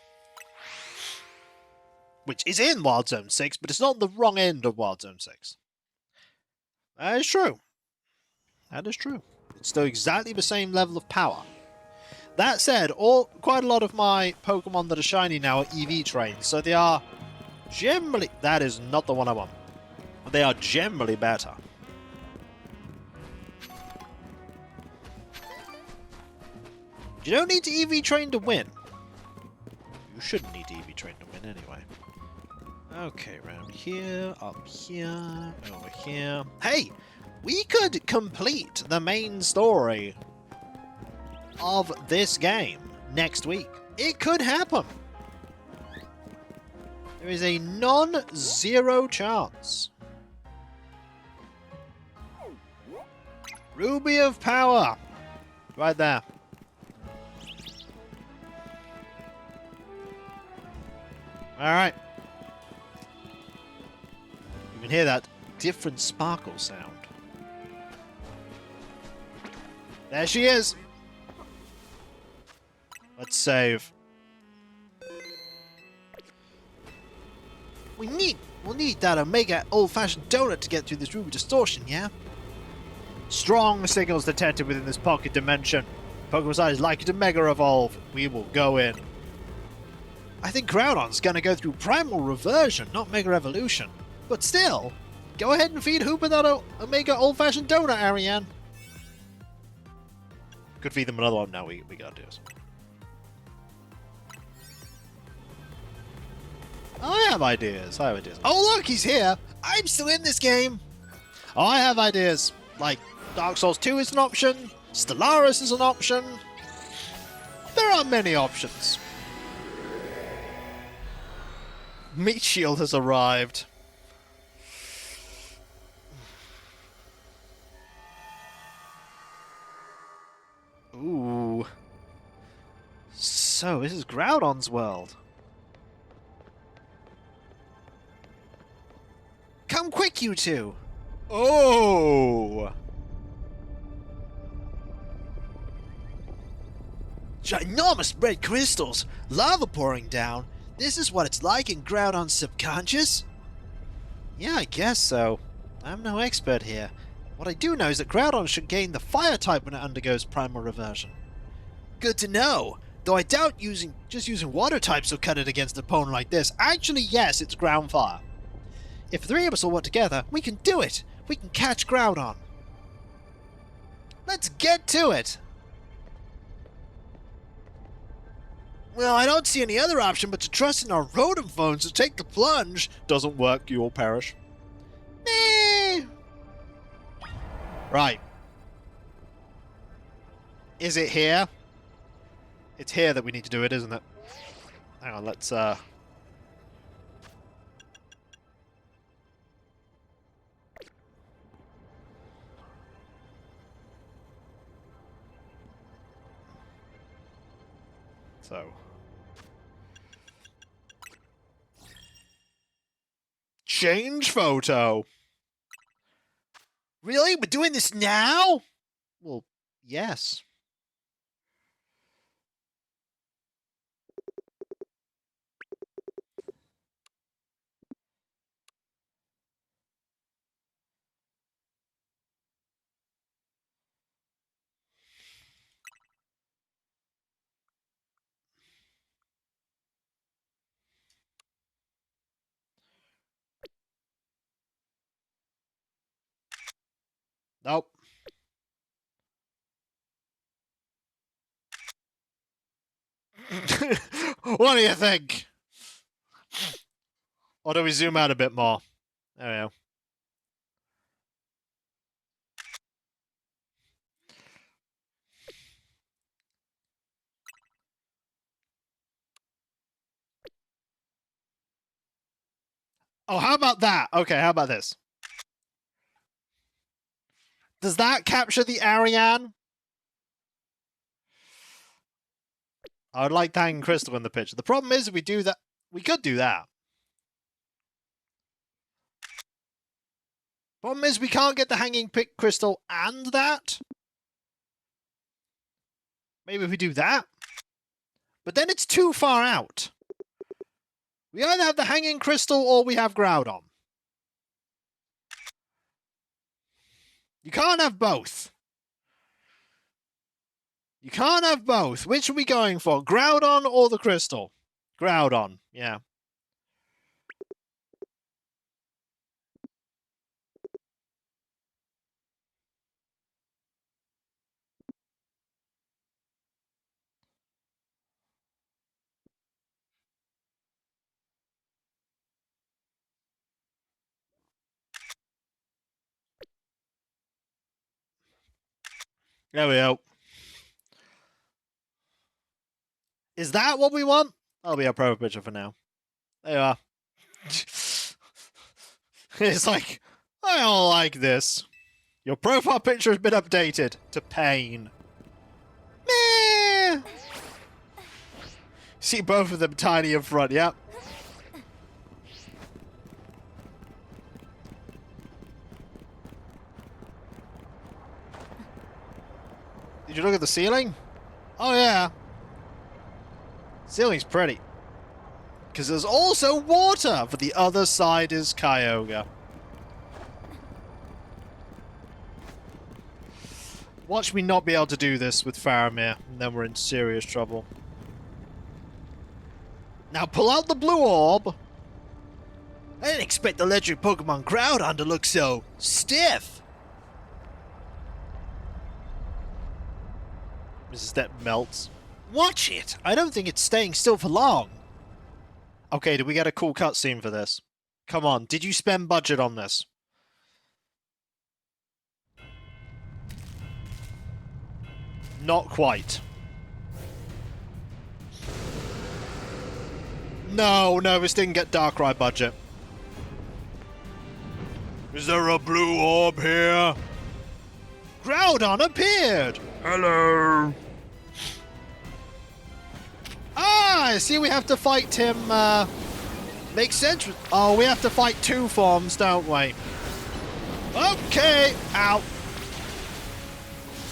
Which is in Wild Zone 6, but it's not the wrong end of Wild Zone 6. That is true. That is true. It's still exactly the same level of power. That said, quite a lot of my Pokemon that are shiny now are EV trained, so they are generally... That is not the one I want. They are generally better. You don't need to EV train to win. You shouldn't need to EV train to win anyway. Okay, around here, up here, over here. Hey! We could complete the main story of this game next week. It could happen. There is a non-zero chance. Ruby of Power. Right there. Alright. You can hear that different sparkle sound. There she is! Let's save. We'll need that Omega old-fashioned donut to get through this Ruby distortion, yeah? Strong signals detected within this pocket dimension. Pokemon's eyes likely to Mega Evolve. We will go in. I think Groudon's gonna go through Primal Reversion, not Mega Evolution. But still, go ahead and feed Hooper that Omega old-fashioned donut, Ariane. Could feed them another one. No, we gotta do this. I have ideas. Oh, look, he's here. I'm still in this game. Oh, I have ideas. Like, Dark Souls 2 is an option. Stellaris is an option. There are many options. Meat Shield has arrived. Ooh. So, this is Groudon's world. Come quick, you two! Oh! Ginormous red crystals, lava pouring down. This is what it's like in Groudon's subconscious? Yeah, I guess so. I'm no expert here. What I do know is that Groudon should gain the fire type when it undergoes primal reversion. Good to know. Though I doubt just using water types will cut it against an opponent like this. Actually, yes, it's ground fire. If the three of us all work together, we can do it. We can catch Groudon. Let's get to it. Well, I don't see any other option but to trust in our rodent phones to take the plunge. Doesn't work, you'll perish. Right. Is it here? It's here that we need to do it, isn't it? Hang on, let's So. Change photo. Really? We're doing this now? Well, yes. Nope. What do you think? Or do we zoom out a bit more? There we go. Oh, how about that? Okay, how about this? Does that capture the Ariane? I would like the hanging crystal in the picture. The problem is if we do that, we could do that. Problem is we can't get the hanging crystal and that. Maybe if we do that. But then it's too far out. We either have the hanging crystal or we have Groudon. You can't have both. You can't have both. Which are we going for? Groudon or the crystal? Groudon, yeah. There we go. Is that what we want? That'll be our profile picture for now. There you are. It's like, I don't like this. Your profile picture has been updated to pain. Meh. See both of them tiny in front, yep. Did you look at the ceiling? Oh yeah. Ceiling's pretty. Because there's also water, for the other side is Kyogre. Watch me not be able to do this with Faramir, and then we're in serious trouble. Now pull out the blue orb. I didn't expect the legendary Pokemon Groudon to look so stiff. Mrs. Step melts. Watch it! I don't think it's staying still for long. Okay, did we get a cool cutscene for this? Come on, did you spend budget on this? Not quite. No, this didn't get Darkrai budget. Is there a blue orb here? Groudon appeared! Hello! Ah, I see we have to fight him, makes sense. Oh, we have to fight two forms, don't we? Okay, ow.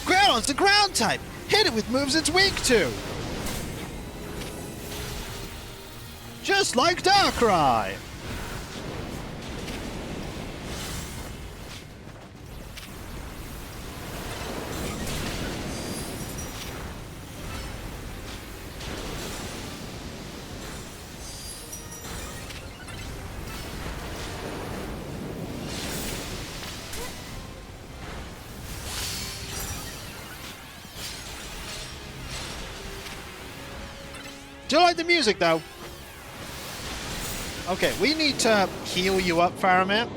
Groudon's the ground type. Hit it with moves it's weak to. Just like Darkrai! Do you like the music, though? Okay, we need to heal you up, Faramir.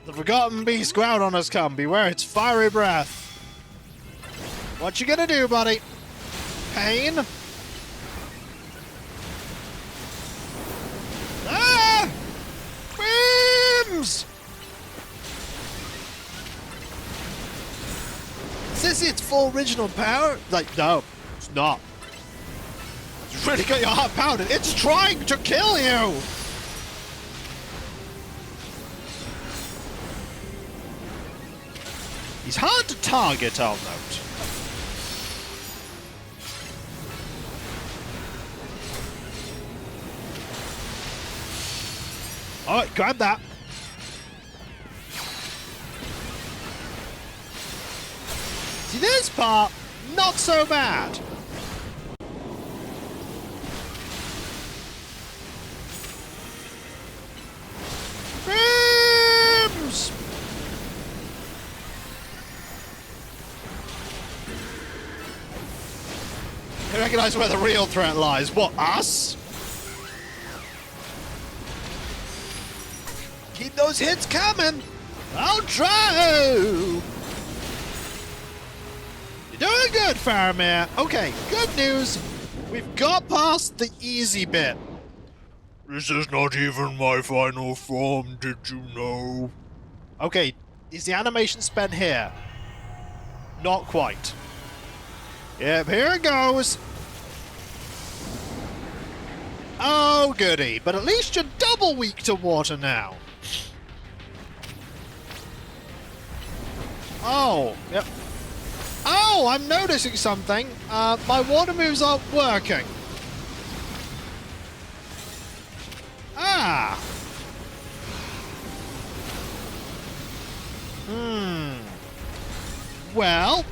The Forgotten Beast Groudon has come. Beware its fiery breath. What you gonna do, buddy? Pain? Ah! Beams! Is this its full original power? Like, no, it's not. It's really got your heart pounded. It's trying to kill you! He's hard to target, I'll note. Alright, grab that. See, this part, not so bad. Beams! I recognize where the real threat lies. What, us? Keep those hits coming. I'll try. You're doing good, Faramir. Okay, good news. We've got past the easy bit. This is not even my final form, did you know? Okay, is the animation spent here? Not quite. Yep, here it goes. Oh, goody. But at least you're double weak to water now. Oh, yep. Oh, I'm noticing something. My water moves aren't working. Ah. Well,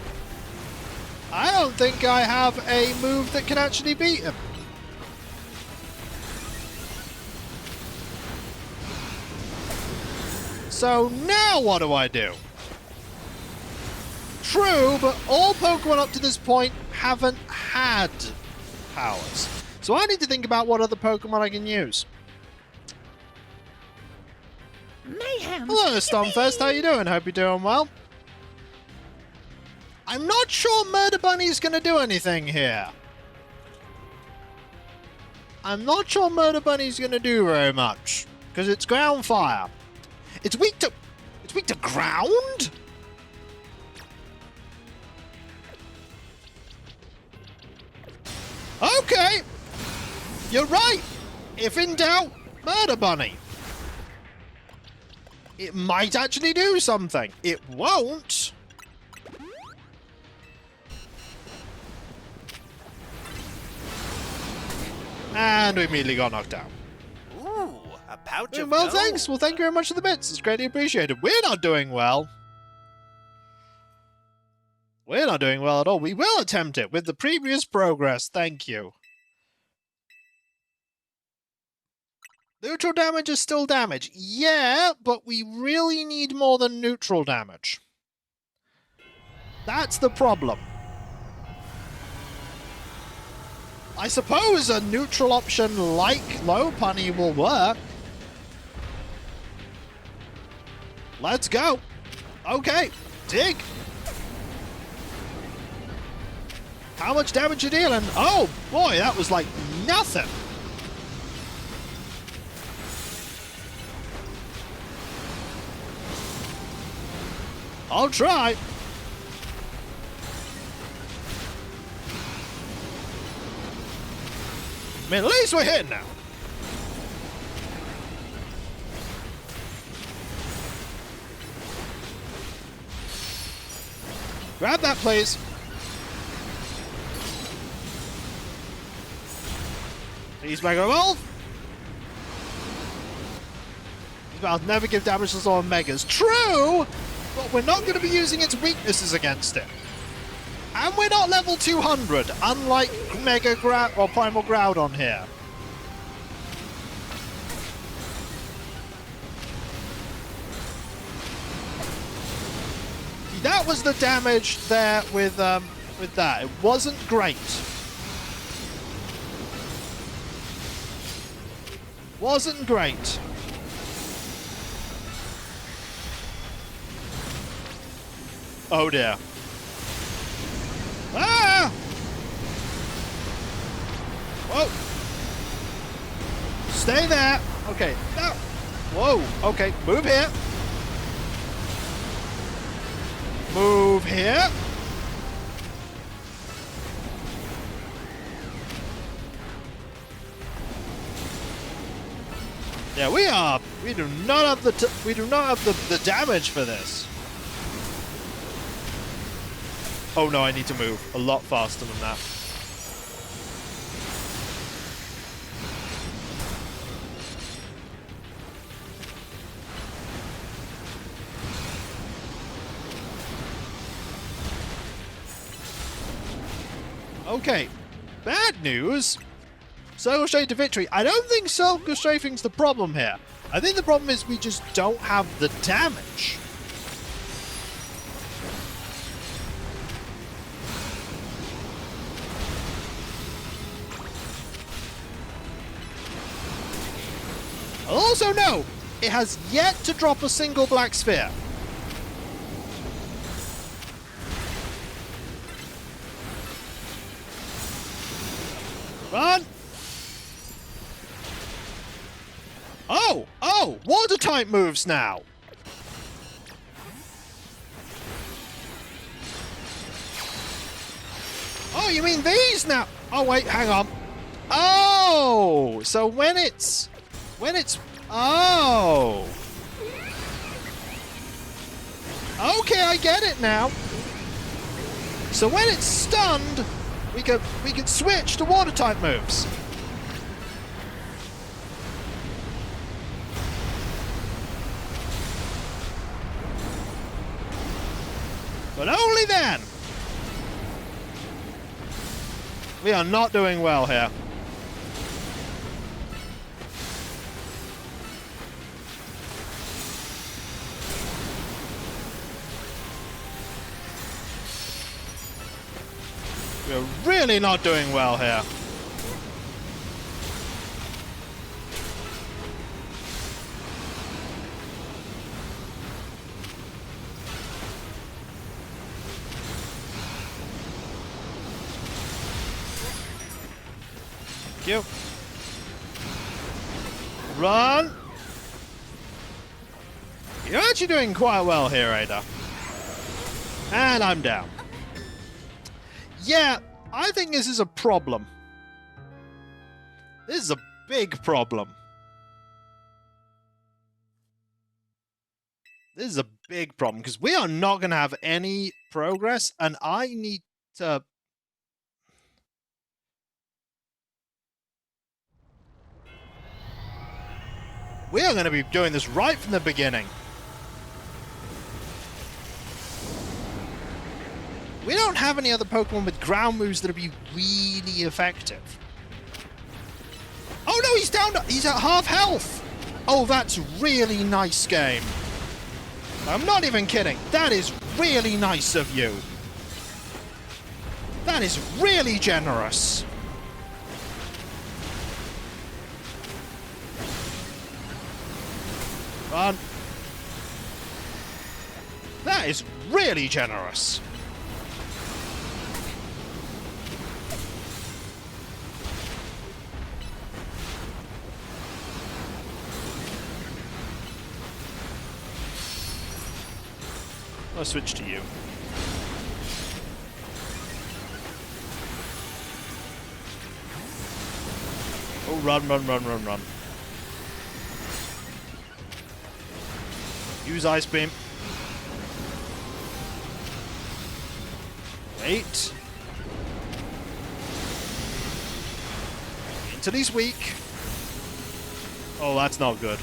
I don't think I have a move that can actually beat him. So now what do I do? True, but all Pokemon up to this point haven't had powers. So I need to think about what other Pokemon I can use. Mayhem! Hello, Stormfest. How you doing? Hope you're doing well. I'm not sure Murder Bunny's going to do anything here. I'm not sure Murder Bunny's going to do very much. Because it's ground fire. It's weak to... It's weak to ground? Okay. You're right. If in doubt, Murder Bunny. It might actually do something. It won't. And we immediately got knocked out. Ooh, a pouch of Well, gold. thanks. Well, thank you very much for the bits. It's greatly appreciated. We're not doing well. We're not doing well at all. We will attempt it with the previous progress. Thank you. Neutral damage is still damage. Yeah, but we really need more than neutral damage. That's the problem. I suppose a neutral option like Lopunny will work. Let's go. Okay, dig. How much damage you dealing? Oh boy, that was like nothing. I'll try. I mean, at least we're hitting now. Grab that, please. Please, Mega Evolve. I'll never give damage to someone Megas. True, but we're not going to be using its weaknesses against it. And we're not level 200, unlike Mega Groud or Primal Groudon here. That was the damage there with that. It wasn't great. Wasn't great. Oh dear. Ah! Whoa. Stay there. Okay. No. Whoa. Okay. Move here. Move here. Yeah, we do not have the damage for this. Oh no, I need to move a lot faster than that. Okay, bad news. Circle Strafe to victory. I don't think Circle Strafing's the problem here. I think the problem is we just don't have the damage. Also, no, it has yet to drop a single black sphere. Run! Oh, water type moves now. Oh, you mean these now? Oh wait, hang on. Oh, so when it's oh. Okay, I get it now. So when it's stunned, we can switch to water type moves. But only then. We are not doing well here. We're really not doing well here. Thank you. Run! You're actually doing quite well here, Ada. And I'm down. Yeah, I think this is a problem. This is a big problem. This is a big problem, because we are not going to have any progress, and I need to... We are going to be doing this right from the beginning. We don't have any other Pokemon with ground moves that'll be really effective. Oh no, he's down. He's at half health. Oh, that's really nice game. I'm not even kidding. That is really nice of you. That is really generous. Run. That is really generous. I'll switch to you. Oh, run, run, run, run, run. Use Ice Beam. Wait. until he's weak. Oh, that's not good.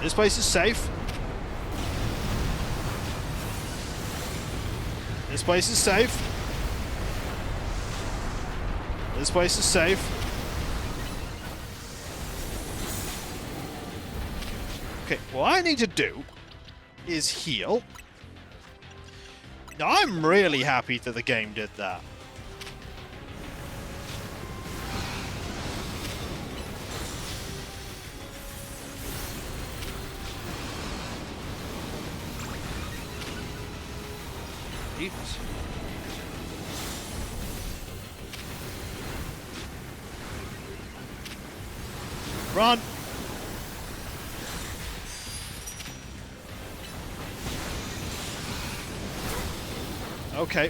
This place is safe. This place is safe. This place is safe. Okay, what I need to do is heal. Now, I'm really happy that the game did that. Jeez. Run! Okay.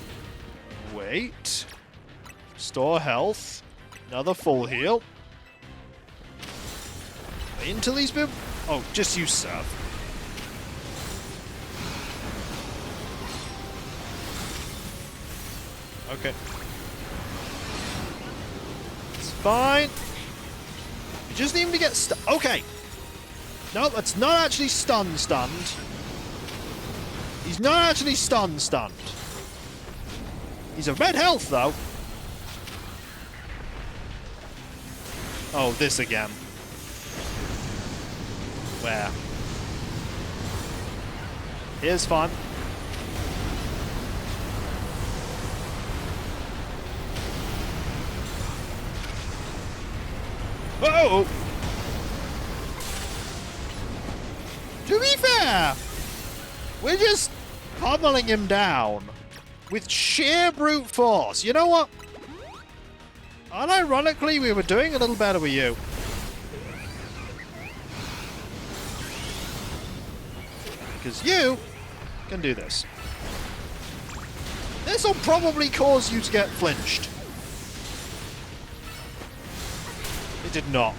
Wait. Restore health. Another full heal. Wait until he's been... Oh, just use serve. Okay. It's fine. You just need him to get stunned. Okay. No, that's not actually stunned. He's not actually stunned. He's a red health, though. Oh, this again. Where? Here's fun. Oh! To be fair, we're just pummeling him down with sheer brute force. You know what? Unironically, we were doing a little better with you. Because you can do this. This will probably cause you to get flinched. It did not.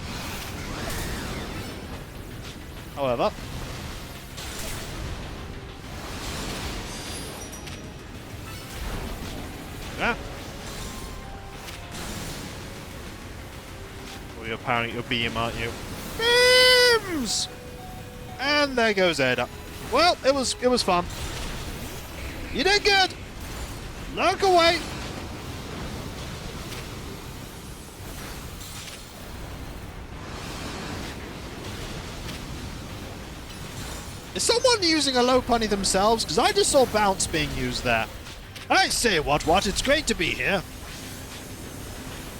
However... Yeah. Well, you're powering your beam, aren't you? Beams! And there goes Ada. Well, it was fun. You did good. Look away. Is someone using a low punny themselves? Because I just saw bounce being used there. I say what, it's great to be here.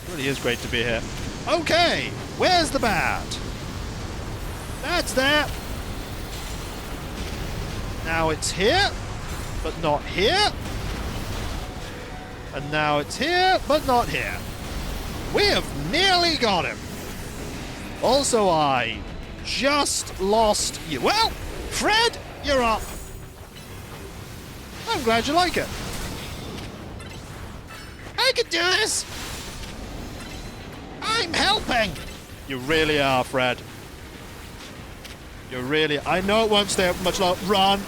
It really is great to be here. Okay, where's the bat? That's there. Now it's here, but not here. And now it's here, but not here. We have nearly got him. Also, I just lost you. Well, Fred, you're up. I'm glad you like it. I can do this! I'm helping! You really are, Fred. You really... I know it won't stay up much longer. Run!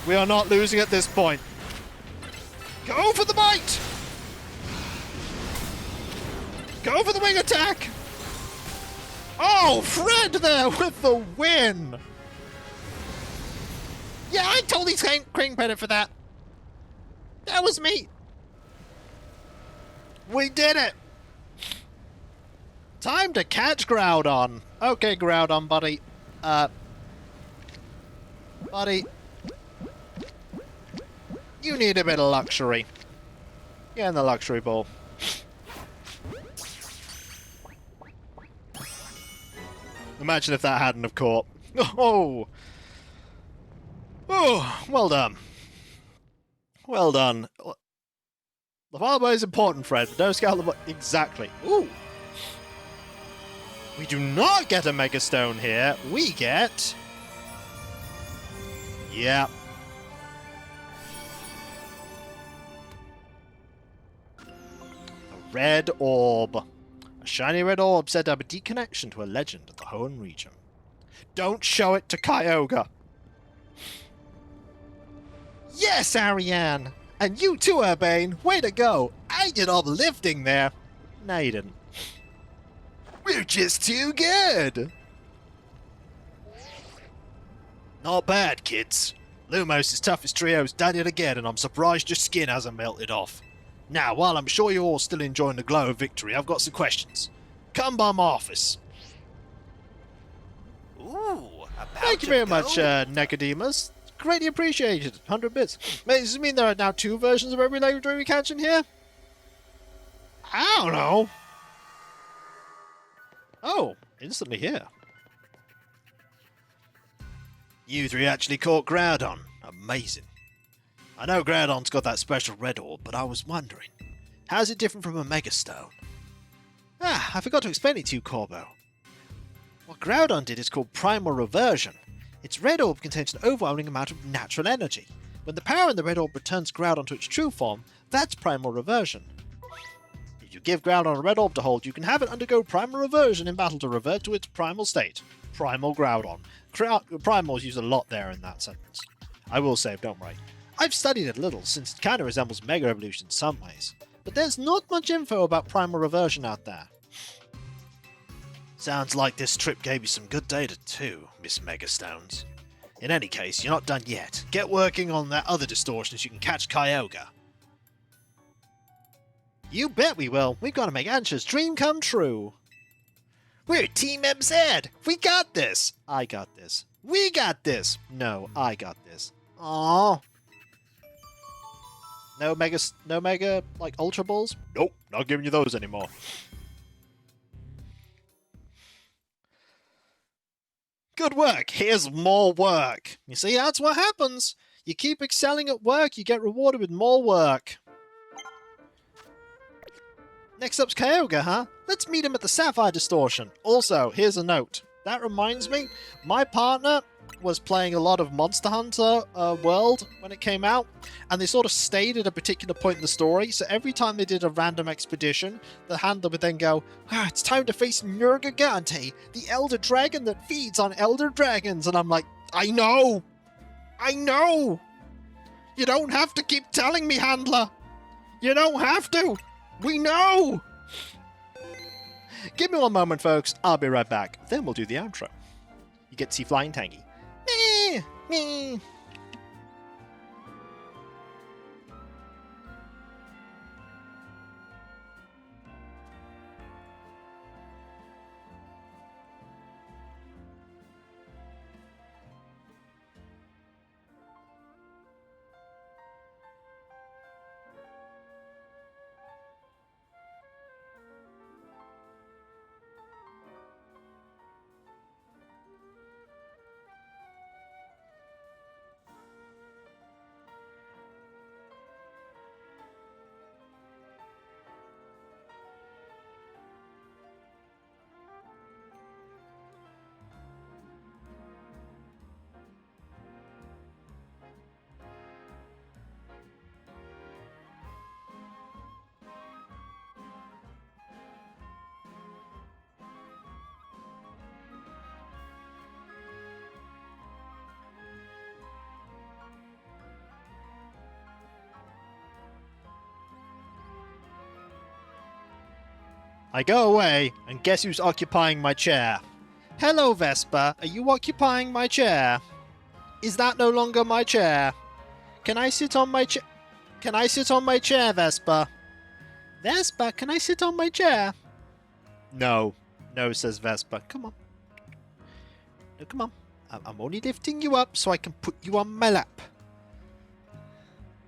We are not losing at this point. Go for the bite! Go for the wing attack! Oh, Fred there with the win! Yeah, I totally claim credit for that. That was me. We did it! Time to catch Groudon. Okay, Groudon, buddy. Buddy. You need a bit of luxury. Get in the luxury ball. Imagine if that hadn't have caught. Oh! Oh, well done. Well done. The fireball is important, Fred. Don't scout the... Exactly. Ooh. We do not get a Mega Stone here. We get... Yeah. A red orb. A shiny red orb said to have a deep connection to a legend of the Hoenn region. Don't show it to Kyogre. Yes, Ariane! And you too, Urbane! Way to go! I did all the lifting there. No, you didn't. We're just too good. Not bad, kids. Lumos' toughest trio's done it again, and I'm surprised your skin hasn't melted off. Now, while I'm sure you're all still enjoying the glow of victory, I've got some questions. Come by my office. Ooh, a pouch Thank you very of much, gold. Nicodemus. Greatly appreciated. 100 bits. Does this mean there are now 2 versions of every legendary we catch in here? I don't know. Oh, instantly here. You 3 actually caught Groudon. Amazing. I know Groudon's got that special red orb, but I was wondering, how's it different from a Mega Stone? Ah, I forgot to explain it to you, Corbo. What Groudon did is called Primal Reversion. Its red orb contains an overwhelming amount of natural energy. When the power in the red orb returns Groudon to its true form, that's Primal Reversion. If you give Groudon a red orb to hold, you can have it undergo Primal Reversion in battle to revert to its primal state. Primal Groudon. Primal's used a lot there in that sentence. I will save, don't worry. I've studied it a little, since it kinda resembles Mega Evolution in some ways, but there's not much info about Primal Reversion out there. Sounds like this trip gave you some good data too, Miss Megastones. In any case, you're not done yet. Get working on that other distortion so you can catch Kyogre. You bet we will. We've got to make Ansha's dream come true. We're Team MZ. We got this. I got this. We got this. No, I got this. Aww. No mega, like, Ultra Balls? Nope, not giving you those anymore. Good work. Here's more work. You see, that's what happens. You keep excelling at work, you get rewarded with more work. Next up's Kyogre, huh? Let's meet him at the Sapphire Distortion. Also, here's a note. That reminds me, my partner was playing a lot of Monster Hunter World when it came out, and they sort of stayed at a particular point in the story, so every time they did a random expedition, the handler would then go, it's time to face Nergigante, the elder dragon that feeds on elder dragons, and I'm like, I know! You don't have to keep telling me, handler! You don't have to! We know! Give me one moment, folks. I'll be right back. Then we'll do the outro. You get to see Flying Tangy. Meh. I go away, and guess who's occupying my chair? Hello, Vespa. Are you occupying my chair? Is that no longer my chair? Can I sit on my chair? Can I sit on my chair, Vespa? Vespa, can I sit on my chair? No. No, says Vespa. Come on. No, come on. I'm only lifting you up so I can put you on my lap.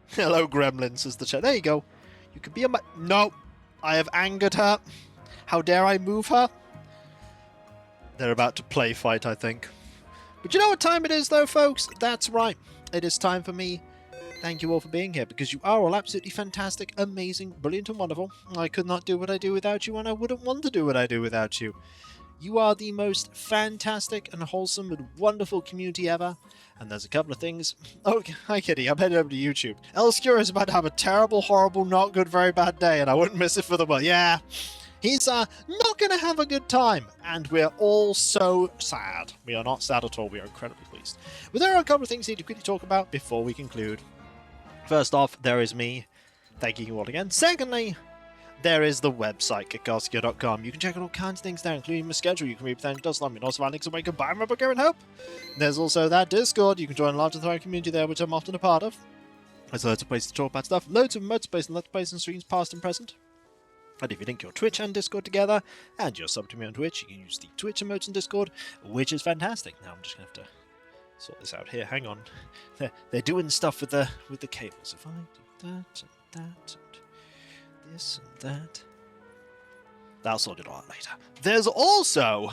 Hello, Gremlin, says the chair. There you go. You can be on my... No. I have angered her. How dare I move her? They're about to play fight, I think. But you know what time it is, though, folks? That's right. It is time for me. Thank you all for being here, because you are all absolutely fantastic, amazing, brilliant, and wonderful. I could not do what I do without you, and I wouldn't want to do what I do without you. You are the most fantastic and wholesome and wonderful community ever. And there's a couple of things... Oh, hi, Kitty. I'm headed over to YouTube. Elscure is about to have a terrible, horrible, not good, very bad day, and I wouldn't miss it for the world. Yeah, he's not going to have a good time, and we're all so sad. We are not sad at all. We are incredibly pleased. But there are a couple of things we need to quickly talk about before we conclude. First off, there is me. thanking you all again. Secondly, there is the website, KikVODskia.com. You can check out all kinds of things there, including my schedule. You can read everything does me. Also find links where you can buy my book, and Hope. There's also that Discord. You can join a larger thriving community there, which I'm often a part of. There's loads of places to talk about stuff. Loads of motorbase and let's plays and streams, past and present. And if you link your Twitch and Discord together, and you're sub to me on Twitch, you can use the Twitch emotes in Discord, which is fantastic. Now I'm just going to have to sort this out here. Hang on. They're doing stuff with the cables. If I do that and that and this and that, I'll sort it all out later. There's also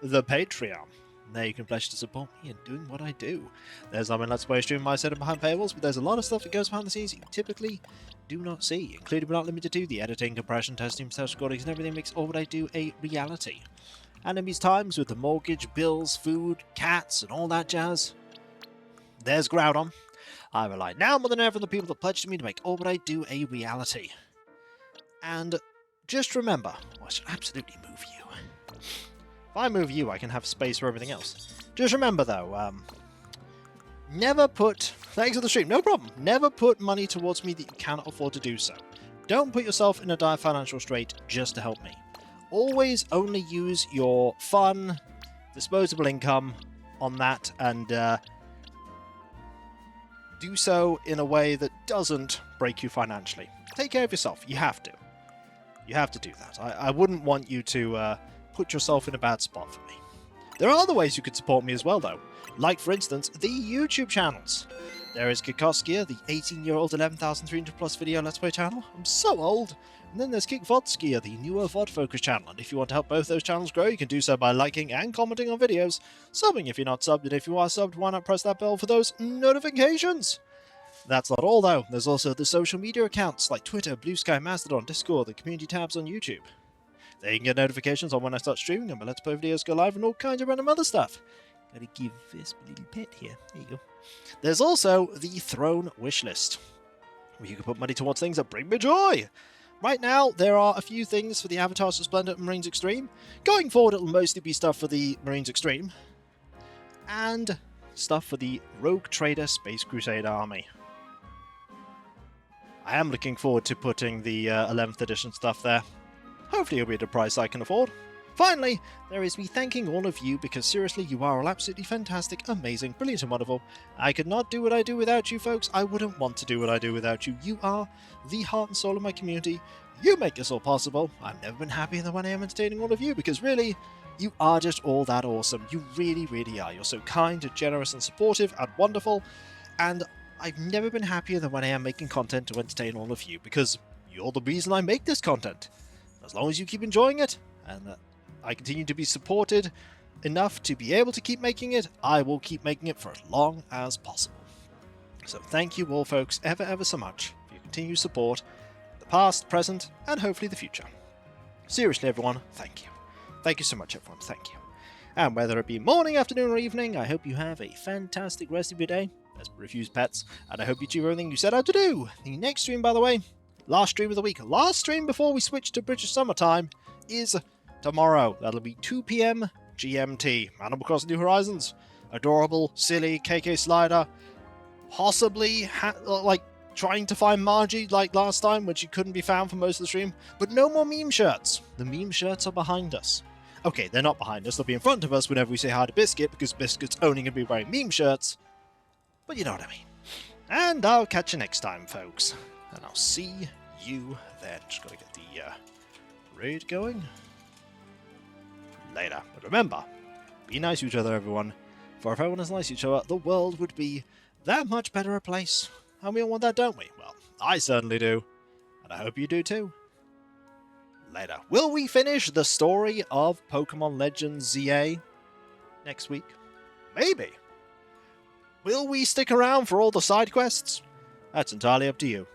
the Patreon. There you can pledge to support me in doing what I do. There's I'm in Let's Play stream my set behind paywalls, but there's a lot of stuff that goes behind the scenes that you typically do not see, including but not limited to the editing, compression, testing, self recordings, and everything makes all what I do a reality. And in these times with the mortgage, bills, food, cats, and all that jazz, there's Groudon. I rely now more than ever on the people that pledge to me to make all what I do a reality. And just remember, I should absolutely move you. If I move you, I can have space for everything else. Just remember, though, never put... Thanks for the stream, no problem. Never put money towards me that you cannot afford to do so. Don't put yourself in a dire financial strait just to help me. Always only use your fun, disposable income on that, and do so in a way that doesn't break you financially. Take care of yourself. You have to. You have to do that. I wouldn't want you to put yourself in a bad spot for me. There are other ways you could support me as well, though. Like, for instance, the YouTube channels. There is KikVODskia, the 18-year-old 11,300 plus video Let's Play channel. I'm so old. And then there's KikVODskia, the newer VOD-focused channel. And if you want to help both those channels grow, you can do so by liking and commenting on videos, subbing if you're not subbed, and if you are subbed, why not press that bell for those notifications? That's not all, though. There's also the social media accounts like Twitter, Blue Sky, Mastodon, Discord, the community tabs on YouTube. There you can get notifications on when I start streaming and my Let's Play videos go live and all kinds of random other stuff. Gotta give this little pet here. There you go. There's also the Throne Wishlist, where you can put money towards things that bring me joy. Right now, there are a few things for the Avatars of Splendor and Marines Extreme. Going forward, it'll mostly be stuff for the Marines Extreme. And stuff for the Rogue Trader Space Crusade Army. I am looking forward to putting the 11th edition stuff there. Hopefully it'll be at a price I can afford. Finally, there is me thanking all of you, because seriously, you are all absolutely fantastic, amazing, brilliant and wonderful. I could not do what I do without you folks. I wouldn't want to do what I do without you. You are the heart and soul of my community. You make this all possible. I've never been happier than when I am entertaining all of you, because really, you are just all that awesome. You really, really are. You're so kind and generous and supportive and wonderful. And I've never been happier than when I am making content to entertain all of you, because you're the reason I make this content. As long as you keep enjoying it, and I continue to be supported enough to be able to keep making it, I will keep making it for as long as possible. So thank you all folks ever so much for your continued support, the past, present, and hopefully the future. Seriously everyone, thank you. Thank you so much everyone, thank you. And whether it be morning, afternoon, or evening, I hope you have a fantastic rest of your day, as per Refused Pets, and I hope you achieve everything you set out to do. The next stream, by the way, last stream of the week, last stream before we switch to British summertime, is tomorrow. That'll be 2 PM GMT. Animal Crossing New Horizons. Adorable, silly KK Slider. Possibly, like, trying to find Margie like last time, when she couldn't be found for most of the stream. But no more meme shirts. The meme shirts are behind us. Okay, they're not behind us. They'll be in front of us whenever we say hi to Biscuit, because Biscuit's only going to be wearing meme shirts. But you know what I mean. And I'll catch you next time, folks. And I'll see you then. Just gotta get the raid going. Later. But remember, be nice to each other, everyone. For if everyone is nice to each other, the world would be that much better a place. And we all want that, don't we? Well, I certainly do. And I hope you do too. Later. Will we finish the story of Pokemon Legends ZA next week? Maybe. Will we stick around for all the side quests? That's entirely up to you.